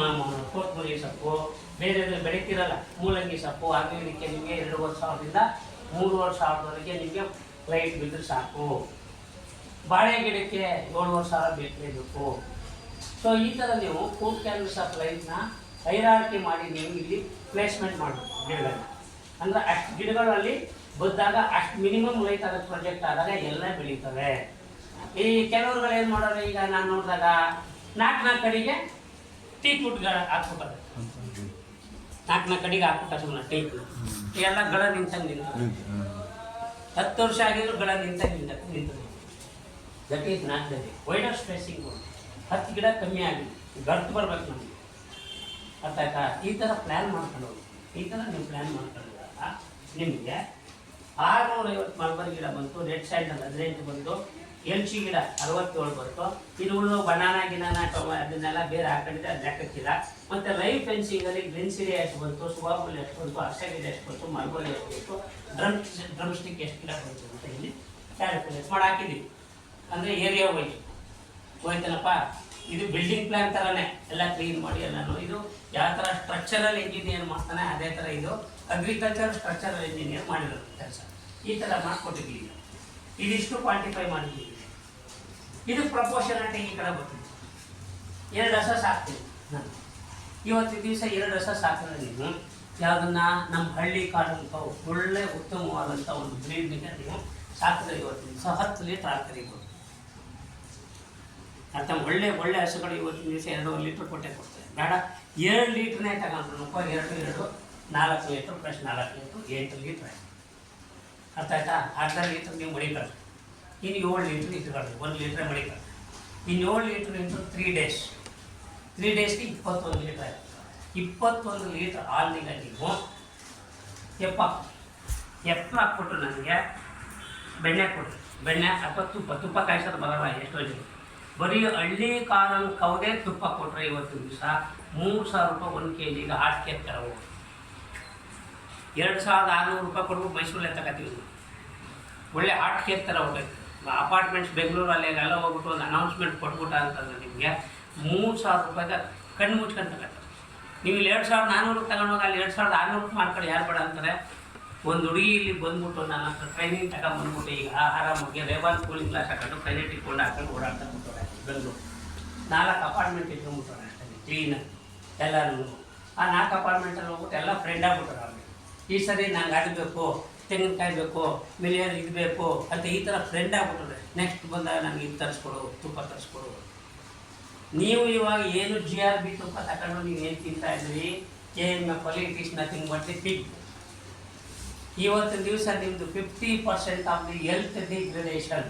ಕೊತ್ತಂಬರಿ ಸೊಪ್ಪು, ಬೇರೆ ಬೆಳೀತಿರಲ್ಲ ಮೂಲಂಗಿ ಸೊಪ್ಪು, ಹಾಗೆ ನಿಮಗೆ 2,500ದಿಂದ 3,500ವರೆಗೆ ನಿಮಗೆ ಲೈಟ್ ಬಿದ್ದರೆ ಸಾಕು. ಬಾಳೆ ಗಿಡಕ್ಕೆ 7,500 ಬೇಕು. ಸೊ ಈ ಥರ ನೀವು ಫುಡ್ ಕ್ಯಾಂಡಲ್ಸ್ ಆಫ್ ಲೈಟ್ನ ಹೈರಾರ್ಕಿ ಮಾಡಿ ನೀವು ಇಲ್ಲಿ ಪ್ಲೇಸ್ಮೆಂಟ್ ಮಾಡಬೇಕು ಗಿಡಗಳನ್ನ. ಅಂದರೆ ಅಷ್ಟು ಗಿಡಗಳಲ್ಲಿ ಬಂದಾಗ ಅಷ್ಟು ಮಿನಿಮಮ್ ಲೈಟ್ ಆಗೋದು ಪ್ರೊಜೆಕ್ಟ್ ಆದಾಗ ಎಲ್ಲ ಬೆಳೀತವೆ. ಈ ಕೆಲವ್ರುಗಳು ಏನು ಮಾಡೋರು, ಈಗ ನಾನು ನೋಡಿದಾಗ 4 ಕಡೆಗೆ ಟೀಕ್ ವುಡ್ಗಳು ಹಾಕ್ಬಿಟ್ಟಾರೆ. 4 ಕಡೆಗೆ ಹಾಕ್ಬಿಟ್ಟ ಸುಮ್ಮನೆ ಟೀಕ್ ಎಲ್ಲ ಗಳ ನಿಂತಂಗೆ ನಿಂತ 10 ವರ್ಷ ಆಗಿದ್ರು ಗಿಡ ನಿಂತು that is not the way. Wider spacing 10 ಗಿಡ ಕಮ್ಮಿ ಆಗಿದೆ, ಗರ್ತ್ ಬರ್ಬೇಕು ನಮಗೆ. ಅರ್ಥ ಆಯ್ತಾ? ಈ ಥರ ಪ್ಲ್ಯಾನ್ ಮಾಡ್ಕೊಳ್ಳೋದು. ಈ ಥರ ನೀವು ಪ್ಲ್ಯಾನ್ ಮಾಡ್ಕೊಂಡಾಗ ನಿಮಗೆ 650 ಮಲ್ಬರಿ ಗಿಡ ಬಂತು, ರೆಡ್ ಸ್ಯಾಂಡಲ್ 18 ಬಂತು, ಎಲ್ಚಿ ಗಿಡ 67 ಬಂತು. ಇನ್ನು ಉಳಿದು ಬನಾನಾ ಗಿನಾನ ಅದನ್ನೆಲ್ಲ ಬೇರೆ ಹಾಕೊಂಡಿದ್ದೆ, ಅದು ಲೆಕ್ಕಕ್ಕಿಲ್ಲ. ಮತ್ತು ಲೈವ್ ಫೆನ್ಸಿಂಗಲ್ಲಿ ಗ್ರೀನ್ ಸಿರಿ ಎಷ್ಟು ಬಂತು, ಸುಬಾಬುಲ್ ಎಷ್ಟು ಬಂತು, ಅರ್ಷ ಗಿಡ ಎಷ್ಟು ಬಂತು, ಮಲ್ಬರಿ ಎಷ್ಟು ಬಂತು, ಡ್ರಮ್ ಸ್ಟಿಕ್ ಎಷ್ಟು ಗಿಡ ಬಂತು ಅಂತ ಇಲ್ಲಿ ಕ್ಯಾಲ್ಕುಲೇಟ್ ಮಾಡಿ ಹಾಕಿದ್ದೀವಿ. ಅಂದರೆ ಏರಿಯಾ ವೈಸ್ ಹೋಯ್ತನಪ್ಪ. ಇದು ಬಿಲ್ಡಿಂಗ್ ಪ್ಲ್ಯಾನ್ ಥರನೇ ಎಲ್ಲ ಕ್ಲೀನ್ ಮಾಡಿ ಎಲ್ಲನೂ. ಇದು ಯಾವ ಥರ ಸ್ಟ್ರಕ್ಚರಲ್ ಇಂಜಿನಿಯರ್ ಮಾಡ್ತಾನೆ ಅದೇ ಥರ ಇದು ಅಗ್ರಿಕಲ್ಚರ್ ಸ್ಟ್ರಕ್ಚರಲ್ ಇಂಜಿನಿಯರ್ ಮಾಡಿರೋದು ಕೆಲಸ. ಈ ಥರ ಮಾಡಿಕೊಟ್ಟಿದ್ದೀವಿ. ಇದಿಷ್ಟು ಕ್ವಾಂಟಿಫೈ ಮಾಡಿದ್ದೀವಿ. ಇದು ಪ್ರಪೋರ್ಷನಾಟಿ ಈ ಕಡೆ ಬರ್ತೀವಿ. 2 ಹಸ ಸಾಕ್ತೀವಿ ನಾನು ಇವತ್ತಿನ ದಿವಸ. 2 ಹಸ ಸಾಕಿದ್ರೆ ನೀವು ಯಾವುದನ್ನ ನಮ್ಮ ಹಳ್ಳಿ ಕಾಡಂತ ಒಳ್ಳೆ ಉತ್ತಮವಾದಂಥ ಒಂದು ಬ್ರೀಡ್ನಿಗೆ ನೀವು ಸಾಕಿದ್ರೆ ಇವತ್ತಿನ ದಿವಸ 10 ಲೀಟ್ರ್ ಹಾಲು ಕರಿಬೋದು. ಅರ್ಥ? ಒಳ್ಳೆ ಹಸುಗಳು ಇವತ್ತಿನ ದಿವಸ 2.5 ಲೀಟ್ರ್ ಕೊಟ್ಟೆ ಕೊಡ್ತೇವೆ. ಬೇಡ 2 ಲೀಟ್ರನ್ನೇ ತಗೊಂಡ್ರು 2 4 ಲೀಟ್ರ್ ಪ್ಲಸ್ 4 ಲೀಟ್ರ್ 8 ಲೀಟ್ರ್. ಅರ್ಥ ಆಯ್ತಾ? 10 ಲೀಟ್ರ್ ನೀವು ಮಡಿಕೊಳ್ಳಿ. ಇನ್ನು 7 ಲೀಟ್ರ್ ಇಟ್ಕೊಳ್ಳಿ, 1 ಲೀಟ್ರ್ ಮಡಿಕೊಳ್ಳಿ. ಇನ್ನು 7 ಲೀಟ್ರ್ ಇಂಟು 3 ಡೇಸ್, 3 ಡೇಸ್ಗೆ 21 ಲೀಟ್ರ್ ಆಯಿತು. 21 ಲೀಟ್ರ್ ಹಾಲಿನಿಗೆ ನೀವು ಎಪ್ಪ ಹಾಕ್ಬಿಟ್ರು ನನಗೆ ಬೆಣ್ಣೆ ಕೊಡ್ರಿ. ಬೆಣ್ಣೆ ಅಥವಾ ತುಪ್ಪ ಕಾಯಿಸೋದು ಬರಲ್ಲ ಎಷ್ಟೋ ಜನ. ಬರೀ ಹಳ್ಳಿ ಕಾರಲ್ಲಿ ಕೌದೇ ತುಪ್ಪ ಕೊಟ್ಟರೆ ಇವತ್ತಿನ ದಿವಸ 3000 ರೂಪಾಯಿ 1 kgಗೆ ಹಾಟ್ ಕೇಕ್ ಥರ ಹೋಗಿ 2600 ರೂಪಾಯಿ ಕೊಡ್ಬಿಟ್ಟು ಮೈಸೂರಲ್ಲೇ ತಗೋತೀವಿ. ಒಳ್ಳೆ ಹಾಟ್ ಕೇಕ್ ಥರ ಹೋಗೈತೆ. ಅಪಾರ್ಟ್ಮೆಂಟ್ಸ್ ಬೆಂಗಳೂರಲ್ಲಿ ಎಲ್ಲ ಹೋಗ್ಬಿಟ್ಟು ಒಂದು ಅನೌನ್ಸ್ಮೆಂಟ್ ಕೊಟ್ಬಿಟ್ಟ ಅಂತಂದ್ರೆ ನಿಮಗೆ 3000 ರೂಪಾಯಿಗೆ ಕಣ್ಣು ಮುಚ್ಕೊಂಡು ತಗೋತಾರೆ. ನೀವು ಇಲ್ಲಿ 2400 ತಗೊಂಡೋಗಿ ಅಲ್ಲಿ 2600 ಮಾಡ್ಕೊಂಡು ಯಾರು ಬೇಡ ಅಂತಾರೆ. ಒಂದು ಹುಡುಗಿ ಇಲ್ಲಿ ಬಂದ್ಬಿಟ್ಟು ನನ್ನ ಹತ್ರ ಟ್ರೈನಿಂಗ್ ತಗೊಂಡ್ಬಂದ್ಬಿಟ್ಟು ಈಗ ಆರಾಮಾಗಿ ರೇವಾನ್ ಕೂಲಿಂಗ್ ಗ್ಲಾಸ್ ಹಾಕೊಂಡು ಕೈನೆಟ್ ಇಟ್ಕೊಂಡು ಹಾಕೊಂಡು ಓಡಾಡ್ತಾ ಬಿಟ್ಟವ್ರೆ ಬೆಂಗಳೂರು. 4 ಅಪಾರ್ಟ್ಮೆಂಟ್ ಇಟ್ಕೊಂಡ್ಬಿಟ್ಟವ್ರೆ ಅಷ್ಟೇ ಕ್ಲೀನಾಗಿ ಎಲ್ಲರೂ. ಆ 4 ಅಪಾರ್ಟ್ಮೆಂಟಲ್ಲಿ ಹೋಗ್ಬಿಟ್ಟು ಎಲ್ಲ ಫ್ರೆಂಡ್ ಆಗ್ಬಿಟ್ಟಾರೆ ಅವ್ರಿಗೆ. ಈ ಸರಿ ನಂಗೆ ಅದು ಬೇಕು, ತೆಂಗಿನಕಾಯಿ ಬೇಕು, ಮಿಲಿಯರ್ ಇದು ಬೇಕು ಅಂತ ಈ ಥರ ಫ್ರೆಂಡ್ ಆಗ್ಬಿಟ್ರೆ ನೆಕ್ಸ್ಟ್ ಬಂದಾಗ ನನಗೆ ಇದು ತರಿಸ್ಕೊಡು, ತುಪ್ಪ ತರಿಸ್ಕೊಡು. ನೀವು ಇವಾಗ ಏನು GRB ತುಪ್ಪ ತಗೊಂಡು ನೀವು ಏನು ತಿಂತಾ ಇದ್ರಿ, KMF ಅಲ್ಲಿ it is nothing but the pig. ಇವತ್ತಿನ ದಿವಸ ನಿಮ್ಮದು 50% ಆಫ್ ದಿ ಹೆಲ್ತ್ ಡಿಗ್ರೇಡೇಷನ್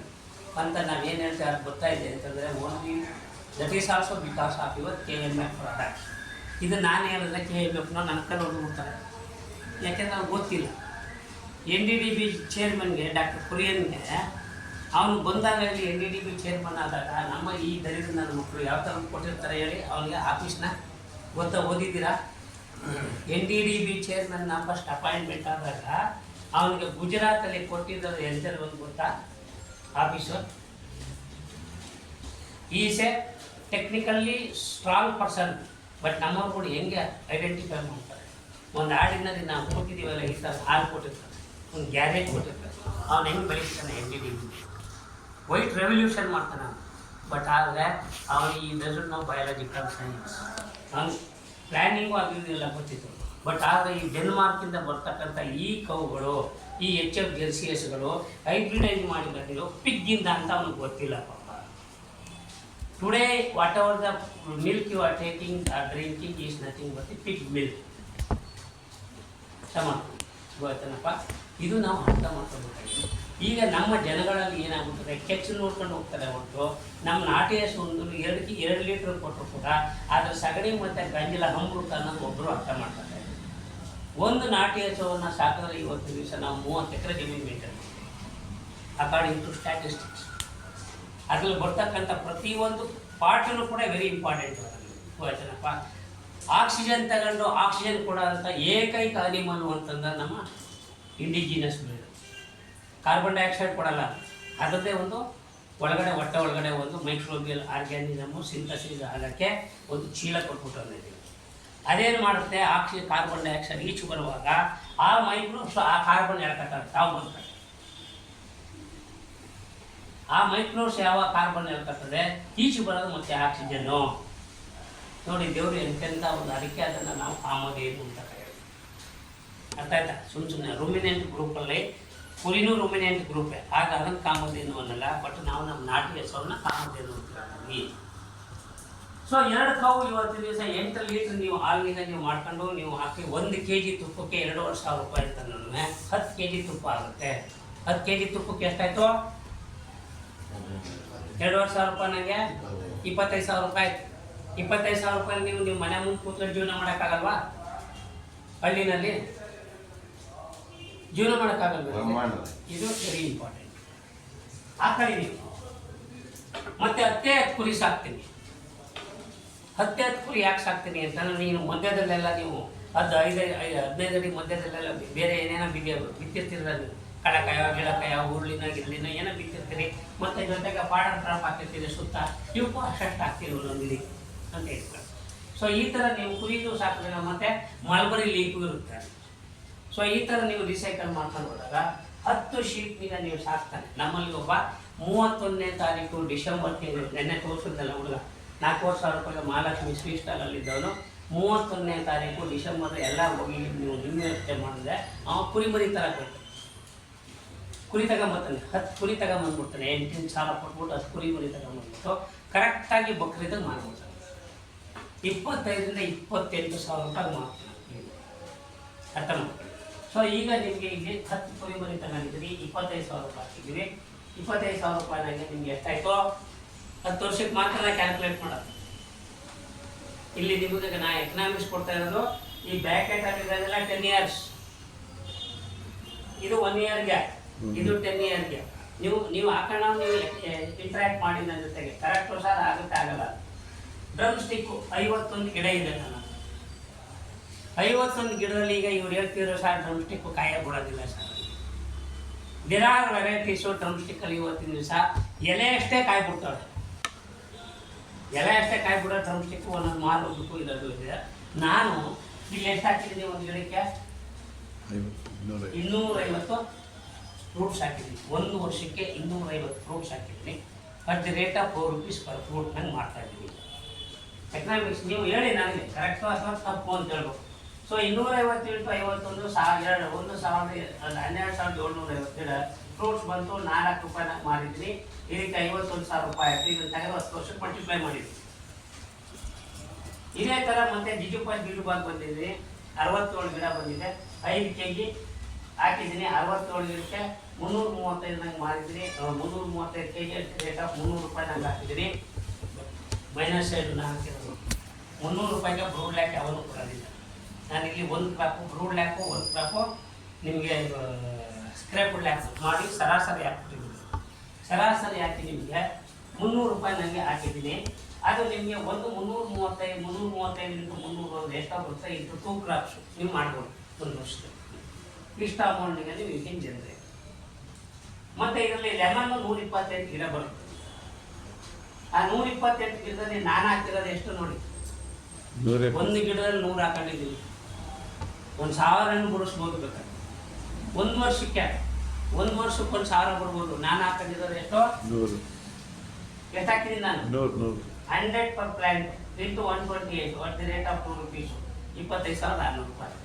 ಅಂತ ನಾವೇನು ಹೇಳ್ತೀವಿ ಅದು ಗೊತ್ತಾಯಿದೆ ಅಂತಂದರೆ only that is also because of your KMF products. ಇದು ನಾನು ಹೇಳಿದ್ರೆ KMFನ ನನ್ನ ಕಡೆ ಹೊಡ್ಬಿಡ್ತಾರೆ, ಯಾಕೆಂದರೆ ಅವ್ರಿಗೆ ಗೊತ್ತಿಲ್ಲ. NDDB ಚೇರ್ಮನ್ಗೆ ಡಾಕ್ಟರ್ ಕುರಿಯನ್ಗೆ ಅವನು ಬಂದಾಗ ಇಲ್ಲಿ NDDB ಚೇರ್ಮನ್ ಆದಾಗ ನಮ್ಮ ಈ ದರಿದ್ರ ನನ್ನ ಮಕ್ಕಳು ಯಾವ ಥರ ಕೊಟ್ಟಿರ್ತಾರೆ ಹೇಳಿ ಅವನಿಗೆ ಆಫೀಸ್ನ ಓದಿದ್ದೀರಾ? NDDB ಚೇರ್ಮನ್ನ ಫಸ್ಟ್ ಅಪಾಯಿಂಟ್ಮೆಂಟ್ ಆದಾಗ ಅವನಿಗೆ ಗುಜರಾತಲ್ಲಿ ಕೊಟ್ಟಿದ್ದರು ಎಂಥದ್ದು ಒಂದು ಗೊತ್ತಾ officer? Is a technically strong person. But ನಮ್ಮವ್ರು ಕೂಡ ಹೆಂಗೆ ಐಡೆಂಟಿಫೈ ಮಾಡ್ತಾರೆ? ಒಂದು ಆರ್ಡಿನರಿ ನಾವು ಕೊಟ್ಟಿದ್ದೀವಲ್ಲ ಈ ಥರ ಹಾಲು ಕೊಟ್ಟಿರ್ತಾರೆ, ಒಂದು ಗ್ಯಾರೇಜ್ ಕೊಟ್ಟಿರ್ತಾರೆ, ಅವ್ನು ಹೆಂಗೆ ಬೆಳೀತಾನೆ NDDB ವೈಟ್ ರೆವಲ್ಯೂಷನ್ ಮಾಡ್ತಾನೆ ಅವನು. ಬಟ್ ಆದರೆ ಅವನಿಗೆ ಈ ಡಸಂಟ್ ನೋ ಬಯಾಲಜಿಕಲ್ ಸೈನ್ಸ್. ಅವ್ನು ಪ್ಲ್ಯಾನಿಂಗು ಆಗಿರಲಿಲ್ಲ ಗೊತ್ತಿತ್ತು. ಬಟ್ ಆದರೆ ಈ ಡೆನ್ಮಾರ್ಕಿಂದ ಬರ್ತಕ್ಕಂಥ ಈ ಕೌಗಳು, ಈ HF ಜೆರ್ಸಿಯಸ್ಗಳು ಹೈಬ್ರಿಡೈಸ್ ಮಾಡಿ ಬಂದಿರೋ ಪಿಗ್ಗಿಂದ ಅಂತ ಅವ್ನಿಗೆ ಗೊತ್ತಿಲ್ಲ ಪಾಪ. Today whatever the milk you are taking or drinking is nothing but the pig milk. ಗೊತ್ತನಪ್ಪ? ಇದು ನಾವು ಅರ್ಥ ಮಾಡ್ಕೊಬೇಕಾಗಿದೆ. ಈಗ ನಮ್ಮ ಜನಗಳಲ್ಲಿ ಏನಾಗುತ್ತದೆ, ಕೆಚ್ಚು ನೋಡ್ಕೊಂಡು ಹೋಗ್ತಾರೆ ಹೊರತು ನಮ್ಮ ನಾಟಿ ಹಸು ಒಂದು 2 ಲೀಟ್ರ್ ಕೊಟ್ಟರು ಕೂಡ ಅದರ ಸಗಣಿ ಮತ್ತು ಗಂಜಲ ಹಂಬುತ್ತ ಅನ್ನೋದು ಒಬ್ಬರು ಅರ್ಥ ಮಾಡ್ತಾರೆ. ಒಂದು ನಾಟಿ ಹಸುವನ್ನು ಸಾಕಿದ್ರೆ ಇವತ್ತು ದಿವಸ ನಾವು 30 ಎಕರೆ ಜಮೀನು ಮೇಂಟೈನ್ ಮಾಡ್ತೀವಿ ಅಕಾರ್ಡಿಂಗ್ ಟು ಸ್ಟ್ಯಾಟಿಸ್ಟಿಕ್ಸ್. ಅದರಲ್ಲಿ ಬರ್ತಕ್ಕಂಥ ಪ್ರತಿಯೊಂದು ಪಾರ್ಟನ್ನು ಕೂಡ ವೆರಿ ಇಂಪಾರ್ಟೆಂಟ್. ಆಯ್ತನಪ್ಪ? ಆಕ್ಸಿಜನ್ ತಗೊಂಡು ಆಕ್ಸಿಜನ್ ಕೊಡೋಂಥ ಏಕೈಕ ಅನಿಮಲ್ ಅಂತಂದ್ರೆ ನಮ್ಮ ಇಂಡಿಜಿನಸ್ ಬ್ರೀಡ್. ಕಾರ್ಬನ್ ಡೈಆಕ್ಸೈಡ್ ಕೊಡಲ್ಲ, ಅದರದ್ದೇ ಒಂದು ಒಳಗಡೆ ಹೊಟ್ಟೆ ಒಳಗಡೆ ಒಂದು ಮೈಕ್ರೋಬಿಯಲ್ ಆರ್ಗ್ಯಾನಿಸಮು ಸಿಂಥಸಿಸ್ ಆಗೋಕ್ಕೆ ಒಂದು ಚೀಲ ಕೊಟ್ಬಿಟ್ಟು ಅಂದಿದ್ದೀವಿ. ಅದೇನು ಮಾಡುತ್ತೆ, ಕಾರ್ಬನ್ ಡೈಆಕ್ಸೈಡ್ ಈಚು ಬರುವಾಗ ಆ ಮೈಕ್ರೋಬ್ಸ್ ಆ ಕಾರ್ಬನ್ ಎಳ್ಕೊತಾರೆ, ತಾವು ಬರ್ತಾರೆ. ಆ ಮೈಕ್ರೋಬ್ಸ್ ಯಾವ ಕಾರ್ಬನ್ ಎಳ್ಕೊತದೆ, ಈಚು ಬರೋದು ಮತ್ತು ಆಕ್ಸಿಜನ್ನು. ನೋಡಿ ದೇವರು ಎಂತೆಂಥ ಒಂದು ಅದಕ್ಕೆ ಅದನ್ನು ನಾವು ಕಾಮಧೇನು ಅಂತ ಕರೆಯೋದು. ಅರ್ಥ ಆಯ್ತಾ? ಸುಮ್ಮನೆ ರೂಮಿನೆಂಟ್ ಗ್ರೂಪಲ್ಲಿ ಕುರಿನೂ ರೂಮಿನೆಂಟ್ ಗ್ರೂಪೇ, ಆಗ ಅದನ್ನು ಕಾಮಧೇನು ಅನ್ನಲ್ಲ. ಬಟ್ ನಾವು ನಮ್ಮ ನಾಟಿ ಹೆಸರನ್ನ ಕಾಮಧೇನು ಅಂತ ಹೇಳ್ತೀವಿ. ಸೊ 2 ಕಾವು ಇವತ್ತಿನ ದಿವಸ 8 ಲೀಟ್ರ್ ನೀವು ಹಾಲಿನಿಂದ ನೀವು ಮಾಡ್ಕೊಂಡು ನೀವು ಹಾಕಿ 1 kg ತುಪ್ಪಕ್ಕೆ 2500 ರೂಪಾಯಿ ಅಂತ 10 kg ತುಪ್ಪ ಆಗುತ್ತೆ. 10 kg ತುಪ್ಪಕ್ಕೆ ಎಷ್ಟಾಯ್ತು? 2,500 ರೂಪಾಯಿ. ನನಗೆ 25,000 ರೂಪಾಯಿ. 25,000 ರೂಪಾಯಿ ನೀವು ಮನೆ ಮುಂದೆ ಕೂತ್ಕೊಂಡು ಜೀವನ ಮಾಡೋಕ್ಕಾಗಲ್ವಾ? ಹಳ್ಳಿನಲ್ಲಿ ಜೀವನ ಮಾಡೋಕ್ಕಾಗಲ್ವಾ? ಇದು ವೆರಿ ಇಂಪಾರ್ಟೆಂಟ್. ಹಾಕೊಳ್ಳಿ ನೀವು. ಮತ್ತೆ 10 ಕುರಿ ಸಾಕ್ತೀನಿ. 10 ಕುರಿ ಯಾಕೆ ಸಾಕ್ತೀನಿ ಅಂತ, ನೀನು ಮಧ್ಯದಲ್ಲೆಲ್ಲ ನೀವು 15 ಅಡಿ ಮಧ್ಯದಲ್ಲೆಲ್ಲ ಬೇರೆ ಏನೇನೋ ಬಿತ್ತಿರ್ತೀರ ನೀವು. ಕಡಕಾಯ, ಗಿಡಕಾಯ, ಹುರುಳಿನ ಗಿರ್ಲಿನ ಏನೋ ಬಿತ್ತಿರ್ತೀರಿ. ಮತ್ತೆ ಜೊತೆಗೆ ಪಾಡರ್ ಟ್ರಾಪ್ ಹಾಕಿರ್ತೀರಿ ಸುತ್ತ. ಇವಕ್ಕೂ ಅಷ್ಟು ಹಾಕ್ತೀರಿ ಒಂದೊಂದು ಗಿಡಿ ಅಂತ ಹೇಳ್ತಾರೆ. ಸೊ ಈ ಥರ ನೀವು ಕುರಿದು ಸಾಕಿದ್ರೆ ಮತ್ತೆ ಮಲ್ಬರಿ ಲೀಪು ಇರುತ್ತೆ. ಸೊ ಈ ಥರ ನೀವು ರಿಸೈಕಲ್ ಮಾಡ್ಕೊಂಡು ಹೋದಾಗ 10 ಶೀಟ್ನಿಂದ ನೀವು ಸಾಕ್ತಾನೆ. ನಮ್ಮಲ್ಲಿ ಒಬ್ಬ 31ನೇ ತಾರೀಕು ಡಿಸೆಂಬರ್ ತಿಂಗಳು ನೆನ್ನೆ ತೋರಿಸಿದ್ನಲ್ಲ ಹುಡುಗ, 4,000 ರೂಪಾಯಿ ಮಹಾಲಕ್ಷ್ಮಿ ಸ್ವೀಟ್ ಸ್ಟಾಲಲ್ಲಿದ್ದವನು 31ನೇ ತಾರೀಕು ಡಿಸೆಂಬರ್ ಎಲ್ಲ ಹೋಗಿ ನೀವು ನ್ಯೂ ಇಯರ್ ಮಾಡಿದ್ರೆ ಅವ ಕುರಿ ಮರಿ ತರಬೇಕು. ಕುರಿ ತಗೊಂಬರ್ತಾನೆ, 10 ಕುರಿ ತಗೊಂಬಂದ್ಬಿಡ್ತಾನೆ. 8,000 ಕೊಟ್ಬಿಟ್ಟು 10 ಕುರಿ ಮರಿ ತಗೊಂಬಂದ್ಬಿಟ್ಟು ಕರೆಕ್ಟಾಗಿ ಬಕ್ರೀದಾಗ ಮಾಡ್ಬಿಡ್ತಾನೆ. 25ರಿಂದ 28,000 ರೂಪಾಯಿ ಮಾಡ್ತಾನೆ. ಅರ್ಥ ಮಾಡ್ಕೊಳ್ಳಿ. ಸೊ ಈಗ ನಿಮಗೆ ಇಲ್ಲಿ 10 ಕುರಿ ಮರಿ ತಗೊಂಡಿದ್ದೀರಿ, 25,000 ರೂಪಾಯಿ ಹಾಕಿದ್ದೀವಿ. 25,000 ರೂಪಾಯಿನಾಗೆ ನಿಮ್ಗೆ ಎಷ್ಟಾಯ್ತು? 10 ವರ್ಷಕ್ಕೆ ಮಾತ್ರ ಕ್ಯಾಲ್ಕುಲೇಟ್ ಮಾಡೋದು. ಇಲ್ಲಿ ನಿಮಗೆ ನಾ ಎಕನಾಮಿಕ್ಸ್ ಕೊಡ್ತಾ ಇರೋದು ಈ ಬ್ಯಾಕೆಟ್ ಆಗಿರೋದೆಲ್ಲ 10 years. ಇದು 1 year ಗ್ಯಾಪ್, ಇದು 10 year ಗ್ಯಾಪ್. ನೀವು ಹಾಕೋಣ, ನೀವು ಇಂಟ್ರಾಕ್ಟ್ ಮಾಡಿ ನನ್ನ ಜೊತೆಗೆ. ಕರೆಕ್ಟು ಸರ್ ಆಗುತ್ತೆ ಆಗಲ್ಲ. ಡ್ರಮ್ ಸ್ಟಿಕ್ಕು 51 ಗಿಡ ಇದೆ ನನ್ನ 51 ಗಿಡದಲ್ಲಿ. ಈಗ ಇವ್ರು ಹೇಳ್ತಿರೋ ಸರ್ ಡ್ರಮ್ ಸ್ಟಿಕ್ಕು ಕಾಯ ಬಿಡೋದಿಲ್ಲ ಸರ್. ದೇರ್ ಆರ್ ವೆರೈಟೀಸು ಡ್ರಮ್ ಸ್ಟಿಕ್ಕಲ್ಲಿ ಇವತ್ತಿನ ದಿವಸ ಎಲೆ ಅಷ್ಟೇ ಕಾಯಿ ಬಿಡ್ತಾಳೆ. ಎಲೆ ಅಷ್ಟೇ ಕಾಯಿ ಬಿಡೋ ಡ್ರಮ್ ಸ್ಟಿಕ್ಕು ಒಂದೊಂದು ಮಾರೋದಕ್ಕೂ ಇರೋದು ಇದೆ. ನಾನು ಇಲ್ಲಿ ಎಷ್ಟು ಹಾಕಿದ್ದೀನಿ ಒಂದು ಗಿಡಕ್ಕೆ? 250 ಫ್ರೂಟ್ಸ್ ಹಾಕಿದ್ದೀನಿ. 1 ವರ್ಷಕ್ಕೆ 250 ಫ್ರೂಟ್ಸ್ ಹಾಕಿದ್ದೀನಿ. At the rate of 4 rupees per fruit ನಂಗೆ ಮಾಡ್ತಾ ಇದ್ದೀನಿ. ಎಕನಾಮಿಕ್ಸ್ ನೀವು ಹೇಳಿ ನನಗೆ ಕರೆಕ್ಟು ಅಥವಾ ತಪ್ಪು ಅಂತ ಹೇಳ್ಬೇಕು. ಸೊ 250 × 51 12,750 ಫ್ರೂಟ್ಸ್ ಬಂತು. 4 ರೂಪಾಯಿನ ಮಾರಿದ್ದೀನಿ. ಇದಕ್ಕೆ 51,000 ರೂಪಾಯಿ ಆಯ್ತು. ಇದನ್ನು ತೆಗೆದು 10 ವರ್ಷಕ್ಕೆ ಮಲ್ಟಿಪ್ಲೈ ಮಾಡಿದ್ವಿ. ಇದೇ ಥರ ಮತ್ತೆ ಜಿಜುಬಾಗ್ ಬಂದಿದ್ದೀನಿ. 67 ಗಿಡ ಬಂದಿದೆ. 5 kg ಹಾಕಿದ್ದೀನಿ. 67 ಗಿಡಕ್ಕೆ 335 ನಂಗೆ ಮಾರಿದ್ದೀನಿ. 335 kg ರೇಟ್ ಆಫ್ 300 ರೂಪಾಯಿ ನಂಗೆ ಹಾಕಿದ್ದೀನಿ. ಮೈನಸ್ ಸೈಡ್ ಹಾಕಿರೋದು 300 ರೂಪಾಯಿಗೆ ಬ್ರೂಡ್ ಲ್ಯಾಕ್ ಯಾವನು ಕೊಡೋದಿಲ್ಲ. ನಾನಿಲ್ಲಿ 1 ಕ್ರಾಪು ಬ್ರೂಡ್ ಲ್ಯಾಕು, 1 ಕ್ರಾಪು ನಿಮಗೆ ಸ್ಕ್ರೇಪ್ ಲ್ಯಾಕ್ ಮಾಡಿ ಸರಾಸರಿ ಹಾಕ್ಬಿಟ್ಟಿದ್ದೀನಿ. ಸರಾಸರಿ ಹಾಕಿ ನಿಮಗೆ 300 ರೂಪಾಯಿ ನನಗೆ ಹಾಕಿದ್ದೀನಿ. ಅದು ನಿಮಗೆ 335 × 300 ಎಷ್ಟೋ ಬರುತ್ತೆ ಇಂಟು 2 ಕ್ರಾಪ್ಸು ನೀವು ಮಾಡ್ಬೋದು 1 ವರ್ಷಕ್ಕೆ. ಇಷ್ಟ ಅಮೌಂಟಿಗೆ ನೀವು ಈಗಿನ ಜನರೇ. ಮತ್ತು ಇದರಲ್ಲಿ ಲೆಮನ್ 128 ಗಿಡ ಬರುತ್ತೆ. ಆ 128 ಗಿಡದಲ್ಲಿ ನಾನು ಹಾಕಿರೋದು ಎಷ್ಟು ನೋಡಿ. 1 ಗಿಡದಲ್ಲಿ 100 ಹಾಕೊಂಡಿದ್ದೀವಿ. 1,000 ಹಣ್ಣು ಬಿಡಿಸ್ಬೋದು ಬೇಕಾದ್ರೆ. 1 ವರ್ಷಕ್ಕೆ 1,000 ಬರ್ಬೋದು. ನಾನು ಹಾಕೊಂಡಿರೋದು ಎಷ್ಟೋ? 100. ಎಷ್ಟು ಹಾಕಿದ್ದೀನಿ ನಾನು? 100 per plant into 128 at the rate of 2 rupees 25,600 ರೂಪಾಯಿ.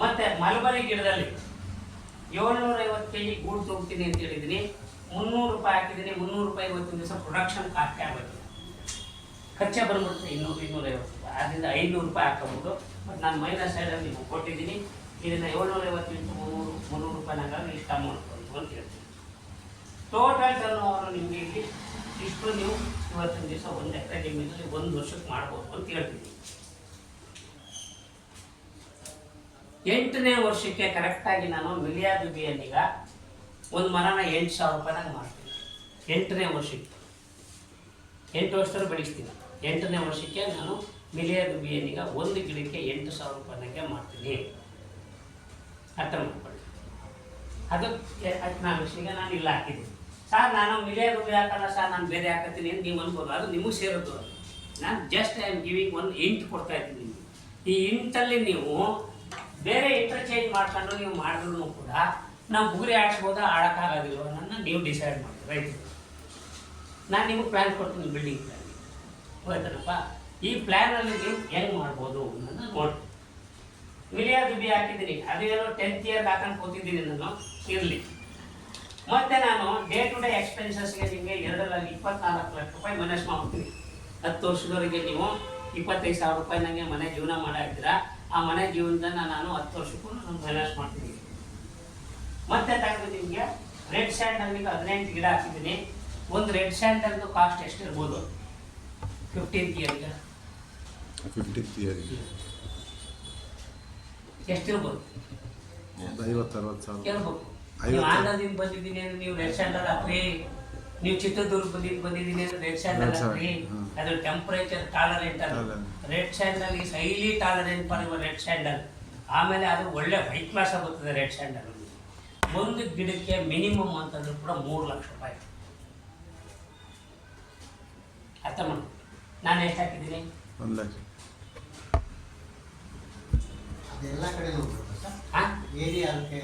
ಮತ್ತೆ ಮಲ್ಬರಿ ಗಿಡದಲ್ಲಿ 750 kg ಗೂಡು ತಗೋತೀನಿ ಅಂತ ಹೇಳಿದ್ದೀನಿ. 300 ರೂಪಾಯಿ ಹಾಕಿದ್ದೀನಿ. 300 ರೂಪಾಯಿ ಇವತ್ತಿನ ದಿವಸ ಪ್ರೊಡಕ್ಷನ್ ಕಾಸ್ಟ್ ಆಗುತ್ತೆ. ಖರ್ಚೆ ಬಂದ್ಬಿಡುತ್ತೆ 200-250 ರೂಪಾಯಿ. ಆದ್ದರಿಂದ 500 ರೂಪಾಯಿ ಹಾಕೋಬೋದು. ಮತ್ತು ನಾನು ಮೈನಸ್ ಸೈಡಲ್ಲಿ ನಿಮಗೆ ಕೊಟ್ಟಿದ್ದೀನಿ. ಇದನ್ನು 750 × 300 ರೂಪಾಯಿ ನಂಗೆ ಇಷ್ಟು ಅಮೌಂಟ್ ಬಂತು ಅಂತ ಹೇಳ್ತೀನಿ. ಟೋಟಲ್ ಟರ್ನ್ ಓವರ್ ನಿಮಗೆ ಇಲ್ಲಿ ಇಷ್ಟು ನೀವು ಇವತ್ತಿನ ದಿವಸ 1 ಎಕರೆ ಜಮೀನಲ್ಲಿ 1 ವರ್ಷಕ್ಕೆ ಮಾಡ್ಬೋದು ಅಂತ ಹೇಳ್ತೀನಿ. 8ನೇ ವರ್ಷಕ್ಕೆ ಕರೆಕ್ಟಾಗಿ ನಾನು ಮಿಲಿಯಾದುಬಿಯನ್ನೀಗ ಒಂದು ಮರನ 8,000 ರೂಪಾಯಿನಾಗ ಮಾಡ್ತೀನಿ. 8ನೇ ವರ್ಷಕ್ಕೆ 8 ವರ್ಷದಲ್ಲಿ ಬೆಳೆಸ್ತೀನಿ. 8ನೇ ವರ್ಷಕ್ಕೆ ನಾನು ಮಿಲಿಯಾದುಬಿಯನ್ನೀಗ 1 ಗಿಡಕ್ಕೆ 8,000 ರೂಪಾಯಿನಾಗೆ ಮಾಡ್ತೀನಿ. ಅರ್ಥ ಮಾಡ್ಕೊಳ್ಳಿ. ಅದು ಎಕನಾಮಿಕ್ಸಿಗೆ ನಾನು ಇಲ್ಲ ಹಾಕಿದ್ದೀನಿ. ಸರ್ ನಾನು ಮಿಲಿಯಾದುಬಿ ಹಾಕಲ್ಲ ಸರ್, ನಾನು ಬೇರೆ ಹಾಕತ್ತೀನಿ ಅಂತ ನೀವು ಅನ್ಬೋದು. ಅದು ನಿಮಗೆ ಸೇರೋದು. ನಾನು just I am giving 1 int ಕೊಡ್ತಾ ಇದ್ದೀನಿ ನಿಮಗೆ. ಈ ಇಂಟಲ್ಲಿ ನೀವು ಬೇರೆ ಇಂಟರ್ಚೇಂಜ್ ಮಾಡ್ಕೊಂಡು ನೀವು ಮಾಡಿದ್ರು ಕೂಡ ನಾವು ಬುಗುರಿ ಆಡಿಸ್ಬೋದಾ ಆಡೋಕ್ಕಾಗೋದಿಲ್ಲ ಅನ್ನೋದನ್ನ ನೀವು ಡಿಸೈಡ್ ಮಾಡಿ ರೈತರು. ನಾನು ನಿಮಗೆ ಪ್ಲ್ಯಾನ್ ಕೊಡ್ತೀನಿ, ಬಿಲ್ಡಿಂಗ್ ಪ್ಲ್ಯಾನ್. ಹೋಯ್ತನಪ್ಪ, ಈ ಪ್ಲ್ಯಾನಲ್ಲಿ ನೀವು ಹೆಂಗೆ ಮಾಡ್ಬೋದು ಅನ್ನೋದನ್ನ ನೋಡಿ. ಮಿಲಿಯಾದುಬಿ ಹಾಕಿದ್ದೀನಿ. ಅದೇನೋ 10th year ಹಾಕೊಂಡು ಕೂತಿದ್ದೀನಿ ನಾನು, ಇರಲಿ. ಮತ್ತು ನಾನು ಡೇ ಟು ಡೇ ಎಕ್ಸ್ಪೆನ್ಸಸ್ಗೆ ನಿಮಗೆ 2,24 ಲಕ್ಷ ರೂಪಾಯಿ ಮೈನಸ್ ಮಾಡ್ತೀನಿ. 10 ವರ್ಷದವರೆಗೆ ನೀವು 25,000 ರೂಪಾಯಿ ನನಗೆ ಮನೆ ಜೀವನ ಮಾಡಿದ್ದೀರಾ. ಆ ಮನೆ ಜೀವನದಿಂದ ನಾನು 10 ವರ್ಷಕ್ಕೂ ನಾನು ಮೈನಸ್ ಮಾಡ್ತೀನಿ. ಮತ್ತೆ ತೆಗೆದು ನಿಮಗೆ ರೆಡ್ ಸ್ಯಾಂಡಲ್ ನಿಮಗೆ 18 ಗಿಡ ಹಾಕಿದ್ದೀನಿ. ಒಂದು ರೆಡ್ ಸ್ಯಾಂಡಲ್ದು ಕಾಸ್ಟ್ ಎಷ್ಟಿರ್ಬೋದು 15th ಇಯರ್ಗೆ? 15th ಇಯರಿಗೆ ಎಷ್ಟಿರ್ಬೋದು? 50-60 ಸಾವಿರ ಕೇಳ್ಬೇಕು. ನೀವು ಆಂಧ್ರದಿಂದ ಬಂದಿದ್ದೀನಿ ಅಂದ್ರೆ ನೀವು ರೆಡ್ ಸ್ಯಾಂಡಲ್ ಹಾಕ್ರಿ, ನೀವು ಚಿತ್ರದುರ್ಗದಿಂದ ಬಂದಿದ್ದೀನಿ ಅಂದ್ರೆ ರೆಡ್ ಸ್ಯಾಂಡಲ್ ಹಾಕ್ರಿ. ಅದು ಟೆಂಪರೇಚರ್ ಟಾಲರೆಂಟ್ ಅದು. Red sandal is highly tolerant for your red sandal. ಆಮೇಲೆ ಅದು ಒಳ್ಳೆ ಹೈ ಕ್ಲಾಸ್ ಆಗುತ್ತದೆ ರೆಡ್ ಸ್ಯಾಂಡಲ್. ಒಂದು ಗಿಡಕ್ಕೆ ಮಿನಿಮಮ್ ಅಂತಂದ್ರೂ ಕೂಡ 3 ಲಕ್ಷ ರೂಪಾಯಿ. ಅರ್ಥ ಮಾಡಿ. ನಾನು ಎಷ್ಟು ಹಾಕಿದ್ದೀನಿ? 1 ಲಕ್ಷ. ಅದೆಲ್ಲ ಕಡೆ ಹಾಂ ಏರಿಯಾಕ್ಕೆ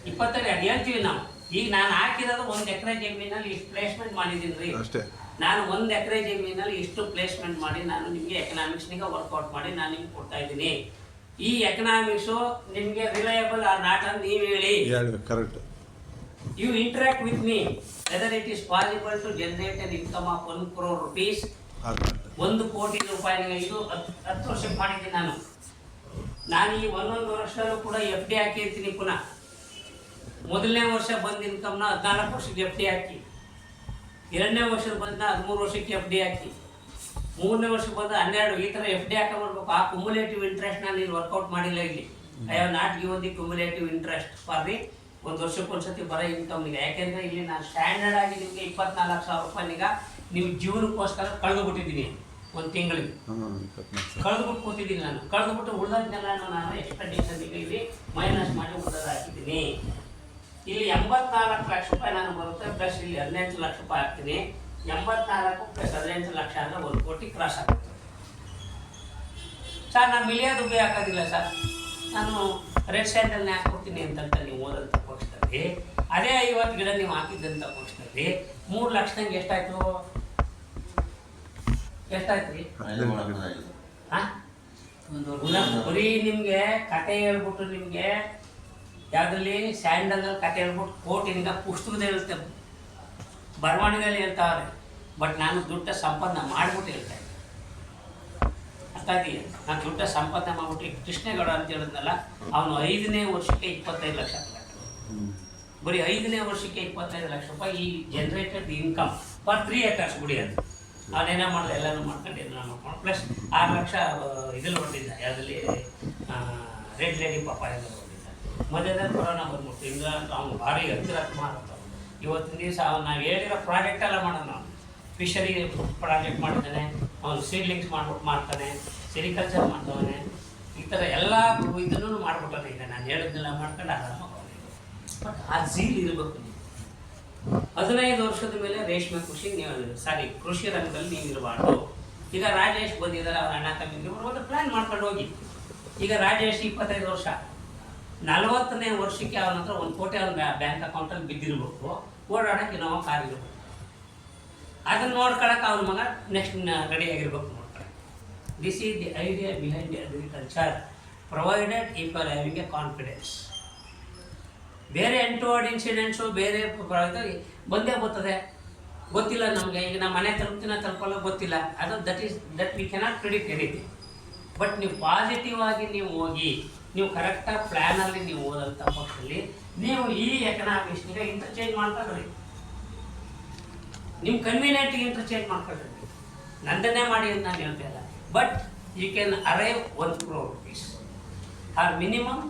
22 ಅದು ಹೇಳ್ತೀವಿ ನಾವು. ಈಗ ನಾನು ಹಾಕಿರೋದು 1 ಎಕರೆ ಜಮೀನಲ್ಲಿ ಇಷ್ಟು ಪ್ಲೇಸ್ಮೆಂಟ್ ಮಾಡಿದ್ದೀನಿ ರೀ. ಅಷ್ಟೇ. ನಾನು 1 ಎಕರೆ ಜಮೀನಲ್ಲಿ ಇಷ್ಟು ಪ್ಲೇಸ್ಮೆಂಟ್ ಮಾಡಿ ನಾನು ನಿಮಗೆ ಎಕನಾಮಿಕ್ಸ್ನಿಗೆ ವರ್ಕೌಟ್ ಮಾಡಿ ನಾನು ನಿಮ್ಗೆ ಕೊಡ್ತಾ ಇದ್ದೀನಿ. ಈ ಎಕನಾಮಿಕ್ಸು ನಿಮಗೆ ರಿಲಯಬಲ್ ಆರ್ ನಾಟ್ ಅಂತ ನೀವು ಹೇಳಿ. Correct. You interact with me whether it is possible to generate an income of 1 crore rupees. 1 ಕೋಟಿ ರೂಪಾಯಿಗೆ ಇದು 10 ವರ್ಷಕ್ಕೆ ಮಾಡಿದ್ದೀನಿ ನಾನು. ನಾನು ಈ 1 ವರ್ಷದಲ್ಲೂ ಕೂಡ FD ಹಾಕಿರ್ತೀನಿ. ಪುನಃ ಮೊದಲನೇ ವರ್ಷ ಬಂದ ಇನ್ಕಮ್ನ 14 ವರ್ಷಕ್ಕೆ FD ಹಾಕಿ, 2ನೇ ವರ್ಷದ ಬಂದ 13 ವರ್ಷಕ್ಕೆ FD ಹಾಕಿ, 3ನೇ ವರ್ಷಕ್ಕೆ ಬಂದ 12. ಈ ಥರ FD ಹಾಕೊಂಡ್ಬರ್ಬೇಕು. ಆ ಕ್ಯುಮುಲೇಟಿವ್ ಇಂಟ್ರೆಸ್ಟ್ ನಾನು ಇಲ್ಲಿ ವರ್ಕೌಟ್ ಮಾಡಿಲ್ಲ. ಇಲ್ಲಿ I have not given the cumulative interest for the 1 ವರ್ಷಕ್ಕೆ ಒಂದ್ಸತಿ ಬರೋ ಇನ್ಕಮ್ನಿಗೆ. ಯಾಕೆಂದರೆ ಇಲ್ಲಿ ನಾನು ಸ್ಟ್ಯಾಂಡರ್ಡ್ ಆಗಿ ನಿಮಗೆ 24 ಸಾವಿರ ರೂಪಾಯಿನಿಗ ನೀವು ಜೀವನಕ್ಕೋಸ್ಕರ ಕಳೆದುಬಿಟ್ಟಿದ್ದೀನಿ. 1 ತಿಂಗಳಿಗೆ ಕಳೆದುಬಿಟ್ಟು ಕೂತಿದ್ದೀನಿ ನಾನು. ಕಳೆದುಬಿಟ್ಟು ಉಳಿದನ್ನೆಲ್ಲ ನಾನು ಎಕ್ಸ್ಪೆಂಡಿಚರ್ನಿಗೆ ಇಲ್ಲಿ ಮೈನಸ್ ಮಾಡಿ ಉಳಿದ ಹಾಕಿದ್ದೀನಿ. ಇಲ್ಲಿ 84 ಲಕ್ಷ ರೂಪಾಯಿ ನಾನು ಬರುತ್ತೆ, ಪ್ಲಸ್ ಇಲ್ಲಿ 18 ಲಕ್ಷ ರೂಪಾಯಿ ಹಾಕ್ತೀನಿ. 84 ಪ್ಲಸ್ 18 ಲಕ್ಷ ಅಂದರೆ 1 ಕೋಟಿ ಕ್ರಾಸ್ ಆಗುತ್ತೆ. ಸರ್ ನಾನು ಮಿಲಿಯನ್ ರೂಪಾಯಿ ಹಾಕೋದಿಲ್ಲ ಸರ್, ನಾನು ರೆಡ್ ಸ್ಯಾಂಡಲ್ನ ಹಾಕ್ಕೊಡ್ತೀನಿ ಅಂತಂತ ನೀವು ಓದಂಥ ಪಕ್ಷದಲ್ಲಿ ಅದೇ 50 ಗಿಡ ನೀವು ಹಾಕಿದ್ದಂಥ ಪಕ್ಷದಲ್ಲಿ 3 ಲಕ್ಷದಂಗೆ ಎಷ್ಟಾಯ್ತು? ಎಷ್ಟಾಯ್ತು ರೀ? ಹಾಂ, ಬರೀ ನಿಮಗೆ ಕತೆ ಹೇಳ್ಬಿಟ್ಟು ನಿಮಗೆ ಯಾವುದ್ರಲ್ಲಿ ಸ್ಯಾಂಡಲ್ನಲ್ಲಿ ಕತೆ ಹೇಳ್ಬಿಟ್ಟು ಕೋಟಿನಿಂದ ಪುಸ್ತಕದ ಹೇಳ್ತೆ, ಬರವಣಿಗೆಯಲ್ಲಿ ಹೇಳ್ತಾವ್ರೆ. ಬಟ್ ನಾನು ದುಡ್ಡ ಸಂಪಾದನೆ ಮಾಡಿಬಿಟ್ಟು ಹೇಳ್ತಾ ಇದ್ದೆ. ಅರ್ಥ ಇದೆಯಾ? ನಾನು ದುಡ್ಡ ಸಂಪಾದನೆ ಮಾಡಿಬಿಟ್ಟು ಕೃಷ್ಣೇಗೌಡ ಅಂತ ಹೇಳಿದ್ನಲ್ಲ, ಅವನು 5ನೇ ವರ್ಷಕ್ಕೆ 25 ಲಕ್ಷ ಹಾಕ್ತಾರೆ. ಬರೀ 5ನೇ ವರ್ಷಕ್ಕೆ 25 ಲಕ್ಷ ರೂಪಾಯಿ ಈ ಜನರೇಟೆಡ್ ಇನ್ಕಮ್ ಫಾರ್ 3 acres ಗುಡಿ ಅಂತ. ಅವನೇನೋ ಮಾಡಿದೆ, ಎಲ್ಲನೂ ಮಾಡ್ಕೊಂಡು ಎಲ್ಲ ಮಾಡ್ಕೊಂಡು ಪ್ಲಸ್ 6 ಲಕ್ಷ ಇದ್ರಲ್ಲಿ ಹೊರಟಿದ್ದ, ಯಾವುದಲ್ಲಿ ರೆಡ್ ಲೇಡಿ ಪಾಪ ಎಲ್ಲ ಹೊರಟಿದ್ದ. ಮಧ್ಯದಲ್ಲಿ ಕೊರೋನಾ ಬಂದ್ಬಿಟ್ಟು ಇಲ್ಲ ಅಂತ ಅವ್ನು ಭಾರಿ ಹತ್ತಿರ ಮಾರುತ್ತ. ಇವತ್ತಿನ ದಿವಸ ನಾವು ಹೇಳಿರೋ ಪ್ರಾಜೆಕ್ಟ್ ಎಲ್ಲ ಮಾಡೋಣ. ನಾವು ಫಿಶರಿ ಪ್ರಾಜೆಕ್ಟ್ ಮಾಡ್ತಾನೆ, ಅವನು ಸೀಡ್ಲಿಂಗ್ಸ್ ಮಾಡ್ಬಿಟ್ಟು ಮಾಡ್ತಾನೆ, ಸೆರಿಕಲ್ಚರ್ ಮಾಡ್ತಾನೆ, ಈ ಥರ ಎಲ್ಲ ಇದನ್ನು ಮಾಡ್ಬಿಟ್ಟಾನೆ. ಈಗ ನಾನು ಹೇಳಿದ್ನೆಲ್ಲ ಮಾಡ್ಕೊಂಡು ಆರಾಮ. ಬಟ್ ಆ ಝೀಲ್ ಇರಬೇಕು. ನೀವು 15 ವರ್ಷದ ಮೇಲೆ ರೇಷ್ಮೆ ಕೃಷಿ ಕೃಷಿ ರಂಗದಲ್ಲಿ ನೀವು ಇರಬಾರ್ದು. ಈಗ ರಾಜೇಶ್ ಬಂದಿದ್ದಾರೆ, ಅವ್ರ ಅಣ್ಣ ತಮ್ಮಿಗೆ ಒಂದು ಪ್ಲ್ಯಾನ್ ಮಾಡ್ಕೊಂಡು ಹೋಗಿ. ಈಗ ರಾಜೇಶ್ 25 ವರ್ಷ, 40ನೇ ವರ್ಷಕ್ಕೆ ಅವನ ಹತ್ರ 1 ಕೋಟಿ ಅವನ ಬ್ಯಾಂಕ್ ಅಕೌಂಟಲ್ಲಿ ಬಿದ್ದಿರ್ಬೇಕು. ಓಡಾಡೋಕ್ಕೆ ಇನ್ನೋ ಕಾರ್ ಇರಬೇಕು. ಅದನ್ನು ನೋಡ್ಕೊಳಕ್ಕೆ ಅವ್ನ ಮಗ ನೆಕ್ಸ್ಟ್ ರೆಡಿಯಾಗಿರ್ಬೇಕು ನೋಡ್ಕೊಳಕ್ಕೆ. This is the idea behind agriculture, provided if are having a confidence. ಬೇರೆ ಎಂಟುವರ್ಡ್ ಇನ್ಸಿಡೆಂಟ್ಸು ಬೇರೆ ಬಂದೇ ಬರ್ತದೆ, ಗೊತ್ತಿಲ್ಲ ನಮಗೆ. ಈಗ ನಮ್ಮ ಮನೆ ತಲುಪಲ್ಲ ಗೊತ್ತಿಲ್ಲ. ಅದು that we cannot predict anything. But ನೀವು ಪಾಸಿಟಿವ್ ಆಗಿ ನೀವು ಹೋಗಿ, ನೀವು ಕರೆಕ್ಟಾಗಿ ಪ್ಲ್ಯಾನಲ್ಲಿ ನೀವು ಓದಂಥ ಪಕ್ಷದಲ್ಲಿ ನೀವು ಈ ಎಕನಾಮಿಕ್ಸ್ನಿಗೆ ಇಂಟರ್ಚೇಂಜ್ ಮಾಡ್ಕೊಳ್ರಿ. ನಿಮ್ಮ ಕನ್ವೀನಿಯೆಂಟಿಗೆ ಇಂಟರ್ಚೇಂಜ್ ಮಾಡ್ಕೊಳ್ರಿ. ನಂದನ್ನೇ ಮಾಡಿ ಅಂತ ನಾನು ಹೇಳ್ತಾ ಇಲ್ಲ. But you can arrive 1 crore rupees or minimum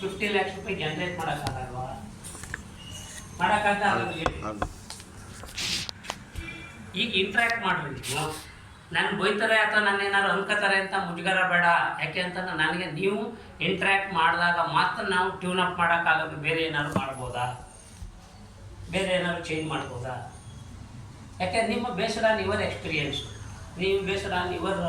50 lakh ರೂಪಾಯಿ ಜನರೇಟ್ ಮಾಡೋಕ್ಕಾಗಲ್ವಾ? ಮಾಡೋಕ್ಕಾಗಲ್ಲ. ಈಗ ಇಂಟ್ರ್ಯಾಕ್ಟ್ ಮಾಡ್ರಿ. ನೀವು ನಾನು ಬೈತಾರೆ ಅಥವಾ ನಾನು ಏನಾದ್ರು ಅನ್ಕೋತಾರೆ ಅಂತ ಮುಜುಗರ ಬೇಡ. ಯಾಕೆ ಅಂತಂದ್ರೆ ನನಗೆ ನೀವು ಇಂಟ್ರ್ಯಾಕ್ಟ್ ಮಾಡಿದಾಗ ಮಾತ್ರ ನಾವು ಟ್ಯೂನ್ ಅಪ್ ಮಾಡೋಕ್ಕಾಗೋದು. ಬೇರೆ ಏನಾದ್ರು ಮಾಡ್ಬೋದಾ? ಬೇರೆ ಏನಾದ್ರು ಚೇಂಜ್ ಮಾಡ್ಬೋದಾ? ಯಾಕೆ ನಿಮ್ಮ ಬೇಸ್ಡ್ ಆನ್ ಯುವರ್ ಎಕ್ಸ್ಪೀರಿಯನ್ಸ್, ನೀವು based on your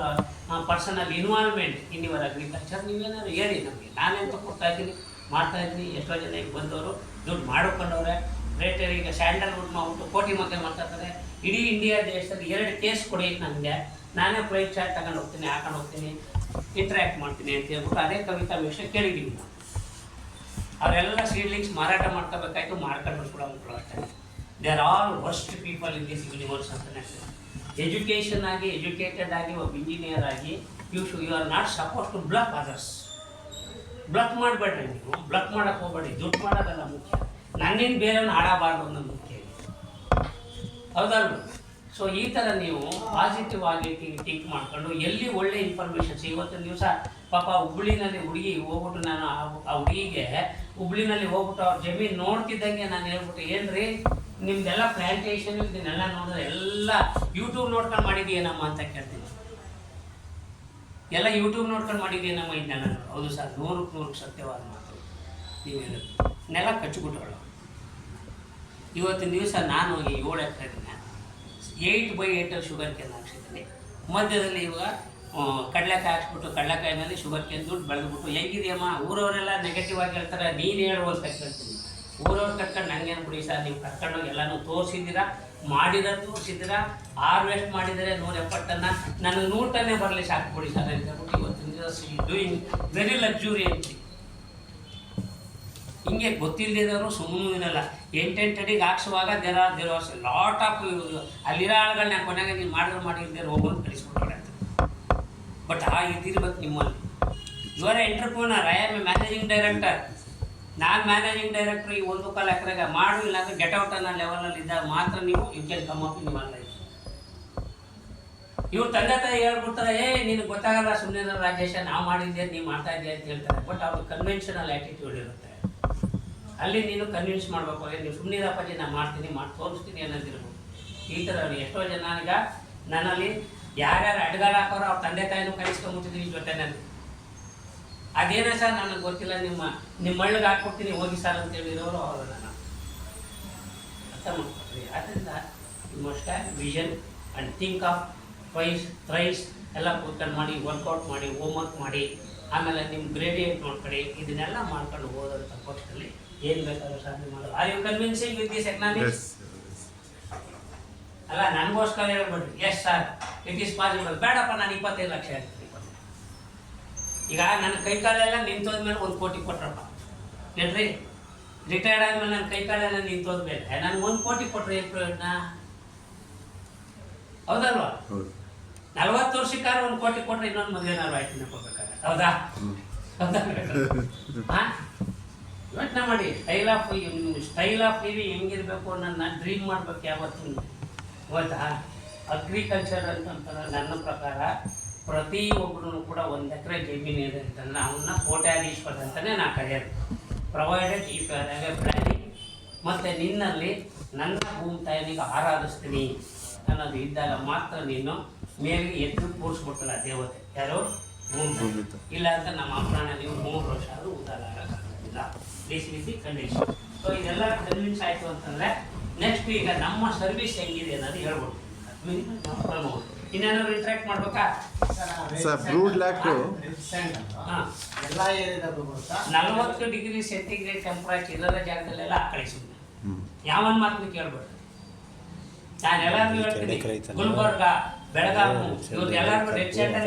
personal involvement in your agriculture ನೀವೇನಾದ್ರು ಹೇಳಿ ನಮಗೆ. ನಾನೆಂತ ಕೊಡ್ತಾಯಿದ್ದೀನಿ, ಮಾಡ್ತಾಯಿದ್ದೀನಿ. ಎಷ್ಟೋ ಜನ ಈಗ ಬಂದವರು ದುಡ್ಡು ಮಾಡಿಕೊಂಡವ್ರೆ. ರೇಟರ್ ಈಗ ಸ್ಯಾಂಡಲ್ವುಡ್ ಮಾಡ್ಬಿಟ್ಟು ಕೋಟಿ ಮಧ್ಯೆ ಮಾಡ್ತಾಯಿರ್ತಾರೆ. ಇಡೀ ಇಂಡಿಯಾ ದೇಶದಲ್ಲಿ 2 ಕೇಸ್ ಕೊಡಿ ನನಗೆ, ನಾನೇ ಪ್ರೈಸ್ ಚಾರ್ಟ್ ತಗೊಂಡು ಹೋಗ್ತೀನಿ, ಹಾಕೊಂಡು ಹೋಗ್ತೀನಿ, ಇಂಟ್ರ್ಯಾಕ್ಟ್ ಮಾಡ್ತೀನಿ ಅಂತ ಹೇಳ್ಬಿಟ್ಟು ಅದೇ ಕವಿತಾ ವಿಷಯ ಕೇಳಿದ್ದೀವಿ ನಾವು. ಅವರೆಲ್ಲ ಸೀಡ್ಲಿಂಗ್ಸ್ ಮಾರಾಟ ಮಾಡ್ಕೋಬೇಕಾಯ್ತು, ಮಾರ್ಕೊಂಡು ಕೂಡ ಅಷ್ಟೇ. They are all worst people in this universe ಅಂತಲೇ. ಎಜುಕೇಷನ್ ಆಗಿ, ಎಜುಕೇಟೆಡ್ ಆಗಿ, ಒಬ್ಬ ಇಂಜಿನಿಯರ್ ಆಗಿ you are not suppose to block others. Block ಮಾಡಬೇಡ್ರಿ, ನೀವು ಬ್ಲಕ್ ಮಾಡಕ್ಕೆ ಹೋಗ್ಬೇಡಿ. ದುಡ್ಡು ಮಾಡೋದಲ್ಲ ಮುಖ್ಯ, ನನ್ನಿಂದ ಬೇರೆಯವ್ರನ್ನ ಹಾಳಾಗಬಾರ್ದು ಅನ್ನೋದು ಮುಖ್ಯ. ಹೌದಲ್ವ? ಸೊ ಈ ಥರ ನೀವು ಪಾಸಿಟಿವ್ ಆಗಿ ಥಿಂಕ್ ಮಾಡ್ಕೊಂಡು ಎಲ್ಲಿ ಒಳ್ಳೆ ಇನ್ಫಾರ್ಮೇಷನ್ಸ್. ಇವತ್ತಿನ ದಿವಸ ಪಾಪ ಹುಬ್ಳಿನಲ್ಲಿ ಹುಡುಗಿ ಹೋಗ್ಬಿಟ್ಟು, ನಾನು ಆ ಹುಡುಗಿಗೆ ಹುಬ್ಳಿನಲ್ಲಿ ಹೋಗ್ಬಿಟ್ಟು ಅವ್ರ ಜಮೀನು ನೋಡ್ತಿದ್ದಂಗೆ ನಾನು ಹೇಳ್ಬಿಟ್ಟು, ಏನ್ರಿ ನಿಮ್ದೆಲ್ಲ ಪ್ಲಾಂಟೇಶನ್ ಇದನ್ನೆಲ್ಲ ನೋಡಿದ್ರೆ ಎಲ್ಲ ಯೂಟ್ಯೂಬ್ ನೋಡ್ಕೊಂಡು ಮಾಡಿದೀಯೇನಮ್ಮ ಅಂತ ಕೇಳ್ತೀನಿ. ಎಲ್ಲ ಯೂಟ್ಯೂಬ್ ನೋಡ್ಕೊಂಡು ಮಾಡಿದೀಯೇನಮ್ಮ ಇದನ್ನೆಲ್ಲ? ಹೌದು ಸರ್, 100% ಸತ್ಯವಾದ ಮಾತು ನೀವು ಹೇಳೋದು. ನೆಲ ಕಚ್ಚಿಬಿಟ್ಟವಳು. ಇವತ್ತಿನ ದಿವಸ ನಾನು ಈ 7 ಎಕರೆನ 8/8 ಶುಗರ್ ಕೇನ್ ಹಾಕ್ಸಿದ್ದೀನಿ. ಮಧ್ಯದಲ್ಲಿ ಇವಾಗ ಕಡಲೆಕಾಯಿ ಹಾಕ್ಸ್ಬಿಟ್ಟು ಕಡಲೆಕಾಯಿ ಮೇಲೆ ಶುಗರ್ ಕೇನ್ ದುಡ್ಡು ಬೆಳೆದ್ಬಿಟ್ಟು ಹೆಂಗಿದೆಯಮ್ಮ? ಊರವರೆಲ್ಲ ನೆಗೆಟಿವ್ ಆಗಿ ಹೇಳ್ತಾರೆ, ನೀನು ಹೇಳುವಂತ ಕೇಳ್ತೀನಿ. ಊರವ್ರು ಕರ್ಕೊಂಡು ನಂಗೇನು ಬಿಡಿ ಸರ್, ನೀವು ಕರ್ಕೊಂಡೋಗಿ ಎಲ್ಲನೂ ತೋರಿಸಿದ್ದೀರಾ, ಮಾಡಿರೋದು ತೋರಿಸಿದ್ದೀರಾ, ಹಾರ್ವೆಸ್ಟ್ ಮಾಡಿದರೆ 170 ಟನ್ನ, ನನಗೆ 100 ಟನ್ನೇ ಬರಲಿ ಸಾಕು ಬಿಡಿ ಸರ್ ಅಂತ ಹೇಳ್ಬಿಟ್ಟು ಇವತ್ತಿನ ದಿವಸ ಡೂಯಿಂಗ್ ವೆರಿ ಲಕ್ಸುರಿಯಂಟ್ಲಿ. ಹಿಂಗೆ ಗೊತ್ತಿಲ್ಲದಿರೋರು ಸುಮ್ಮನೆಲ್ಲ 8 ಅಡಿಗೆ ಹಾಕ್ಸುವಾಗ ದೇರ್ ವಾಸ್ ಲಾಟ್ ಆಫ್ ಅಲ್ಲಿರೋ ಆಳುಗಳನ್ನ ಕೊನೆಗೆ ನೀವು ಮಾಡಿದ್ರೆ ಹೋಗೋದು ಕಳಿಸ್ಬಿಟ್ಟಾರೆ. ಬಟ್ ಇದಿರ್ಬೇಕು ನಿಮ್ಮಲ್ಲಿ. ಇವರ entrepreneur, I am a managing director. ನಾನು ಮ್ಯಾನೇಜಿಂಗ್ ಡೈರೆಕ್ಟ್ರ್. ಈ 1 ಎಕರೆಗೆ ಮಾಡು, ಇಲ್ಲಾಂದ್ರೆ ಗೆಟ್ ಔಟ್ ಅನ್ನೋ ಲೆವೆಲಲ್ಲಿ ಇದ್ದಾಗ ಮಾತ್ರ ನೀವು you can come up in your life. ಇವ್ರು ತಂದೆ ತಾಯಿ ಹೇಳ್ಬಿಡ್ತಾರೆ, ನಿನಗೆ ಗೊತ್ತಾಗಲ್ಲ ಸುಮ್ಮನೆ ರಾಜೇಶ, ನಾವು ಮಾಡಿದ್ದೆ ನೀವು ಮಾಡ್ತಾ ಇದ್ದೀಯ ಅಂತ ಹೇಳ್ತಾರೆ. ಬಟ್ ಅವ್ರು ಕನ್ವೆನ್ಷನಲ್ ಆ್ಯಟಿಟ್ಯೂಡ್ ಇರುತ್ತೆ. ಅಲ್ಲಿ ನೀನು ಕನ್ವಿನ್ಸ್ ಮಾಡಬೇಕು, ನೀವು ಸುಮ್ಮನೆ ಅಪ್ಪಾಜಿ ನಾನು ಮಾಡ್ತೀನಿ, ಮಾಡಿ ತೋರಿಸ್ತೀನಿ ಅನ್ನೋದಿರ್ಬೋದು. ಈ ಥರ ಎಷ್ಟೋ ಜನ ಈಗ ನನ್ನಲ್ಲಿ ಯಾರ್ಯಾರು ಅಡ್ಗಾಲ ಹಾಕೋರು ಅವ್ರ ತಂದೆ ತಾಯಿನೂ ಕಳಿಸ್ಕೊಂಡ್ಬಿಟ್ಟಿದ್ದೀನಿ ಜೊತೆನಲ್ಲಿ. ಅದೇನೇ ಸರ್ ನನಗೆ ಗೊತ್ತಿಲ್ಲ, ನಿಮ್ಮ ಮಳ್ಳಿಗೆ ಹಾಕ್ಬಿಡ್ತೀನಿ ಹೋಗಿ ಸರ್ ಅಂತ ಹೇಳಿರೋರು ಅವರು. ನಾನು ಅರ್ಥ ಮಾಡ್ಕೊಳ್ತೀವಿ. ಆದ್ದರಿಂದ you must have vision and think of thrice ಎಲ್ಲ ಕೂತ್ಕೊಂಡು ಮಾಡಿ, ವರ್ಕೌಟ್ ಮಾಡಿ, ಹೋಮ್ವರ್ಕ್ ಮಾಡಿ, ಆಮೇಲೆ ನಿಮ್ಮ ಗ್ರೇಡಿಯಂಟ್ ನೋಡ್ಕೊಳ್ಳಿ. ಇದನ್ನೆಲ್ಲ ಮಾಡ್ಕೊಂಡು ಹೋದಂಥ ಪಕ್ಷದಲ್ಲಿ ಏನು ಬೇಕಾದ್ರೂ ಸಾಧನೆ ಮಾಡೋದು. Are you convincing with this economics? ಅಲ್ಲ ನನಗೋಸ್ಕರ ಹೇಳ್ಬೇಡ್ರಿ, yes sir it is possible. ಬೇಡಪ್ಪ ನಾನು 25 ಲಕ್ಷ ಹೇಳ್ತೀನಿ. ಈಗ ನನ್ನ ಕೈಕಾಲೆಲ್ಲ ನಿಂತೋದ್ಮೇಲೆ 1 ಕೋಟಿ ಕೊಟ್ರಪ್ಪ ಹೇಳ್ರಿ. ರಿಟೈರ್ಡ್ ಆದ್ಮೇಲೆ ನನ್ನ ಕೈಕಾಲೆಲ್ಲ ನಿಂತೋದ್ಮೇಲೆ ನನಗೆ 1 ಕೋಟಿ ಕೊಟ್ರೆ ಏನು ಪ್ರಯೋಜನ? ಹೌದಲ್ವಾ? 40 ವರ್ಷಕ್ಕಾದ್ರೆ 1 ಕೋಟಿ ಕೊಟ್ರೆ ಇನ್ನೊಂದು ಮದುವೆನಾರು ಆಯ್ತು ಕೊಡ್ಬೇಕಾಗತ್ತೆ. ಹೌದಾ? ಯೋಚನೆ ಮಾಡಿ. ಸ್ಟೈಲ್ ಆಫ್ ಲಿವಿಂಗ್ ಹೆಂಗಿರ್ಬೇಕು ಅನ್ನೋದನ್ನ ಡ್ರೀಮ್ ಮಾಡ್ಬೇಕು ಯಾವತ್ತೂ. ಗೊತ್ತಾ? ಅಗ್ರಿಕಲ್ಚರ್ ಅಂತಂತಾರೆ ನನ್ನ ಪ್ರಕಾರ ಪ್ರತಿಯೊಬ್ಬರೂ ಕೂಡ 1 ಎಕರೆ ಜಮೀನು ಇದೆ ಅಂತಂದ್ರೆ ಅವನ್ನ ಕೋಟ್ಯಾಧೀಶ್ವರ ಅಂತಲೇ ನಾ ಕರೆಯೋದು. Provided if you have a planning. ಮತ್ತು ನಿನ್ನಲ್ಲಿ ನನ್ನ ಭೂಮಿ ತಾಯಿನಿಗೆ ಆರಾಧಿಸ್ತೀನಿ ಅನ್ನೋದು ಇದ್ದಾಗ ಮಾತ್ರ ನೀನು ಮೇಲೆ ಎದ್ದು ಕೂರಿಸ್ಬಿಟ್ಟಲ್ಲ ದೇವತೆ. ಯಾರು? ಭೂಮಿ. ಇಲ್ಲ ಅಂತ ನಮ್ಮ ಅಪ್ಪನ ನೀವು 3 ವರ್ಷ ಆದರೂ ಉದಾರ ಆಗೋಕ್ಕಾಗೋದಿಲ್ಲ. This is the condition. So ಇದೆಲ್ಲ ಕನ್ವಿನ್ಸ್ ಆಯಿತು ಅಂತಂದರೆ ನೆಕ್ಸ್ಟ್ ಈಗ ನಮ್ಮ ಸರ್ವಿಸ್ ಹೆಂಗಿದೆ ಅನ್ನೋದು ಹೇಳ್ಬೋದು. ಇನ್ನೇನಾದ್ರು ಇಂಟ್ರಾಕ್ಟ್ ಮಾಡ್ಬೇಕಾ ಸರ್? ಬ್ರೂಡ್ ಲ್ಯಾಕು ಎಲ್ಲ ಏರಿಯಾದಾಗೂ ಬರುತ್ತಾ? 40 ಡಿಗ್ರಿ ಸೆಂಟಿಗ್ರೇಡ್ ಟೆಂಪರೇಚರ್ ಇಲ್ಲದ ಜಾಗದಲ್ಲೆಲ್ಲ ಕಳಿಸಿದ್ವಿ. ಯಾವನ್ ಮಾತನ್ನು ಕೇಳ್ಬೇಡ್ರಿ. ನಾನು ಎಲ್ಲರಿಗೂ ಹೇಳ್ತೀನಿ, ಗುಲ್ಬರ್ಗ, ಬೆಳಗಾವಿ ಇವ್ರು ಎಲ್ಲರಿಗೂ ರೆಡ್ ಸೆಂಟರ್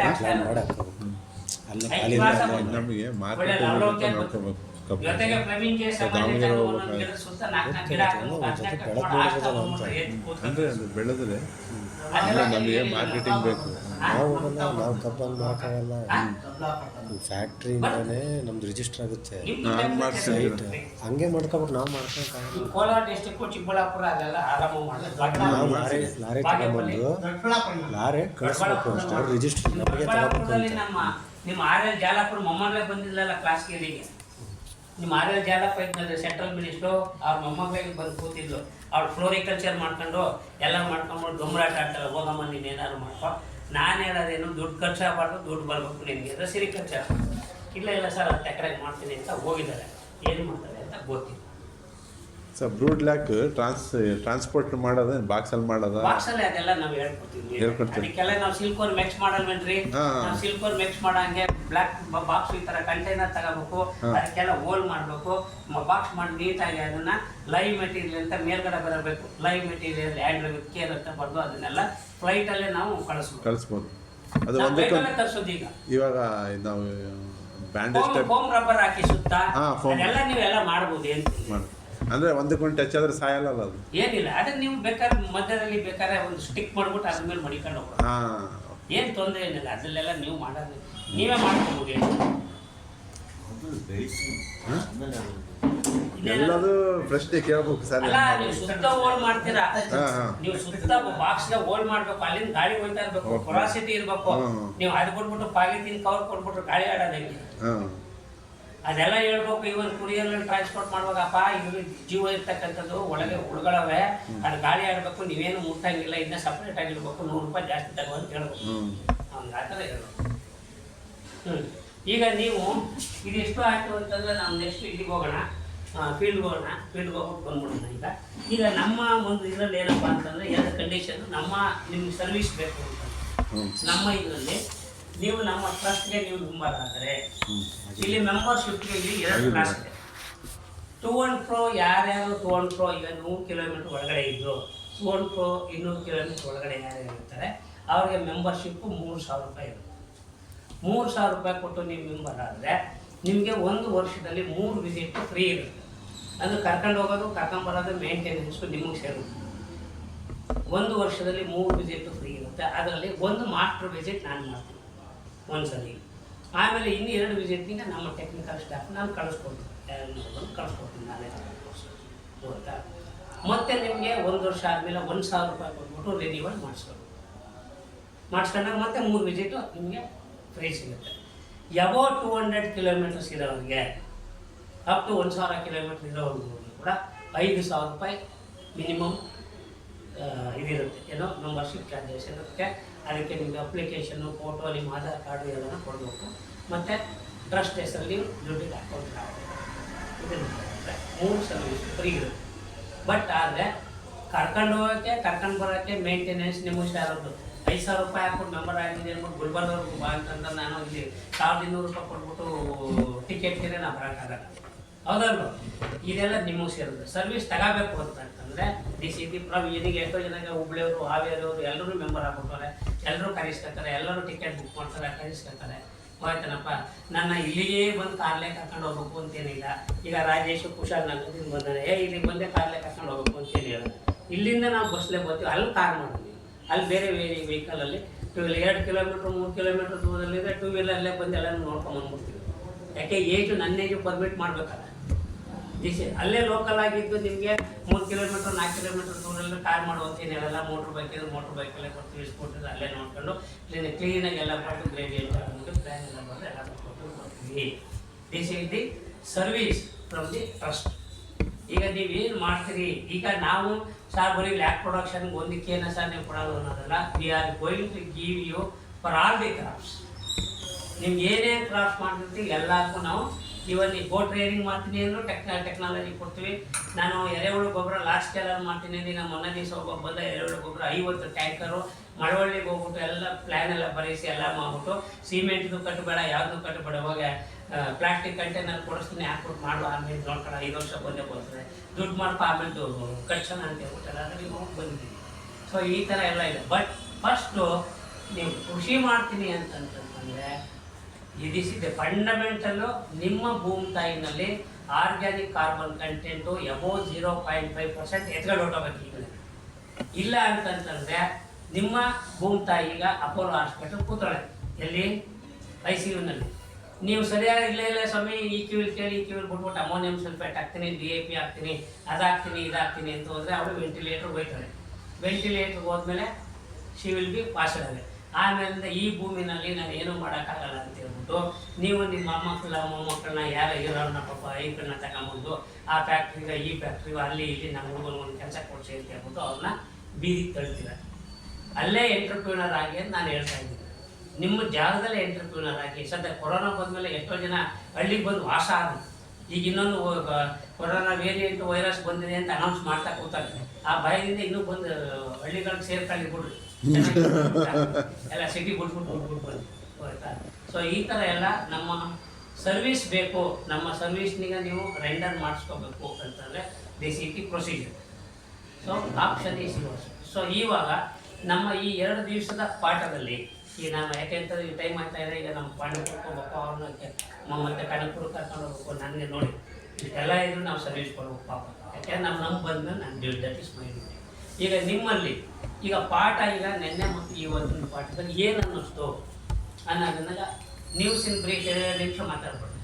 ಜೊತೆಗೆ ಪ್ರವೀಣ್ ಕೆ ಸುತ್ತ 4 ಗಿಡ ಬೆಳೆದ್ರೆ ನಮಗೆ ಮಾರ್ಕೆಟಿಂಗ್ ಬೇಕು. ನಾವು ಕಬ್ಬಲ್ಲಿ ಮಾಡೋಕ್ಕಾಗಲ್ಲ. ಫ್ಯಾಕ್ಟ್ರಿಯಿಂದನೇ ನಮ್ದು ರಿಜಿಸ್ಟರ್ ಆಗುತ್ತೆ. ಹಂಗೆ ಮಾಡ್ಕೊಬೇಕು. ನಾವು ಮಾಡ್ಕೊಳಕ್ಕಾಗಲ್ಲ. ಕೋಲಾರ ಡಿಸ್ಟ್ರಿಕ್ಟ್, ಚಿಕ್ಕಬಳ್ಳಾಪುರ ಅಲ್ಲೆಲ್ಲ ಆರಾಮ ನಾವು ಲಾರಿ ತಗೊಂಡ್ಬಂದು ಲಾರಿ ಕಳಿಸ್ಬೇಕು ಅಷ್ಟೇ. ಅವ್ರು ರಿಜಿಸ್ಟರ್ ನಮಗೆ ತಗೋಬೇಕು. ನಿಮ್ಮ RL ಜಾಲಪುರ ಮೊಮ್ಮಗಳೇ ಬಂದಿಲ್ಲಲ್ಲ ಕ್ಲಾಸ್ಗೆ. ನಿಮ್ಮ RL ಜಾಲಪ್ಪ ಇದ್ದಂದ್ರೆ ಸೆಂಟ್ರಲ್ ಮಿನಿಸ್ಟ್ರು ಅವ್ರ ಮೊಮ್ಮಗಳಿಗೆ ಬಂದು ಕೂತಿದ್ಲು. ಅವ್ಳು ಫ್ಲೋರಿಕಲ್ಚರ್ ಮಾಡ್ಕೊಂಡು ಎಲ್ಲ ಮಾಡ್ಕೊಂಡು ಗಮರಾಟ ಆಡ್ತಾರೆ. ಹೋಗಮ್ಮ ನೀನು ಏನಾದ್ರು ಮಾಡ್ಕೊ. ನಾನು ಹೇಳೋದೇನು, ದುಡ್ಡು ಖರ್ಚಾಗಬಾರ್ದು, ದುಡ್ಡು ಬರಬೇಕು ನಿನಗೆ ಅಂದರೆ ಸಿರಿಕಲ್ಚರ್. ಇಲ್ಲ ಸರ್ 10 ಎಕರೆಗೆ ಮಾಡ್ತೀನಿ ಅಂತ ಹೋಗಿದ್ದಾರೆ. ಏನು ಮಾಡ್ತಾರೆ ಅಂತ ಗೊತ್ತಿಲ್ಲ. ಸರ್ ಬ್ರೂಡ್ ಲ್ಯಾಕ್ ಟ್ರಾನ್ಸ್ಪೋರ್ಟ್ ಮಾಡೋದು ಬಾಕ್ಸಲ್ಲಿ ಮಾಡೋದ? ಬಾಕ್ಸಲ್ಲಿ ಅದೆಲ್ಲ ನಾವು ಹೇಳ್ಕೊಡ್ತೀವಿ. ಅದಕ್ಕೆಲ್ಲ ನಾವು ಸಿಲ್ಕೋರ್ ಮಿಕ್ಸ್ ಮಾಡಲ್ವೇನ್ರಿ? ನಾವು ಸಿಲ್ಕೋರ್ ಮಿಕ್ಸ್ ಮಾಡಂಗೆ ಬ್ಲ್ಯಾಕ್ ಬಾಕ್ಸ್ ಈ ಥರ ಕಂಟೈನರ್ ತಗೋಬೇಕು. ಅದಕ್ಕೆಲ್ಲ ಹೋಲ್ ಮಾಡಬೇಕು. ಬಾಕ್ಸ್ ಮಾಡಿ ನೀಟಾಗಿ ಅದನ್ನ ಲೈವ್ ಮೆಟೀರಿಯಲ್ ಅಂತ ಮೇಲ್ಗಡೆ ಬರಬೇಕು. ಲೈವ್ ಮೆಟೀರಿಯಲ್ ಹ್ಯಾಂಡ್ ಕೇರ್ ಅಂತ ಬರ್ದು ಅದನ್ನೆಲ್ಲ ಫ್ಲೈಟಲ್ಲೇ ನಾವು ಕಳಿಸ್ಬೋದು. ಅದು ಒಂದಕ್ಕೊಂದು ತರಿಸೋದು. ಈಗ ಇವಾಗ ನಾವು ಬ್ಯಾಂಡೇಜ್ ಫೋಮ್ ರಬ್ಬರ್ ಹಾಕಿ ಸುತ್ತ ಅದೆಲ್ಲ ನೀವೆಲ್ಲ ಮಾಡ್ಬೋದು. ಏನು ಅಂದ್ರೆ ಒಂದಕ್ಕೊಂದು ಟಚ್ ಆದ್ರೆ ಸಾಯಲ್ಲ ಅದು? ಏನಿಲ್ಲ. ಅದನ್ನ ನೀವು ಬೇಕಾದ್ರೆ ಮಧ್ಯದಲ್ಲಿ ಬೇಕಾದ್ರೆ ಒಂದು ಸ್ಟಿಕ್ ಮಾಡ್ಬಿಟ್ಟು ಅದ್ರ ಮೇಲೆ ಮಡಿಕೊಂಡು ಹೋಗ್ಬೋದು. ಏನು ತೊಂದರೆ ಏನಿಲ್ಲ. ಅದರಲ್ಲೆಲ್ಲ ನೀವು ಮಾಡೋದು ನೀವೇ ಮಾಡ್ಕೋಬೋದು. ಬೆಳೆಸಿ ಆಮೇಲೆ ಎಲ್ಲದು ಪ್ರಶ್ನೆ ಕೇಳ್ಬೇಕು ಸರ್. ಅಲ್ಲ, ನೀವು ಸುತ್ತ ಹೋಲ್ಡ್ ಮಾಡ್ತೀರಾ, ಹಾಂ. ನೀವು ಸುತ್ತ ಬಾಕ್ಸ್ ಹೋಲ್ಡ್ ಮಾಡ್ಬೇಕು, ಅಲ್ಲಿಂದ ಗಾಳಿ ಹೋಗ್ತಾ ಇರ್ಬೇಕು, ಪೊರಾಸಿಟಿ ಇರ್ಬೇಕು. ನೀವು ಅದು ಕೊಟ್ಬಿಟ್ಟು ಪಾಲಿಥೀನ್ ಕವರ್ ಕೊಟ್ಬಿಟ್ರು ಗಾಳಿ ಆಡೋದಂಗೆ. ಅದೆಲ್ಲ ಹೇಳ್ಬೇಕು. ಇವನ್ ಕುರಿಯರ್ ಟ್ರಾನ್ಸ್ಪೋರ್ಟ್ ಮಾಡುವಾಗಪ್ಪ ಇವ್ರಿಗೆ ಜೀವ ಇರ್ತಕ್ಕಂಥದ್ದು ಒಳಗೆ ಹುಳುಗಳವೆ, ಅದು ಗಾಳಿ ಆಡಬೇಕು, ನೀವೇನು ಮುಟ್ಟಂಗಿಲ್ಲ, ಇದನ್ನ ಸಪ್ರೇಟ್ ಆಗಿರ್ಬೇಕು, 100 ರೂಪಾಯಿ ಜಾಸ್ತಿ ತಗೋ ಅಂತ ಹೇಳ್ಬೇಕು. ಅವ್ನಿಗೆ ಆ ಥರ ಹೇಳ್ಬೇಕು. ಈಗ ನೀವು ಇದು ಎಷ್ಟು ಆಯ್ತು ಅಂತಂದ್ರೆ ನಾವು ನೆಕ್ಸ್ಟ್ ಇಲ್ಲಿಗೆ ಹೋಗೋಣ, ಫೀಲ್ಡ್ಗೆ ಹೋಗೋಣ. ಫೀಲ್ಡ್ಗೆ ಹೋಗ್ಬಿಟ್ಟು ಬಂದ್ಬಿಡೋಣ. ಈಗ ನಮ್ಮ ಒಂದು ಇದರಲ್ಲಿ ಏನಪ್ಪ ಅಂತಂದರೆ 2 ಕಂಡೀಷನ್. ನಿಮ್ಗೆ ಸರ್ವಿಸ್ ಬೇಕು ಅಂತ ನಮ್ಮ ಇದರಲ್ಲಿ ನೀವು ನಮ್ಮ ಟ್ರಸ್ಟ್ಗೆ ನೀವು ಮೆಂಬರ್ ಆದರೆ ಇಲ್ಲಿ ಮೆಂಬರ್ಶಿಪ್ಗೆ ಇಲ್ಲಿ 2 ಕ್ಲಾಸ್ ಇದೆ. ಟು ಆ್ಯಂಡ್ ಫ್ರೋ ಯಾರ್ಯಾರು ಟು ಆ್ಯಂಡ್ ಫ್ರೋ ಈಗ 100 ಕಿಲೋಮೀಟ್ರ್ ಒಳಗಡೆ ಇದ್ದು ಟು ಆ್ಯಂಡ್ ಫ್ರೋ 200 ಕಿಲೋಮೀಟ್ರ್ ಒಳಗಡೆ ಯಾರ್ಯಾರು ಇರ್ತಾರೆ ಅವ್ರಿಗೆ ಮೆಂಬರ್ಶಿಪ್ಪು 3,000 ರೂಪಾಯಿ ಇರುತ್ತೆ. 3,000 ರೂಪಾಯಿ ಕೊಟ್ಟು ನೀವು ಮೆಂಬರ್ ಆದರೆ ನಿಮಗೆ 1 ವರ್ಷದಲ್ಲಿ 3 ವಿಸಿಟ್ ಫ್ರೀ ಇರುತ್ತೆ. ಅದು ಕರ್ಕೊಂಡು ಹೋಗೋದು, ಕರ್ಕೊಂಬರೋದು, ಮೇಂಟೆನೆನ್ಸು ನಿಮಗೆ ಸೇರುತ್ತೆ. 1 ವರ್ಷದಲ್ಲಿ 3 ವಿಸಿಟ್ ಫ್ರೀ ಇರುತ್ತೆ. ಅದರಲ್ಲಿ 1 ಮಾಸ್ಟರ್ ವಿಸಿಟ್ ನಾನು ಮಾಡ್ತೀನಿ ಒಂದ್ಸಲಿ. ಆಮೇಲೆ ಇನ್ನು 2 ವಿಸಿಟ್ನಿಗೆ ನಮ್ಮ ಟೆಕ್ನಿಕಲ್ ಸ್ಟಾಫ್ ನಾನು ಕಳಿಸ್ಕೊಡ್ತೀನಿ ನಾನೇ ಗೊತ್ತಾ. ಮತ್ತು ನಿಮಗೆ 1 ವರ್ಷ ಆದಮೇಲೆ 1,000 ರೂಪಾಯಿ ಕೊಟ್ಬಿಟ್ಟು ರಿನ್ಯೂವಲ್ ಮಾಡಿಸ್ಕೊಂಡಾಗ ಮತ್ತೆ 3 ವಿಸಿಟು ನಿಮಗೆ ಫ್ರೀ ಸಿಗುತ್ತೆ. ಎಬೋ 200 ಕಿಲೋಮೀಟರ್ಸ್ ಇರೋರಿಗೆ ಅಪ್ ಟು 1,000 ಕಿಲೋಮೀಟರ್ ಇರೋವ್ರಿಗೂ ಕೂಡ 5,000 ರೂಪಾಯಿ ಮಿನಿಮಮ್ ಇದಿರುತ್ತೆ. ಏನೋ ಮೆಂಬರ್ಶಿಪ್ ಚಾರ್ಜಸ್ ಇರುತ್ತೆ. ಅದಕ್ಕೆ ನಿಮಗೆ ಅಪ್ಲಿಕೇಶನ್ನು, ಫೋಟೋ, ನಿಮ್ಮ ಆಧಾರ್ ಕಾರ್ಡು ಎಲ್ಲನೂ ಕೊಡಬೇಕು. ಮತ್ತು ಟ್ರಸ್ಟ್ ಹೆಸರಲ್ಲಿ ದುಡ್ಡಿಗೆ ಅಕೌಂಟ್ ಇದನ್ನು 3 ಸರ್ವಿಸ್ ಫ್ರೀ ಇರುತ್ತೆ. ಬಟ್ ಆದರೆ ಕರ್ಕೊಂಡು ಹೋಗೋಕ್ಕೆ, ಕರ್ಕೊಂಡು ಬರೋಕ್ಕೆ ಮೇಂಟೆನೆನ್ಸ್ ನಿಮಗೆ ಶಾರದ್ದು 5,000 ರೂಪಾಯಿ ಹಾಕ್ಬಿಟ್ಟು ಮೆಂಬರ್ ಆಗಿದೆ ಅಂದ್ಬಿಟ್ಟು ಗುಲ್ಬರ್ಗವ್ರಿಗೆ ಬಾ ಅಂತಂದ್ರೆ ನಾನು ಇಲ್ಲಿ 1,200 ರೂಪಾಯಿ ಕೊಟ್ಬಿಟ್ಟು ಟಿಕೆಟ್ಗೆ ನಾವು ಬರೋಕ್ಕಾಗಲ್ಲ. ಹೌದಲ್ವ? ಇದೆಲ್ಲ ನಿಮಗೆ ಸೇರುತ್ತೆ. ಸರ್ವಿಸ್ ತಗೋಬೇಕು ಅಂತಂದರೆ DCP ಪ್ರೊವಿಷನಿಗೆ ಎಷ್ಟೋ ಜನಕ್ಕೆ ಹುಬ್ಳಿಯವರು, ಹಾವೇರಿಯವರು ಎಲ್ಲರೂ ಮೆಂಬರ್ ಆಗ್ಬಿಡ್ತಾರೆ. ಎಲ್ಲರೂ ಕರೆಸ್ಕೊತಾರೆ, ಎಲ್ಲರೂ ಟಿಕೆಟ್ ಬುಕ್ ಮಾಡ್ತಾರೆ, ಕರೆಸ್ಕೊತಾರೆ. ಹೋಯ್ತಾನಪ್ಪ ನನ್ನ ಇಲ್ಲಿಗೆ ಬಂದು ಕಾರ್ಲೆ ಕರ್ಕೊಂಡು ಹೋಗ್ಬೇಕು ಅಂತೇನಿಲ್ಲ. ಈಗ ರಾಜೇಶ್ ಕುಶಾಲ್ ನಗರದಿಂದ ಬಂದಾನೆ, ಇಲ್ಲಿಗೆ ಬಂದೆ ಕಾರ್ಲೆ ಕರ್ಕೊಂಡು ಹೋಗ್ಬೇಕು ಅಂತೇಳಿ ಹೇಳಿದ್ರೆ ಇಲ್ಲಿಂದ ನಾವು ಬಸ್ಲೇ ಬರ್ತೀವಿ, ಅಲ್ಲಿ ಕಾರ್ ಮಾಡ್ತೀವಿ. ಅಲ್ಲಿ ಬೇರೆ ವೆಹಿಕಲಲ್ಲಿ 2 ಕಿಲೋಮೀಟ್ರ್ 3 ಕಿಲೋಮೀಟ್ರ್ ದೂರದಲ್ಲಿದೆ, 2 ವೀಲರಲ್ಲೇ ಬಂದು ಎಲ್ಲ ನೋಡ್ಕೊಂಬಂದ್ಬಿಡ್ತೀವಿ. ಯಾಕೆ ಏಜು ನನ್ನ ಏಜು ಪರ್ಮಿಟ್ ಮಾಡಬೇಕಲ್ಲ. ಅಲ್ಲೇ ಲೋಕಲ್ ಆಗಿದ್ದು ನಿಮಗೆ 3 ಕಿಲೋಮೀಟ್ರ್ 4 ಕಿಲೋಮೀಟ್ರ್ ದೂರಲ್ಲಿ ಕಾರ್ ಮಾಡುವಂತೇನು ಹೇಳಲ್ಲ. ಮೋಟ್ರ್ ಬೈಕಲ್ಲೇ ಕೊಡ್ತೀವಿ, ಇಸ್ಕೊಟ್ಟಿದ್ರೆ ಅಲ್ಲೇ ನೋಡ್ಕೊಂಡು ಕ್ಲೀನಾಗಿ ಎಲ್ಲ ಕೊಟ್ಟು ಗ್ರೇಡಿಯಂಟ್ ಹಾಕ್ಬಿಟ್ಟು ಪ್ಲ್ಯಾನ್ ಎಲ್ಲ ಬಂದು ಎಲ್ಲ ಕೊಟ್ಟು ಬರ್ತೀವಿ. This is the service from the trust. ಈಗ ನೀವೇನು ಮಾಡ್ತೀರಿ, ಈಗ ನಾವು ಸಾರ್ ಬರೀ ಲ್ಯಾಕ್ ಪ್ರೊಡಕ್ಷನ್ಗೆ ಒಂದಕ್ಕೇನ ಸರ್ ನೀವು ಕೊಡೋದು ಅನ್ನೋದಲ್ಲ. We are going to give you for all the crops. ನಿಮ್ಗೆ ಏನೇನು ಕ್ರಾಫ್ಟ್ಸ್ ಮಾಡ್ತಿರ್ತೀವಿ ಎಲ್ಲದಕ್ಕೂ ನಾವು ಇವನ್ ಈ ಬೋಟ್ ಟ್ರೈನಿಂಗ್ ಮಾಡ್ತೀನಿ ಅಂದರೂ ಟೆಕ್ನಾಲಜಿ ಕೊಡ್ತೀವಿ. ನಾನು ಎರೆಹುಳು ಗೊಬ್ಬರ ಲಾಸ್ಟ್ ಎಲ್ಲ ಮಾಡ್ತೀನಿ ಅಂದರೆ ನಮ್ಮ ಮೊನ್ನೆ ದಿವಸ ಒಬ್ಬ ಬಂದ ಎರೆಹುಳು ಗೊಬ್ಬರ 50 ಟ್ಯಾಂಕರು ಮಳವಳ್ಳಿಗೆ ಹೋಗ್ಬಿಟ್ಟು ಎಲ್ಲ ಪ್ಲ್ಯಾನ್ ಎಲ್ಲ ಬರೆಸಿ ಎಲ್ಲ ಮಾಡ್ಬಿಟ್ಟು ಸಿಮೆಂಟ್ದು ಕಟ್ಟಬೇಡ, ಯಾವುದು ಕಟ್ಟಬೇಡ, ಹೋಗಿ ಪ್ಲಾಸ್ಟಿಕ್ ಕಂಟೈನರ್ ಕೊಡಿಸ್ತೀನಿ ಹಾಕ್ಬಿಟ್ಟು ಮಾಡುವ, ಆಮೇಲೆ ನೋಡ್ಕೊಂಡು 5 ವರ್ಷ ಬಂದೇ ಬರ್ತದೆ, ದುಡ್ಡು ಮಾಡ್ಕೊ ಆಮೇಲೆ ಕಟ್ಸೋಣ ಅಂತ ಹೇಳ್ಬಿಟ್ಟು ಎಲ್ಲ ನೀವು ಹೋಗಿ ಬಂದಿದ್ದೀವಿ. ಸೊ ಈ ಥರ ಎಲ್ಲ ಇದೆ. ಬಟ್ ಫಸ್ಟು ನೀವು ಕೃಷಿ ಮಾಡ್ತೀನಿ ಅಂತಂತಂದರೆ ಇದಿಸಿದೆ ಫಂಡಮೆಂಟಲ್ಲು. ನಿಮ್ಮ ಭೂಮಿ ತಾಯಿನಲ್ಲಿ ಆರ್ಗ್ಯಾನಿಕ್ ಕಾರ್ಬನ್ ಕಂಟೆಂಟು ಎಬೋ 0.5% ಎತ್ಕೊಂಡು ಹೊಟ್ಟೋಗ್ಬೇಕು. ಈಗಲೇ ಇಲ್ಲ ಅಂತಂತಂದರೆ ನಿಮ್ಮ ಭೂಮಿ ತಾಯಿ ಈಗ ಅಪೋಲೋ ಹಾಸ್ಪಿಟಲ್ ಕೂತಾಳೆ, ಎಲ್ಲಿ ICUನಲ್ಲಿ. ನೀವು ಸರಿಯಾಗಿ ಇಲ್ಲ ಸ್ವಾಮಿ ಈ ಕಿವಿಲ್ ಕೇಳಿ ಈ ಕಿವಿಲ್ ಬಿಟ್ಬಿಟ್ಟು ಅಮೋನಿಯಂ ಸಲ್ಫೇಟ್ ಹಾಕ್ತೀನಿ, DAP ಹಾಕ್ತೀನಿ, ಅದಾಗ್ತೀನಿ ಇದಾಗ್ತೀನಿ ಅಂತ ಹೋದರೆ ಅವಳು ವೆಂಟಿಲೇಟ್ರ್ ಹೋಗ್ತಾಳೆ. ವೆಂಟಿಲೇಟ್ರ್ಗೆ ಹೋದ್ಮೇಲೆ ಶಿ ವಿಲ್ ಬಿ ಪಾಸ್ಡ್. ಆಮೇಲಿಂದ ಈ ಭೂಮಿನಲ್ಲಿ ನಾನು ಏನೂ ಮಾಡೋಕ್ಕಾಗಲ್ಲ ಅಂತ ಹೇಳ್ಬಿಟ್ಟು ನೀವು ನಿಮ್ಮ ಮೊಮ್ಮಕ್ಕಳನ್ನ ಯಾರೋ ಇರೋರನ್ನ ಪಾಪ ಐಕಳನ್ನ ತಗೊಂಬಂದು ಆ ಫ್ಯಾಕ್ಟ್ರಿಗೆ ಈ ಫ್ಯಾಕ್ಟ್ರಿಗೂ ಅಲ್ಲಿ ಇಲ್ಲಿ ನಮ್ಮ ಹುಡುಗನ ಒಂದು ಕೆಲಸ ಕೊಡಿಸಿ ಅಂತ ಹೇಳ್ಬಿಟ್ಟು ಅವ್ರನ್ನ ಬೀದಿಗೆ ತಳ್ತೀರ. ಅಲ್ಲೇ ಎಂಟ್ರಪ್ರೂನರ್ ಆಗಿ ಅಂತ ನಾನು ಹೇಳ್ತಾ ಇದ್ದೀನಿ. ನಿಮ್ಮ ಜಾಗದಲ್ಲೇ ಎಂಟ್ರಪ್ರೂನರ್ ಆಗಿ. ಸದ್ಯ ಕೊರೋನಾ ಬಂದಮೇಲೆ ಎಷ್ಟೋ ಜನ ಹಳ್ಳಿಗೆ ಬಂದು ವಾಸ ಆದ್ರು. ಈಗ ಇನ್ನೊಂದು ಕೊರೋನಾ ವೇರಿಯಂಟ್ ವೈರಸ್ ಬಂದಿದೆ ಅಂತ ಅನೌನ್ಸ್ ಮಾಡ್ತಾ ಕೂತಾರೆ. ಆ ಭಯದಿಂದ ಇನ್ನೂ ಬಂದು ಹಳ್ಳಿಗಳಿಗೆ ಸೇರ್ಕೊಳ್ಳಿ ಬಿಡ್ರಿ, ಎಲ್ಲ ಸಿಟಿ ಬಿಟ್ಬಿಟ್ಟು ಬಂದು ಆಯ್ತಾ. ಸೊ ಈ ಥರ ಎಲ್ಲ ನಮ್ಮ ಸರ್ವಿಸ್ ಬೇಕು. ನಮ್ಮ ಸರ್ವಿಸ್ನಿಗೆ ನೀವು ರೆಂಡರ್ ಮಾಡಿಸ್ಕೋಬೇಕು ಅಂತಂದರೆ this is the procedure. So option is yours. So ಇವಾಗ ನಮ್ಮ ಈ 2 ದಿವಸದ ಪಾಠದಲ್ಲಿ ಈಗ ನಾನು ಯಾಕೆಂತಂದ್ರೆ ಈ ಟೈಮ್ ಆಗ್ತಾ ಇದೆ, ಈಗ ನಮ್ಮ ಪಾಂಡವಕ್ಕೆ ಹೋಗ್ಬೇಕು, ಅವ್ರನ್ನ ಮತ್ತೆ ಕನಕಪುರ ಕರ್ಕೊಂಡು ಹೋಗ್ಬೇಕು. ನನಗೆ ನೋಡಿ ಇಷ್ಟೆಲ್ಲ ಇದ್ರು ನಾವು ಸರ್ವಿಸ್ ಕೊಡ್ಬೇಕು ಪಾಪ. ಯಾಕೆಂದ್ರೆ ನಮ್ಮ ಬಂದ್ಮೇಲೆ ನಾನು ದಟ್ ಇಸ್ ಮೈ ಡ್ಯೂಟಿ. ಈಗ ನಿಮ್ಮಲ್ಲಿ ಈಗ ಪಾಠ ಈಗ ನೆನ್ನೆ ಮತ್ತು ಇವತ್ತಿನ ಪಾಠದಲ್ಲಿ ಏನು ಅನ್ನಿಸ್ತು ಅನ್ನೋದನ್ನ ನ್ಯೂಸ್ ಇನ್ ಬ್ರೇಕ್ 2 ನಿಮಿಷ ಮಾತಾಡ್ಬೋದು.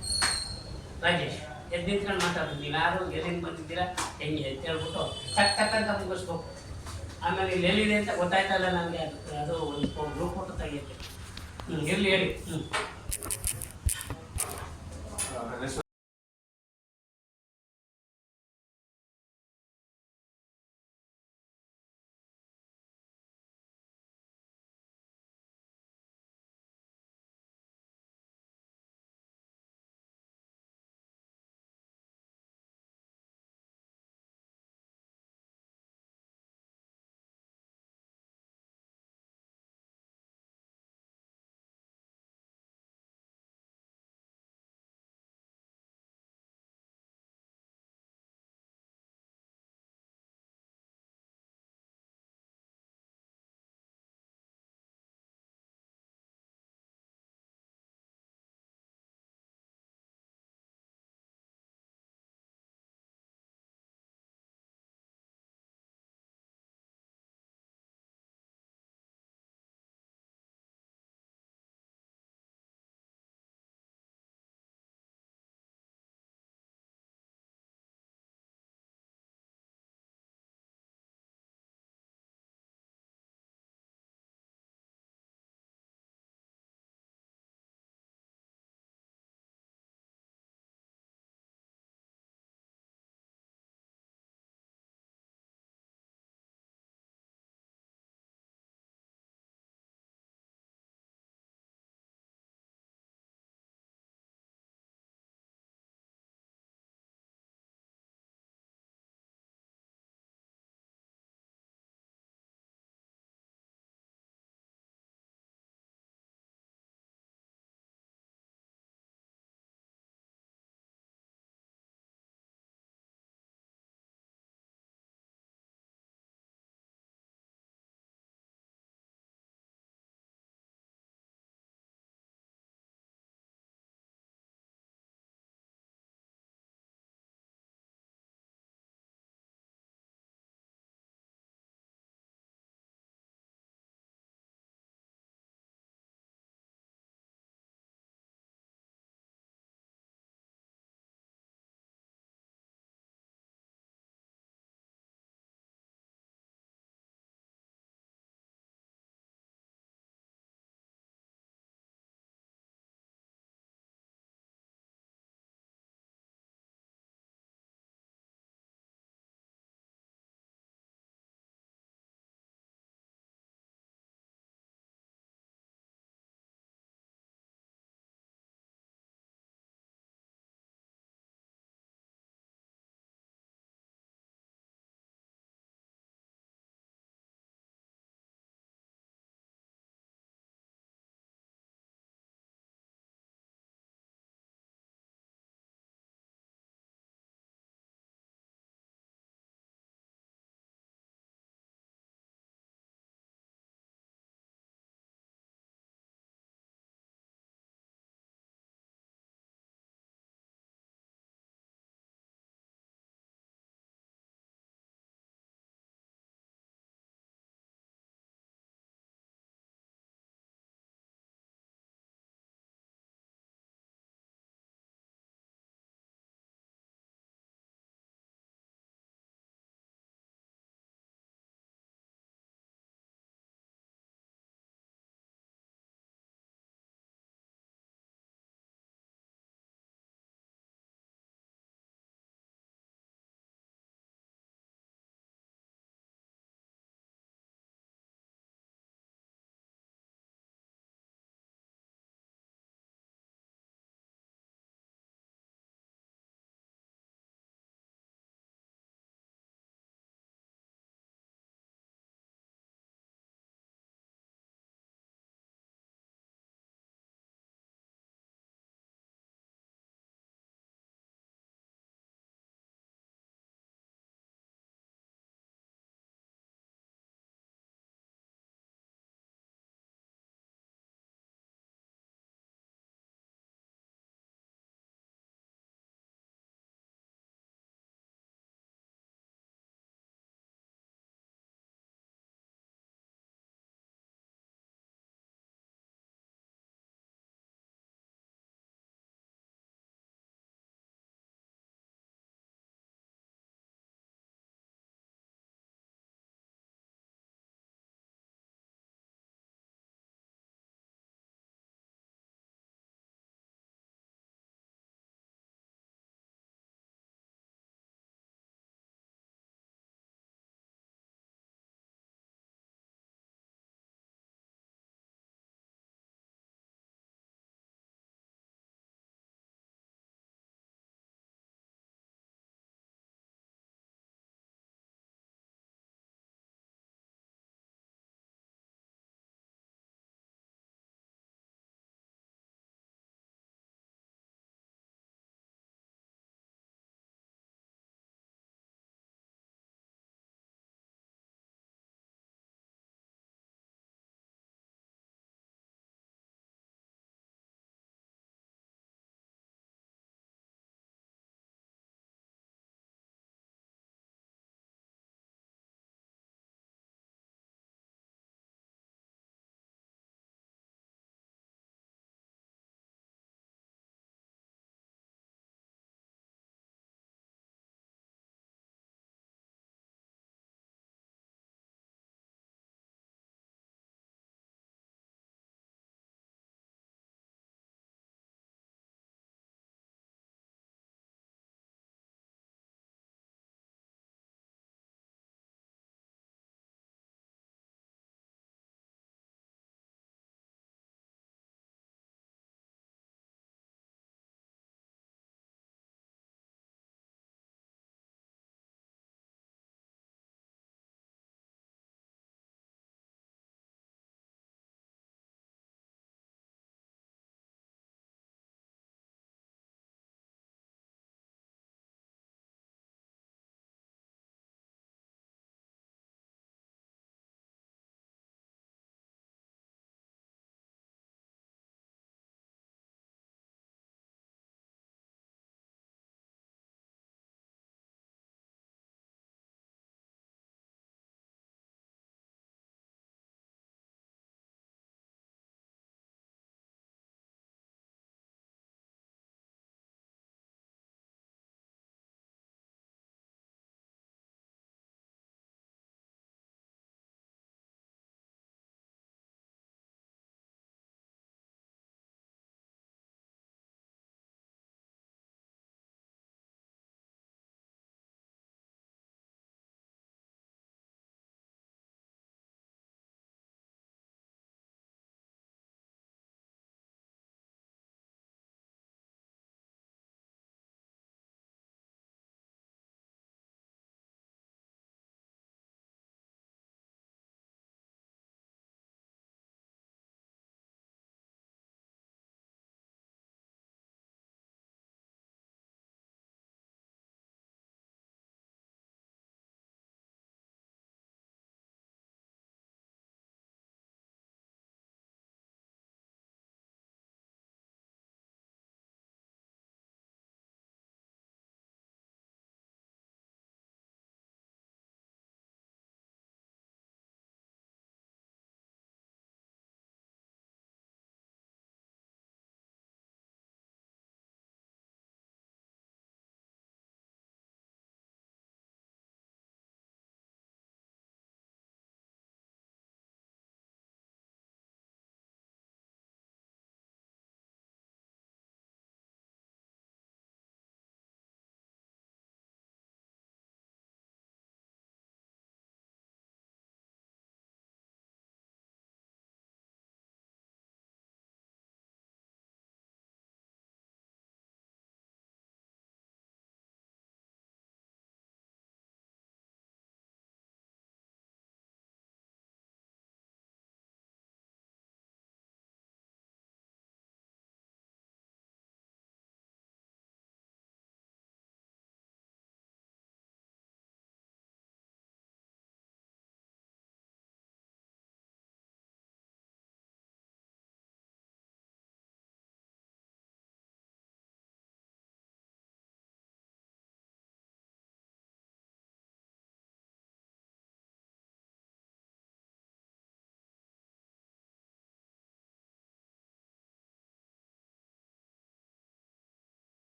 ರಾಜೇಶ್ ಎದ್ದು ನಿಂತ್ಕೊಂಡು ಮಾತಾಡೋದು, ನೀವು ಯಾರು ಎಲ್ಲಿಂದ ಬಂದಿದ್ದೀರಾ ಹೆಂಗೆ ಅಂತ ಹೇಳ್ಬಿಟ್ಟು ಟಕ್ ಅಂತ ಮುಗಿಸ್ಬೇಕು. ಆಮೇಲೆ ಇಲ್ಲಿ ಎಲ್ಲಿದೆ ಅಂತ ಗೊತ್ತಾಯ್ತಲ್ಲ ನನಗೆ, ಅದು ಒಂದು ಗ್ರೂಪ್ ಫೋಟೋ ತೆಗಿಯುತ್ತೆ. ಇರಲಿ ಹೇಳಿ.